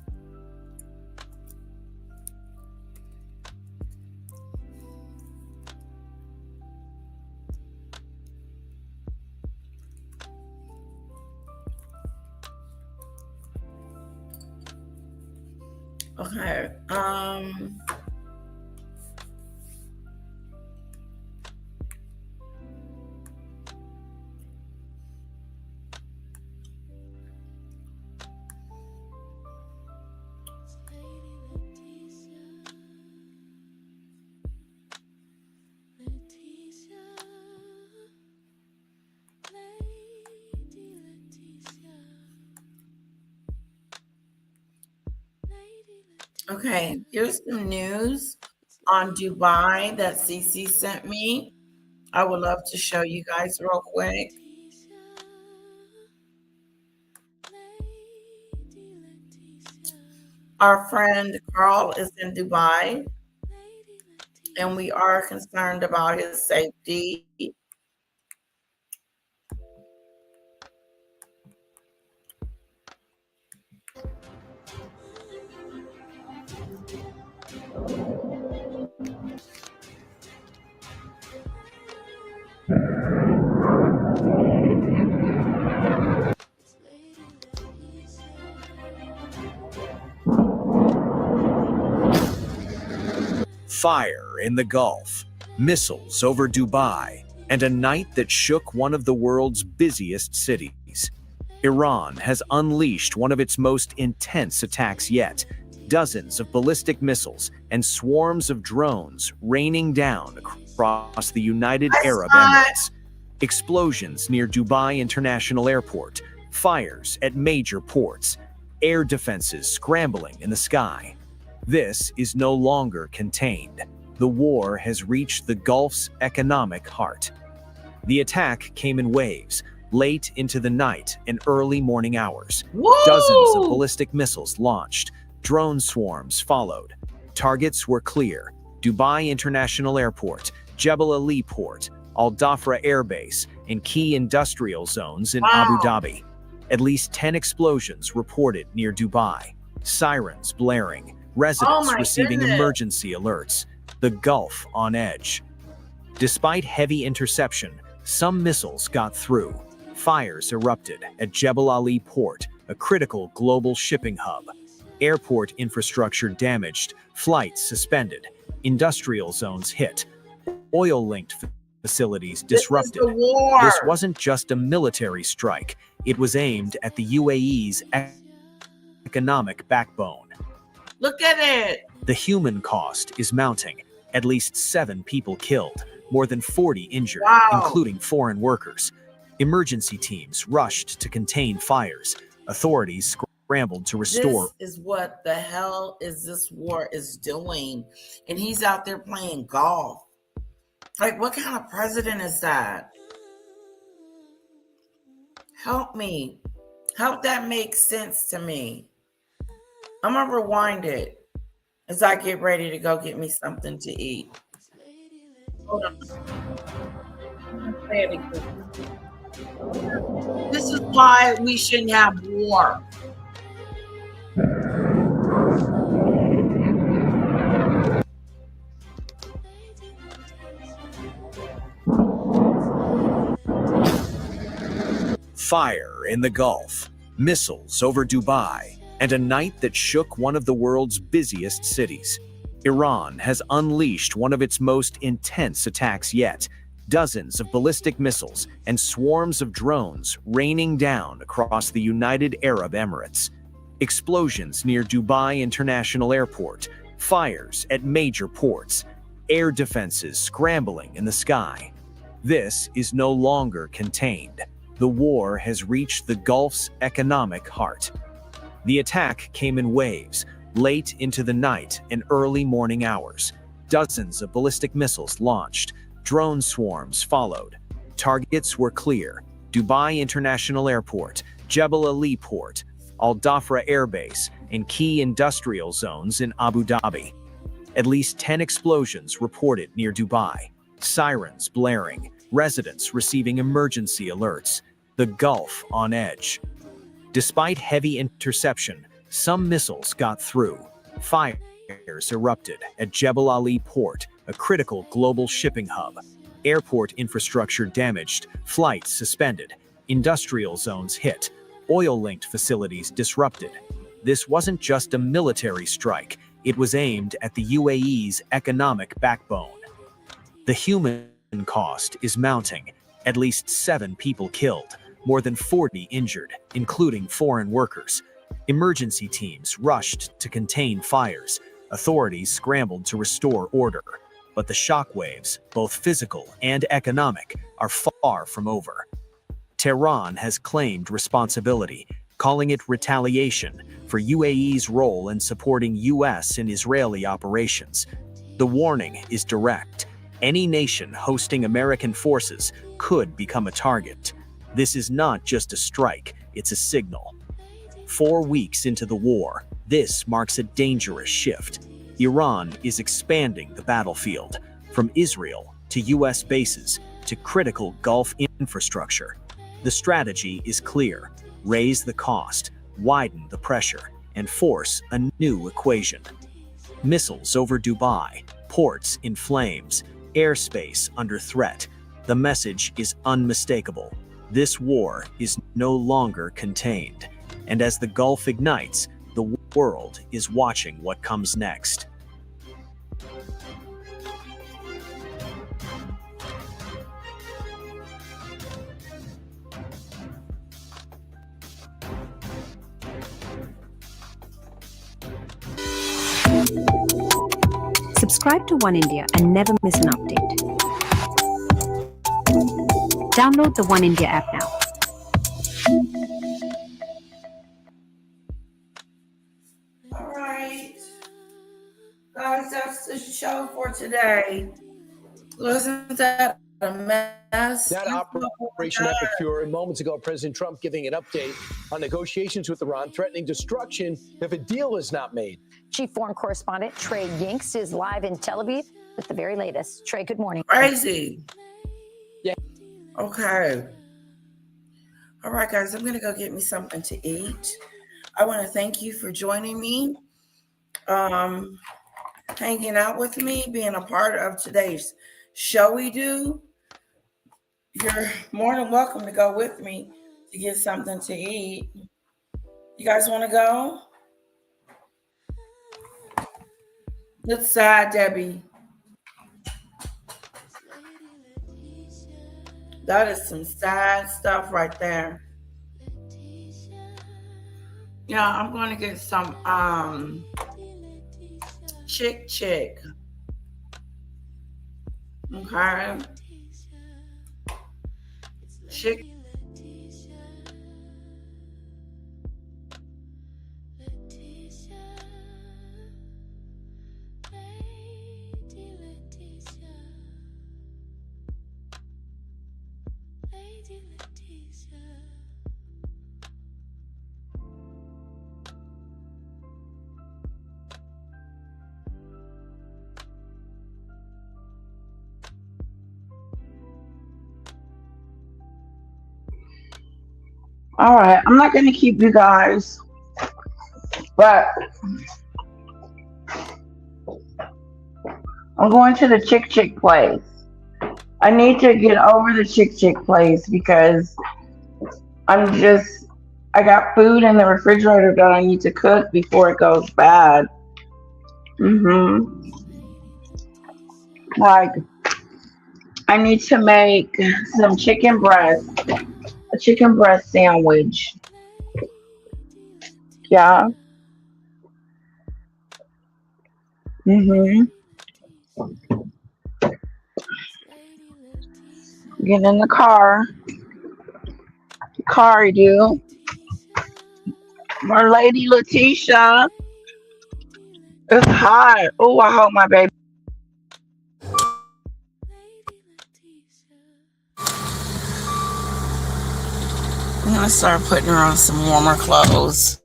Speaker 1: Okay. Okay, here's some news on Dubai that Cece sent me. I would love to show you guys real quick. Our friend Carl is in Dubai, and we are concerned about his safety.
Speaker 8: Fire in the Gulf, missiles over Dubai, and a night that shook one of the world's busiest cities. Iran has unleashed one of its most intense attacks yet. Dozens of ballistic missiles and swarms of drones raining down across the United Arab Emirates. Explosions near Dubai International Airport, fires at major ports, air defenses scrambling in the sky. This is no longer contained. The war has reached the Gulf's economic heart. The attack came in waves, late into the night and early morning hours.
Speaker 1: Woo!
Speaker 8: Dozens of ballistic missiles launched. Drone swarms followed. Targets were clear: Dubai International Airport, Jebel Ali Port, Al Dhafra Air Base, and key industrial zones in Abu Dhabi. At least 10 explosions reported near Dubai. Sirens blaring. Residents receiving emergency alerts. The Gulf on edge. Despite heavy interception, some missiles got through. Fires erupted at Jebel Ali Port, a critical global shipping hub. Airport infrastructure damaged, flights suspended, industrial zones hit, oil-linked facilities disrupted. This wasn't just a military strike. It was aimed at the UAE's economic backbone.
Speaker 1: Look at it.
Speaker 8: The human cost is mounting. At least 7 people killed, more than 40 injured, including foreign workers. Emergency teams rushed to contain fires. Authorities scrambled to restore.
Speaker 1: This is what the hell is this war is doing. And he's out there playing golf. Like, what kind of president is that? Help me. Help that make sense to me. I'm going to rewind it as I get ready to go get me something to eat. Hold on. This is why we shouldn't have war.
Speaker 8: Fire in the Gulf, missiles over Dubai, and a night that shook one of the world's busiest cities. Iran has unleashed one of its most intense attacks yet. Dozens of ballistic missiles and swarms of drones raining down across the United Arab Emirates. Explosions near Dubai International Airport, fires at major ports, air defenses scrambling in the sky. This is no longer contained. The war has reached the Gulf's economic heart. The attack came in waves, late into the night and early morning hours. Dozens of ballistic missiles launched. Drone swarms followed. Targets were clear: Dubai International Airport, Jebel Ali Port, Al Dhafra Air Base, and key industrial zones in Abu Dhabi. At least 10 explosions reported near Dubai. Sirens blaring. Residents receiving emergency alerts. The Gulf on edge. Despite heavy interception, some missiles got through. Fires erupted at Jebel Ali Port, a critical global shipping hub. Airport infrastructure damaged, flights suspended, industrial zones hit, oil-linked facilities disrupted. This wasn't just a military strike. It was aimed at the UAE's economic backbone. The human cost is mounting. At least 7 people killed, more than 40 injured, including foreign workers. Emergency teams rushed to contain fires. Authorities scrambled to restore order. But the shockwaves, both physical and economic, are far from over. Tehran has claimed responsibility, calling it retaliation for UAE's role in supporting US and Israeli operations. The warning is direct. Any nation hosting American forces could become a target. This is not just a strike, it's a signal. 4 weeks into the war, this marks a dangerous shift. Iran is expanding the battlefield, from Israel to US bases to critical Gulf infrastructure. The strategy is clear: raise the cost, widen the pressure, and force a new equation. Missiles over Dubai, ports in flames, airspace under threat. The message is unmistakable. This war is no longer contained. And as the Gulf ignites, the world is watching what comes next.
Speaker 7: Subscribe to One India and never miss an update. Download the One India app now.
Speaker 1: All right. Guys, that's the show for today. Wasn't that a mess?
Speaker 11: That Operation Epic Fury. Moments ago, President Trump giving an update on negotiations with Iran, threatening destruction if a deal is not made.
Speaker 12: Chief Foreign Correspondent Trey Yinks is live in Tel Aviv with the very latest. Trey, good morning.
Speaker 1: Crazy.
Speaker 11: Yeah.
Speaker 1: Okay. All right, guys, I'm going to go get me something to eat. I want to thank you for joining me, hanging out with me, being a part of today's show we do. You're more than welcome to go with me to get something to eat. You guys want to go? It's sad, Debbie. That is some sad stuff right there. Yeah, I'm going to get some chick. Okay. Chick. All right, I'm not going to keep you guys, but I'm going to the chick place. I need to get over the chick place because I got food in the refrigerator that I need to cook before it goes bad. Like, I need to make some chicken breast. A chicken breast sandwich. Yeah. Get in the car. Do. My lady Letitia. It's hot. Oh, I hope my baby. I'm gonna start putting her on some warmer clothes.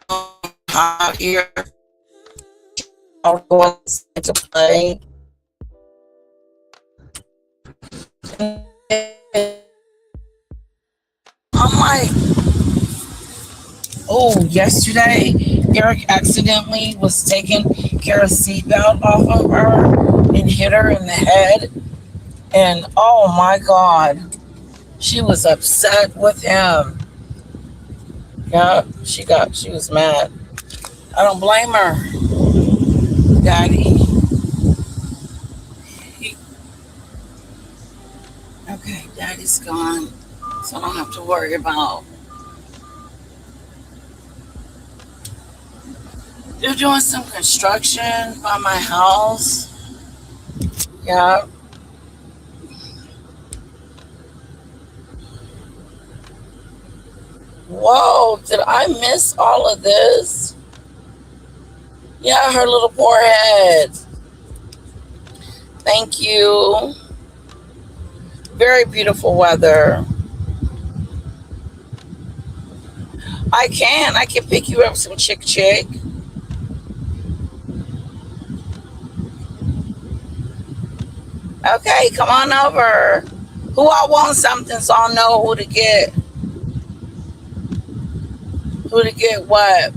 Speaker 1: Hot here. I'll go to play. I'm like, oh, yesterday Eric accidentally was taking Kara's seatbelt off of her and hit her in the head. And oh my God. She was upset with him. Yeah, she was mad. I don't blame her, Daddy. Okay, Daddy's gone, so I don't have to worry about. They're doing some construction by my house. Yeah. Whoa, did I miss all of this? Yeah, her little poor head. Thank you. Very beautiful weather. I can pick you up some chick. Okay, come on over. Who I want something so I'll know who to get. Who to get what?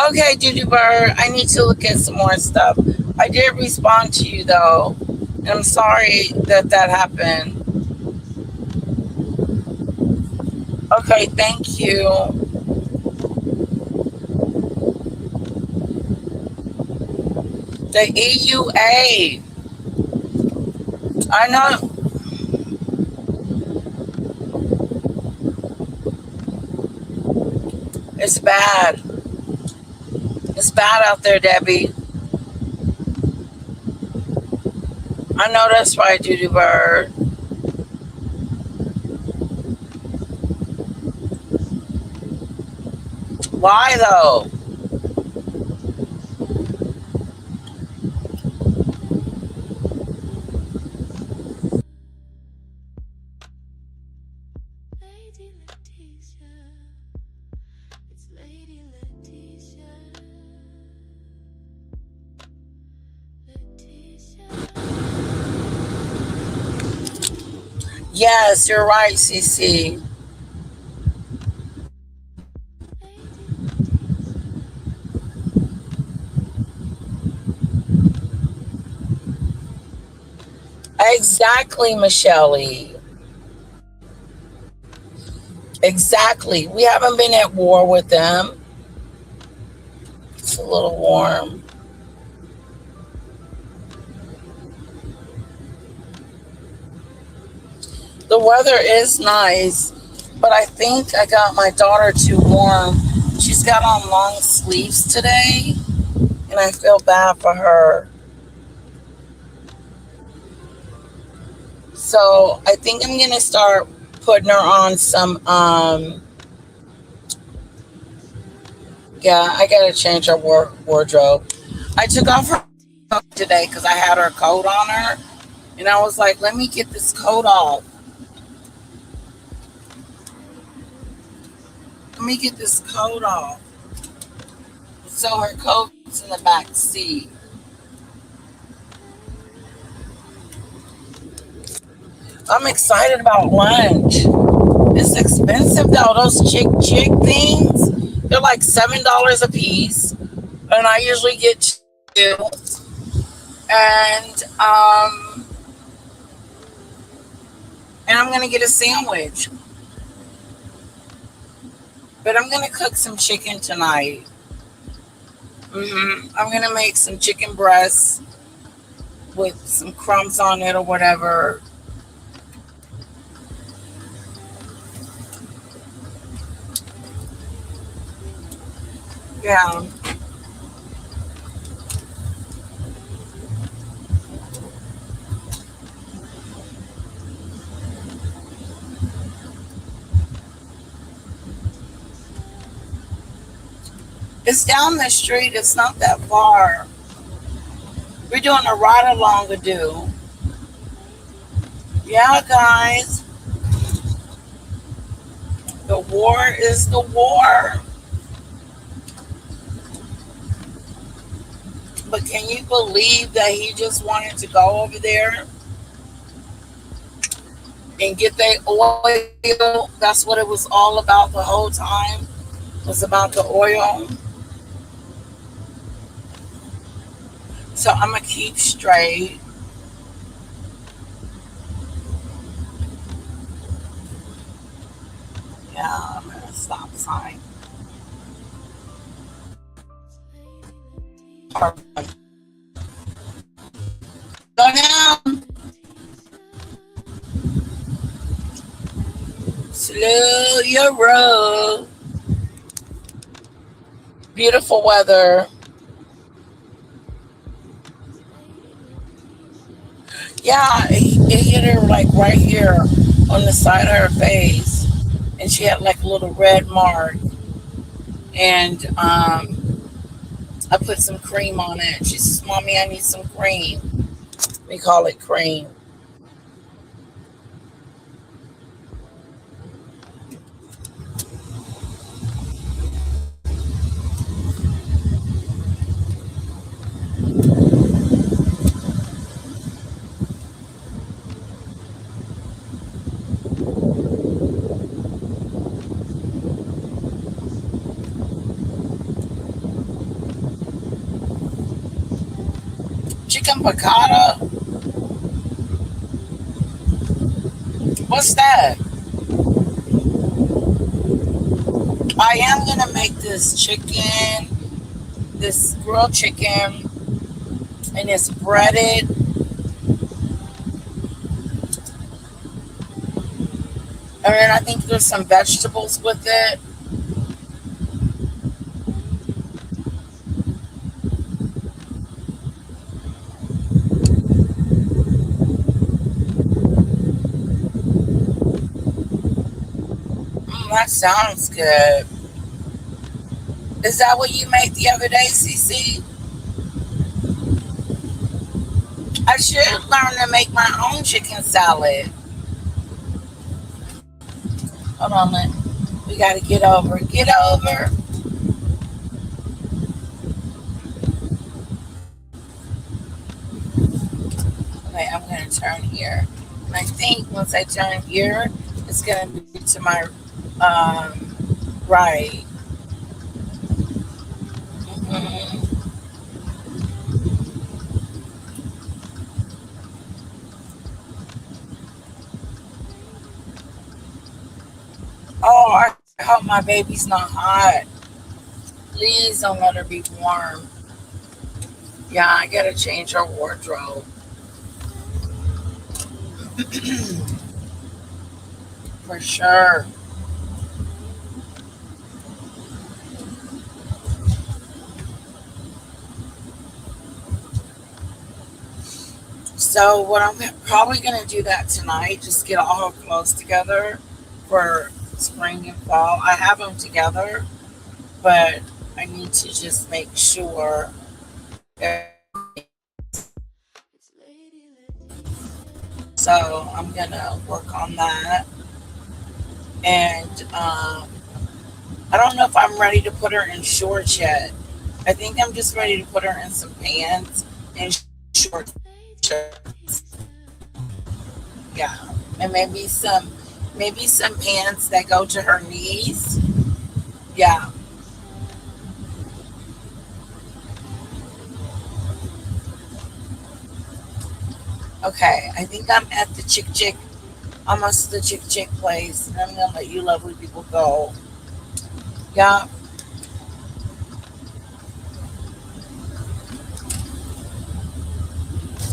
Speaker 1: Okay, Judy Bird, I need to look at some more stuff. I did respond to you though. And I'm sorry that happened. Okay, thank you. The EUA. I know. It's bad. It's bad out there, Debbie. I know that's right, Judy Bird. Why though? Yes, you're right, CC. Exactly, Michelle. Exactly. We haven't been at war with them. It's a little warm. The weather is nice, but I think I got my daughter too warm. She's got on long sleeves today, and I feel bad for her. So I think I'm gonna start putting her on some yeah, I gotta change her wardrobe. I took off her coat today because I had her coat on her, and I was like, let me get this coat off. Let me get this coat off. So her coat's in the back seat. I'm excited about lunch. It's expensive though. Those chick things, they're like $7 a piece, and I usually get 2. And I'm gonna get a sandwich. But I'm gonna cook some chicken tonight. I'm gonna make some chicken breasts with some crumbs on it or whatever. Yeah. It's down the street. It's not that far. We're doing a ride-along-a-do. Yeah, guys. The war is the war. But can you believe that he just wanted to go over there and get their oil? That's what it was all about the whole time. It was about the oil. So I'm going to keep straight. Yeah, I'm going to stop sign. Perfect. Go down. Slow your roll. Beautiful weather. Yeah, it hit her like right here on the side of her face, and she had like a little red mark. And I put some cream on it. She says, "Mommy, I need some cream." We call it cream. Chicken piccata? What's that? I am gonna make this chicken, this grilled chicken, and it's breaded. And then I think there's some vegetables with it. That sounds good. Is that what you made the other day, CC? I should learn to make my own chicken salad. Hold on, we gotta get over. Get over. Okay, I'm gonna turn here. And I think once I turn here, it's gonna be to my right. Mhm. Oh, I hope my baby's not hot. Please don't let her be warm. Yeah, I gotta change her wardrobe. For sure. So what I'm probably gonna do that tonight, just get all her clothes together for spring and fall. I have them together, but I need to just make sure. So I'm gonna work on that. And I don't know if I'm ready to put her in shorts yet. I think I'm just ready to put her in some pants and shorts. Yeah, and maybe some pants that go to her knees. Yeah. Okay, I think I'm at the Chick, almost the Chick place, and I'm gonna let you lovely people go. Yeah.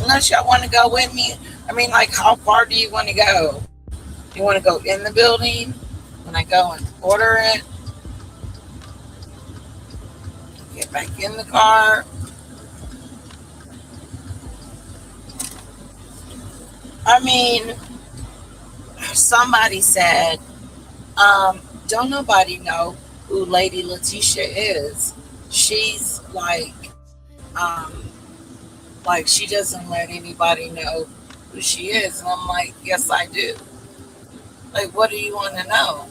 Speaker 1: Unless y'all want to go with me. I mean, like, how far do you want to go? You want to go in the building? When I go and order it? Get back in the car? I mean, somebody said, don't nobody know who Lady Letitia is. She's like she doesn't let anybody know who she is. And I'm like, yes, I do. Like, what do you want to know?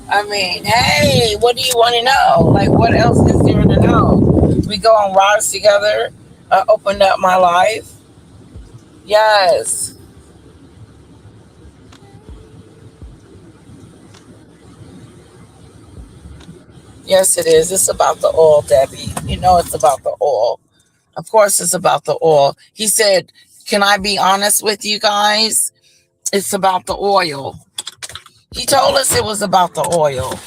Speaker 1: I mean, hey, what do you want to know? Like, what else is there to know? We go on rides together. Opened up my life. Yes. Yes, it is. It's about the oil, Debbie. You know it's about the oil. Of course it's about the oil. He said, can I be honest with you guys? It's about the oil. He told us it was about the oil.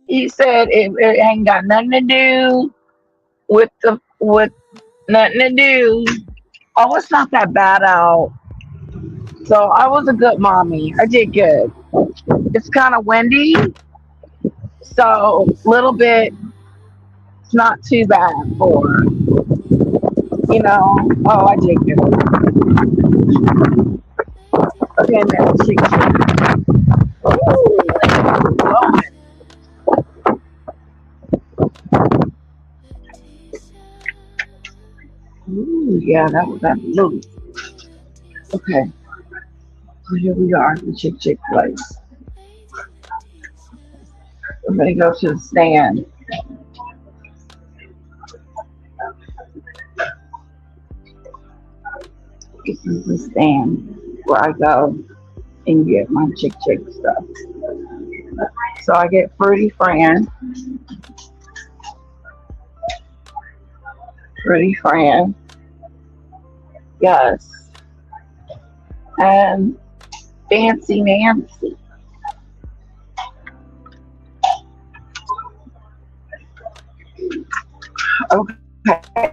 Speaker 1: He said it ain't got nothing to do with nothing to do. Oh, it's not that bad out. So I was a good mommy. I did good. It's kind of windy. So little bit
Speaker 13: not too bad for, oh, I did get it. Okay, now chick chick. Ooh, yeah, that was that move. Okay, so here we are at the chick chick place. I'm gonna go to the stand. This is the stand where I go and get my chick chick stuff. So I get Fruity Fran. Fruity Fran. Yes. And Fancy Nancy. Okay,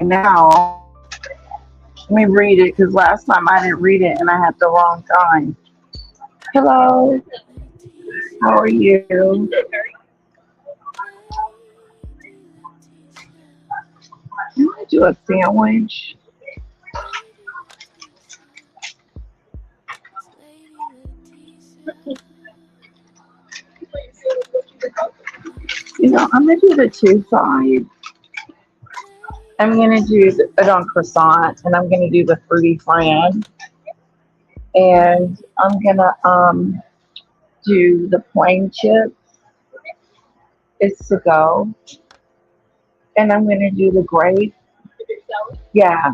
Speaker 13: now let me read it because last time I didn't read it and I had the wrong time. Hello, how are you? Can I do a sandwich? I'm gonna do the two sides. I'm gonna do it on croissant, and I'm gonna do the Fruity Fran, and I'm gonna do the plain chips. It's to go, and I'm gonna do the grape. Yeah,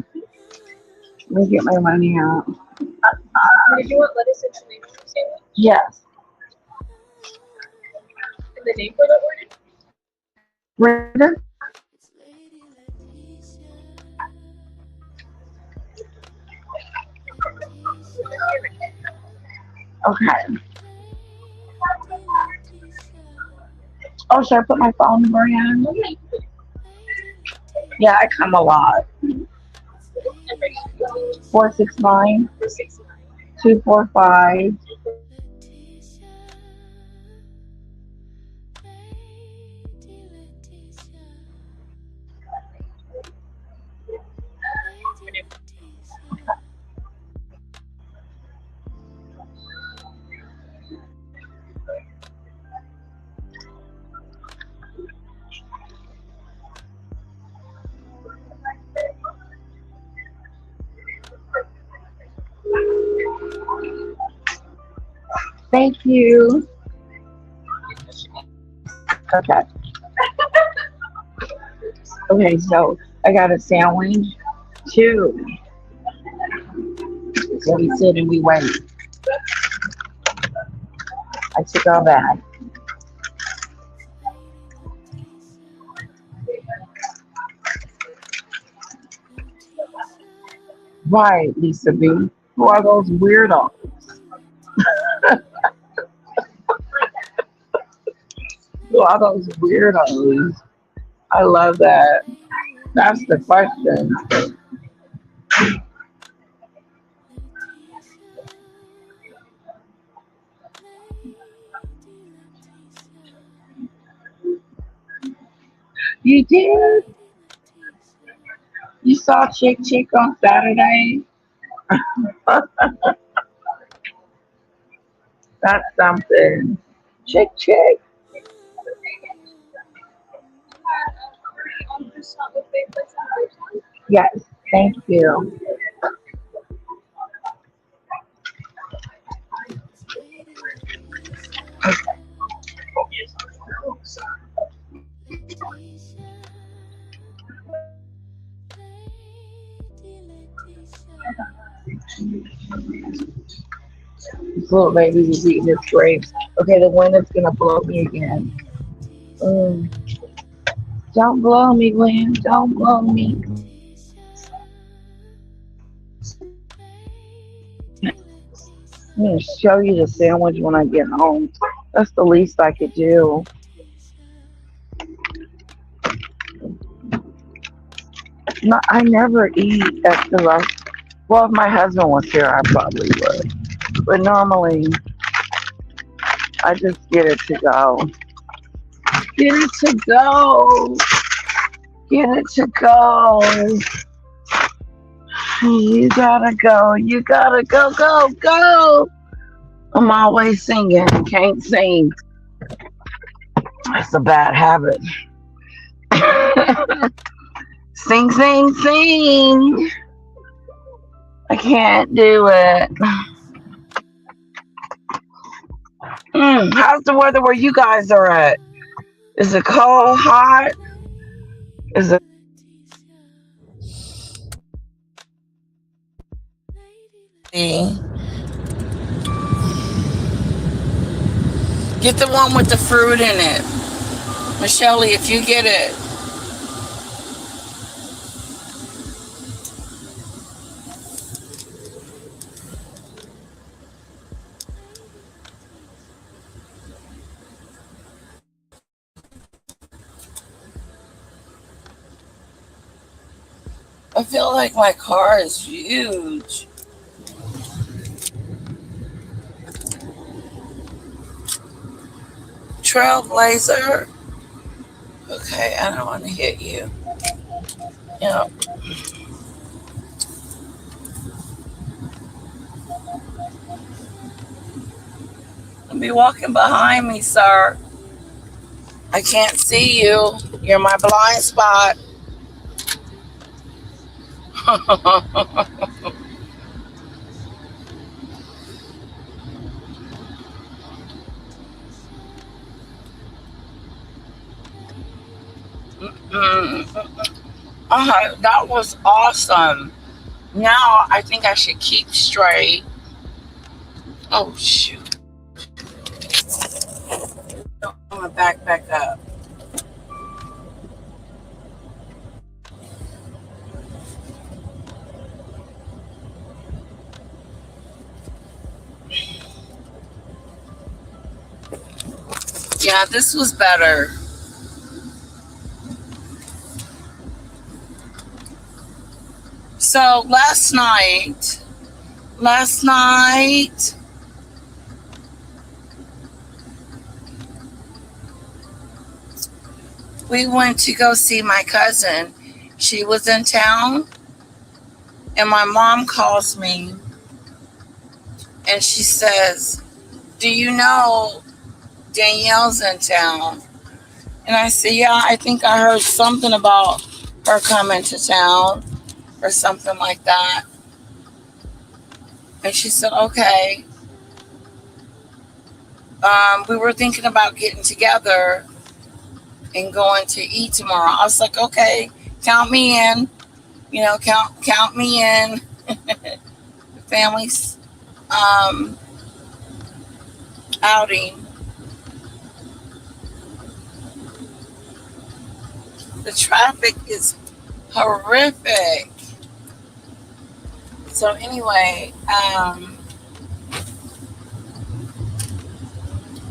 Speaker 13: let me get my money out.
Speaker 2: Did you want lettuce and tomato sandwich?
Speaker 13: Yes.
Speaker 2: And the name for the order?
Speaker 13: Brenda? Okay. Oh, should I put my phone number in? Yeah, I come a lot. 469-245. Thank you. Okay. Okay, so I got a sandwich too. So we sit and we wait. I took our bag. Right, Lisa B. Who are those weirdos? Who are those weirdos? I love that. That's the question. You did? You saw Chick Chick on Saturday? That's something. Chick Chick. Yes, thank you. Okay. This little baby was eating his grapes. Okay, the wind is gonna blow me again. Don't blow me, wind. Don't blow me. I'm gonna show you the sandwich when I get home. That's the least I could do. No, I never eat at the restaurant. Well, if my husband was here, I probably would. But normally, I just get it to go. Get it to go. Get it to go. You gotta go. You gotta go, go, go. I'm always singing. Can't sing. That's a bad habit. Sing, sing, sing. I can't do it. How's the weather where you guys are at? Is it cold, hot? Is it?
Speaker 1: Get the one with the fruit in it. Michelle, if you get it. I feel like my car is huge. Trailblazer. Okay, I don't want to hit you. Yep. Don't be walking behind me, sir. I can't see you. You're my blind spot. That was awesome. Now I think I should keep straight. Oh shoot. I'm gonna back up. Yeah, this was better. So last night, we went to go see my cousin. She was in town, and my mom calls me, and she says, "Do you know Danielle's in town?" And I said, "Yeah, I think I heard something about her coming to town or something like that." And she said, "Okay." We were thinking about getting together and going to eat tomorrow. I was like, "Okay, count me in. You know, count me in." Family's outing. The traffic is horrific. So anyway,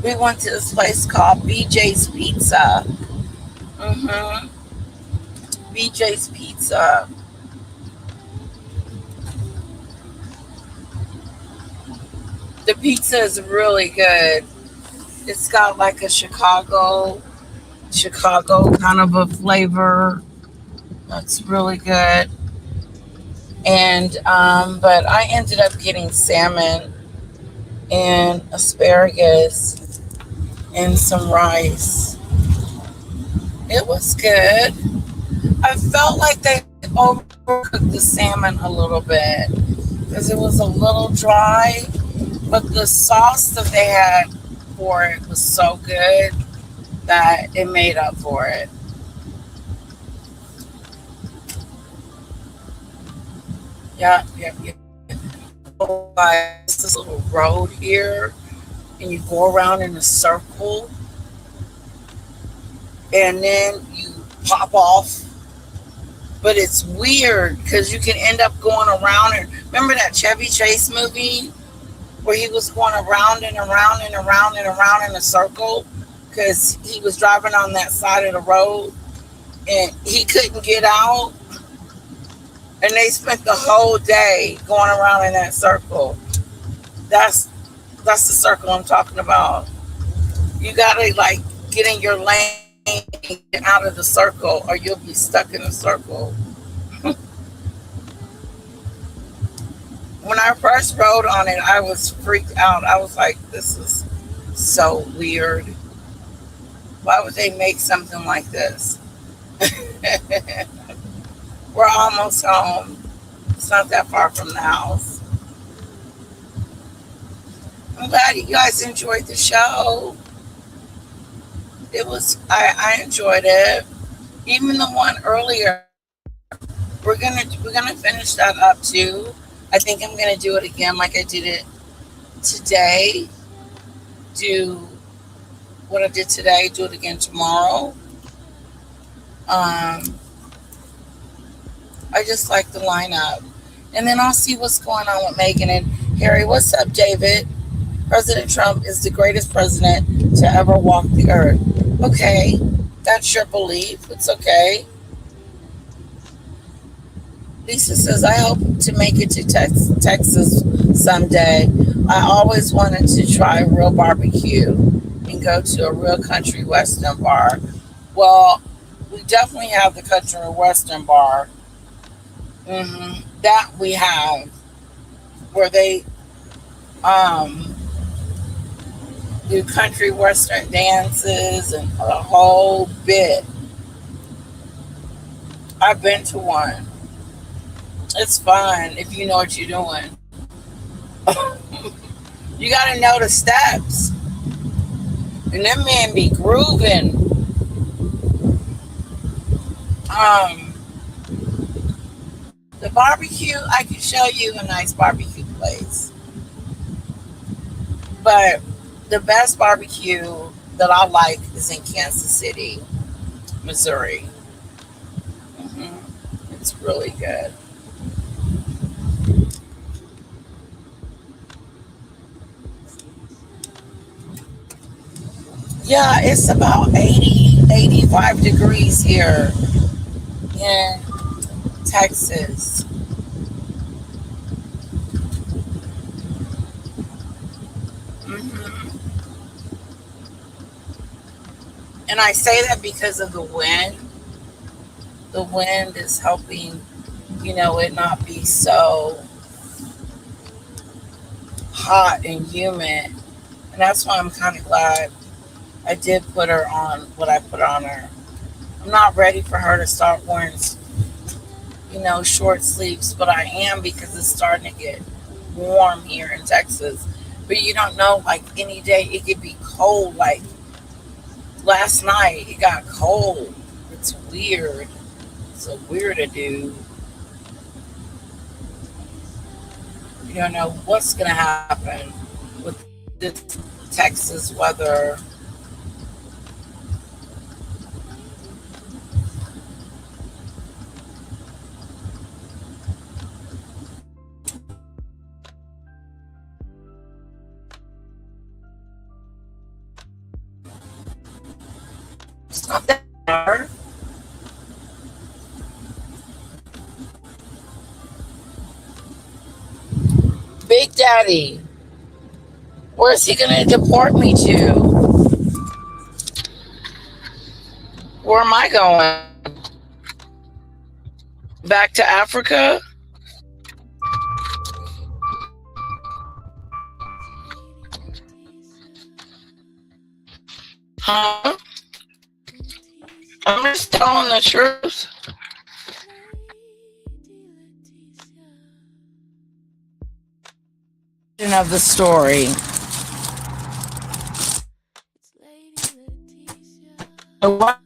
Speaker 1: we went to this place called BJ's Pizza. BJ's Pizza. The pizza is really good. It's got like a Chicago kind of a flavor. That's really good. And but I ended up getting salmon and asparagus and some rice. It was good. I felt like they overcooked the salmon a little bit because it was a little dry, but the sauce that they had for it was so good that it made up for it. Yeah. This little road here, and you go around in a circle, and then you pop off. But it's weird because you can end up going around. And remember that Chevy Chase movie where he was going around and around and around and around in a circle because he was driving on that side of the road and he couldn't get out. And they spent the whole day going around in that circle. That's the circle I'm talking about. You gotta like get in your lane and get out of the circle, or you'll be stuck in a circle. When I first rode on it, I was freaked out. I was like, this is so weird. Why would they make something like this? We're almost home. It's not that far from the house. I'm glad you guys enjoyed the show. I enjoyed it. Even the one earlier, we're gonna finish that up too. I think I'm gonna do it again like I did it today. Do what I did today, do it again tomorrow. I just like the lineup. And then I'll see what's going on with Megan and Harry. What's up, David? President Trump is the greatest president to ever walk the earth. Okay, that's your belief. It's okay. Lisa says, I hope to make it to Texas someday. I always wanted to try real barbecue and go to a real country western bar. Well, we definitely have the country western bar. That we have, where they do country western dances and a whole bit. I've been to one. It's fun if you know what you're doing. You got to know the steps. And them men be grooving. The barbecue, I can show you a nice barbecue place. But the best barbecue that I like is in Kansas City, Missouri. It's really good. Yeah, it's about 80, 85 degrees here in Texas. And I say that because of the wind. The wind is helping, it not be so hot and humid. And that's why I'm kind of glad I did put her on what I put on her. I'm not ready for her to start wearing, short sleeves, but I am because it's starting to get warm here in Texas. But you don't know, like any day it could be cold. Like last night, it got cold. It's weird. It's a weird to do. You don't know what's going to happen with this Texas weather. It's not that hard. Big Daddy, where's he going to deport me to? Where am I going? Back to Africa? Huh? I'm just telling the truth. Of the story. What?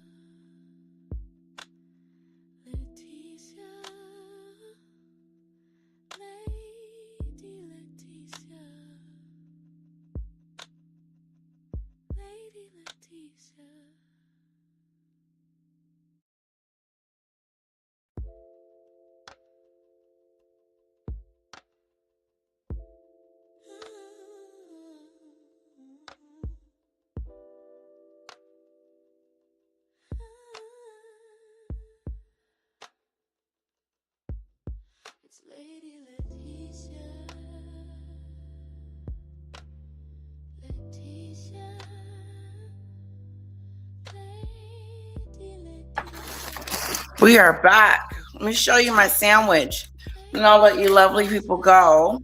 Speaker 1: We are back. Let me show you my sandwich, and I'll let you lovely people go.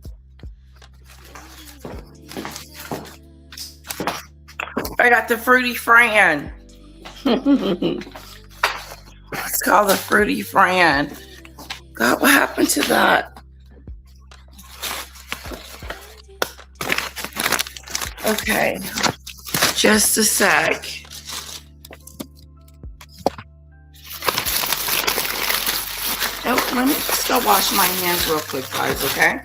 Speaker 1: I got the Fruity Fran. It's called the Fruity Fran. God, what happened to that? Okay, just a sec. Oh, let me just go wash my hands real quick, guys, okay?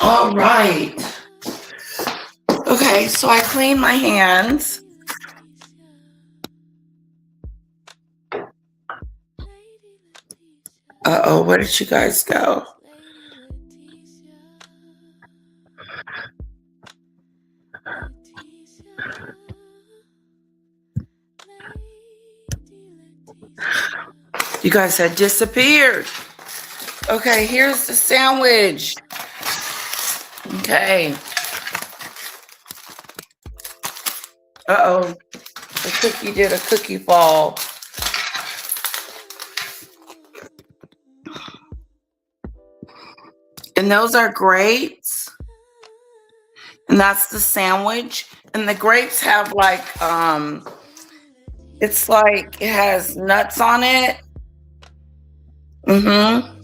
Speaker 1: All right. Okay, so I cleaned my hands. Uh-oh, where did you guys go? You guys had disappeared. Okay, here's the sandwich. Okay. Uh-oh. The cookie did a cookie fall. And those are grapes. And that's the sandwich. And the grapes have like, it's like it has nuts on it. Mm-hmm.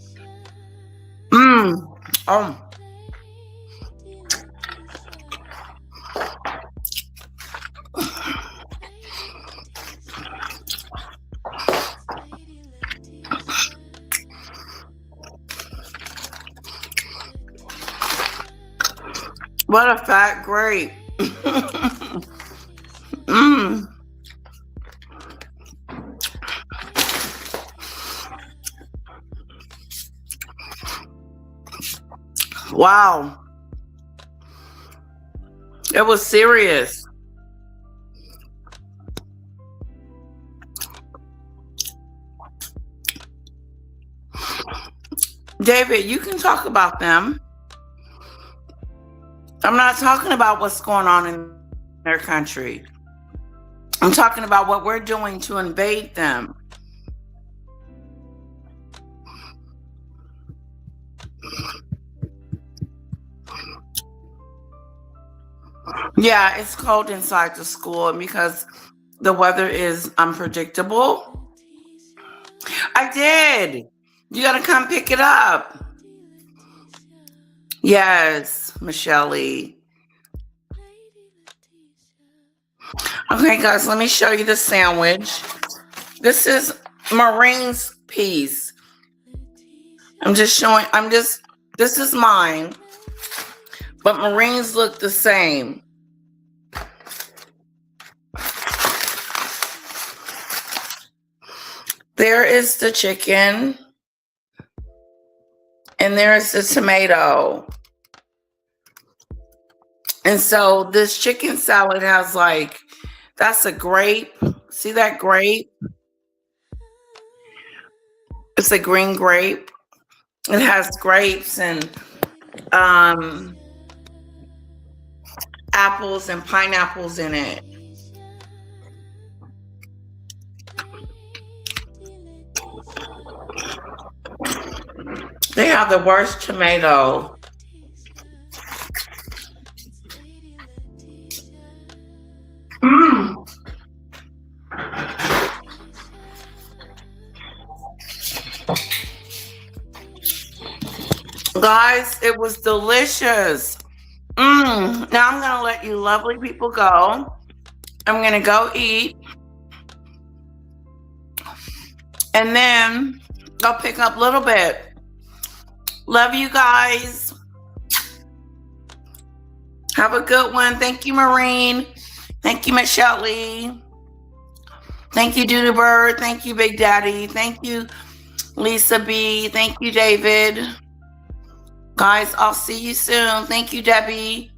Speaker 1: Oh. What a fat grape. Wow. It was serious. David, you can talk about them. I'm not talking about what's going on in their country. I'm talking about what we're doing to invade them. Yeah, it's cold inside the school, and because the weather is unpredictable. I did. You gotta come pick it up. Yes, Michelle. Okay, guys, let me show you the sandwich. This is Marine's piece. This is mine, but Marine's look the same. There is the chicken, and there is the tomato. And so this chicken salad has like, that's a grape. See that grape? It's a green grape. It has grapes and apples and pineapples in it. They have the worst tomato. Guys, it was delicious. Now I'm going to let you lovely people go. I'm going to go eat. And then I'll pick up a little bit. Love you guys. Have a good one. Thank you, Marine. Thank you, Michelle Lee. Thank you, Doodoo Bird. Thank you, Big Daddy. Thank you, Lisa B. Thank you, David. Guys, I'll see you soon. Thank you, Debbie.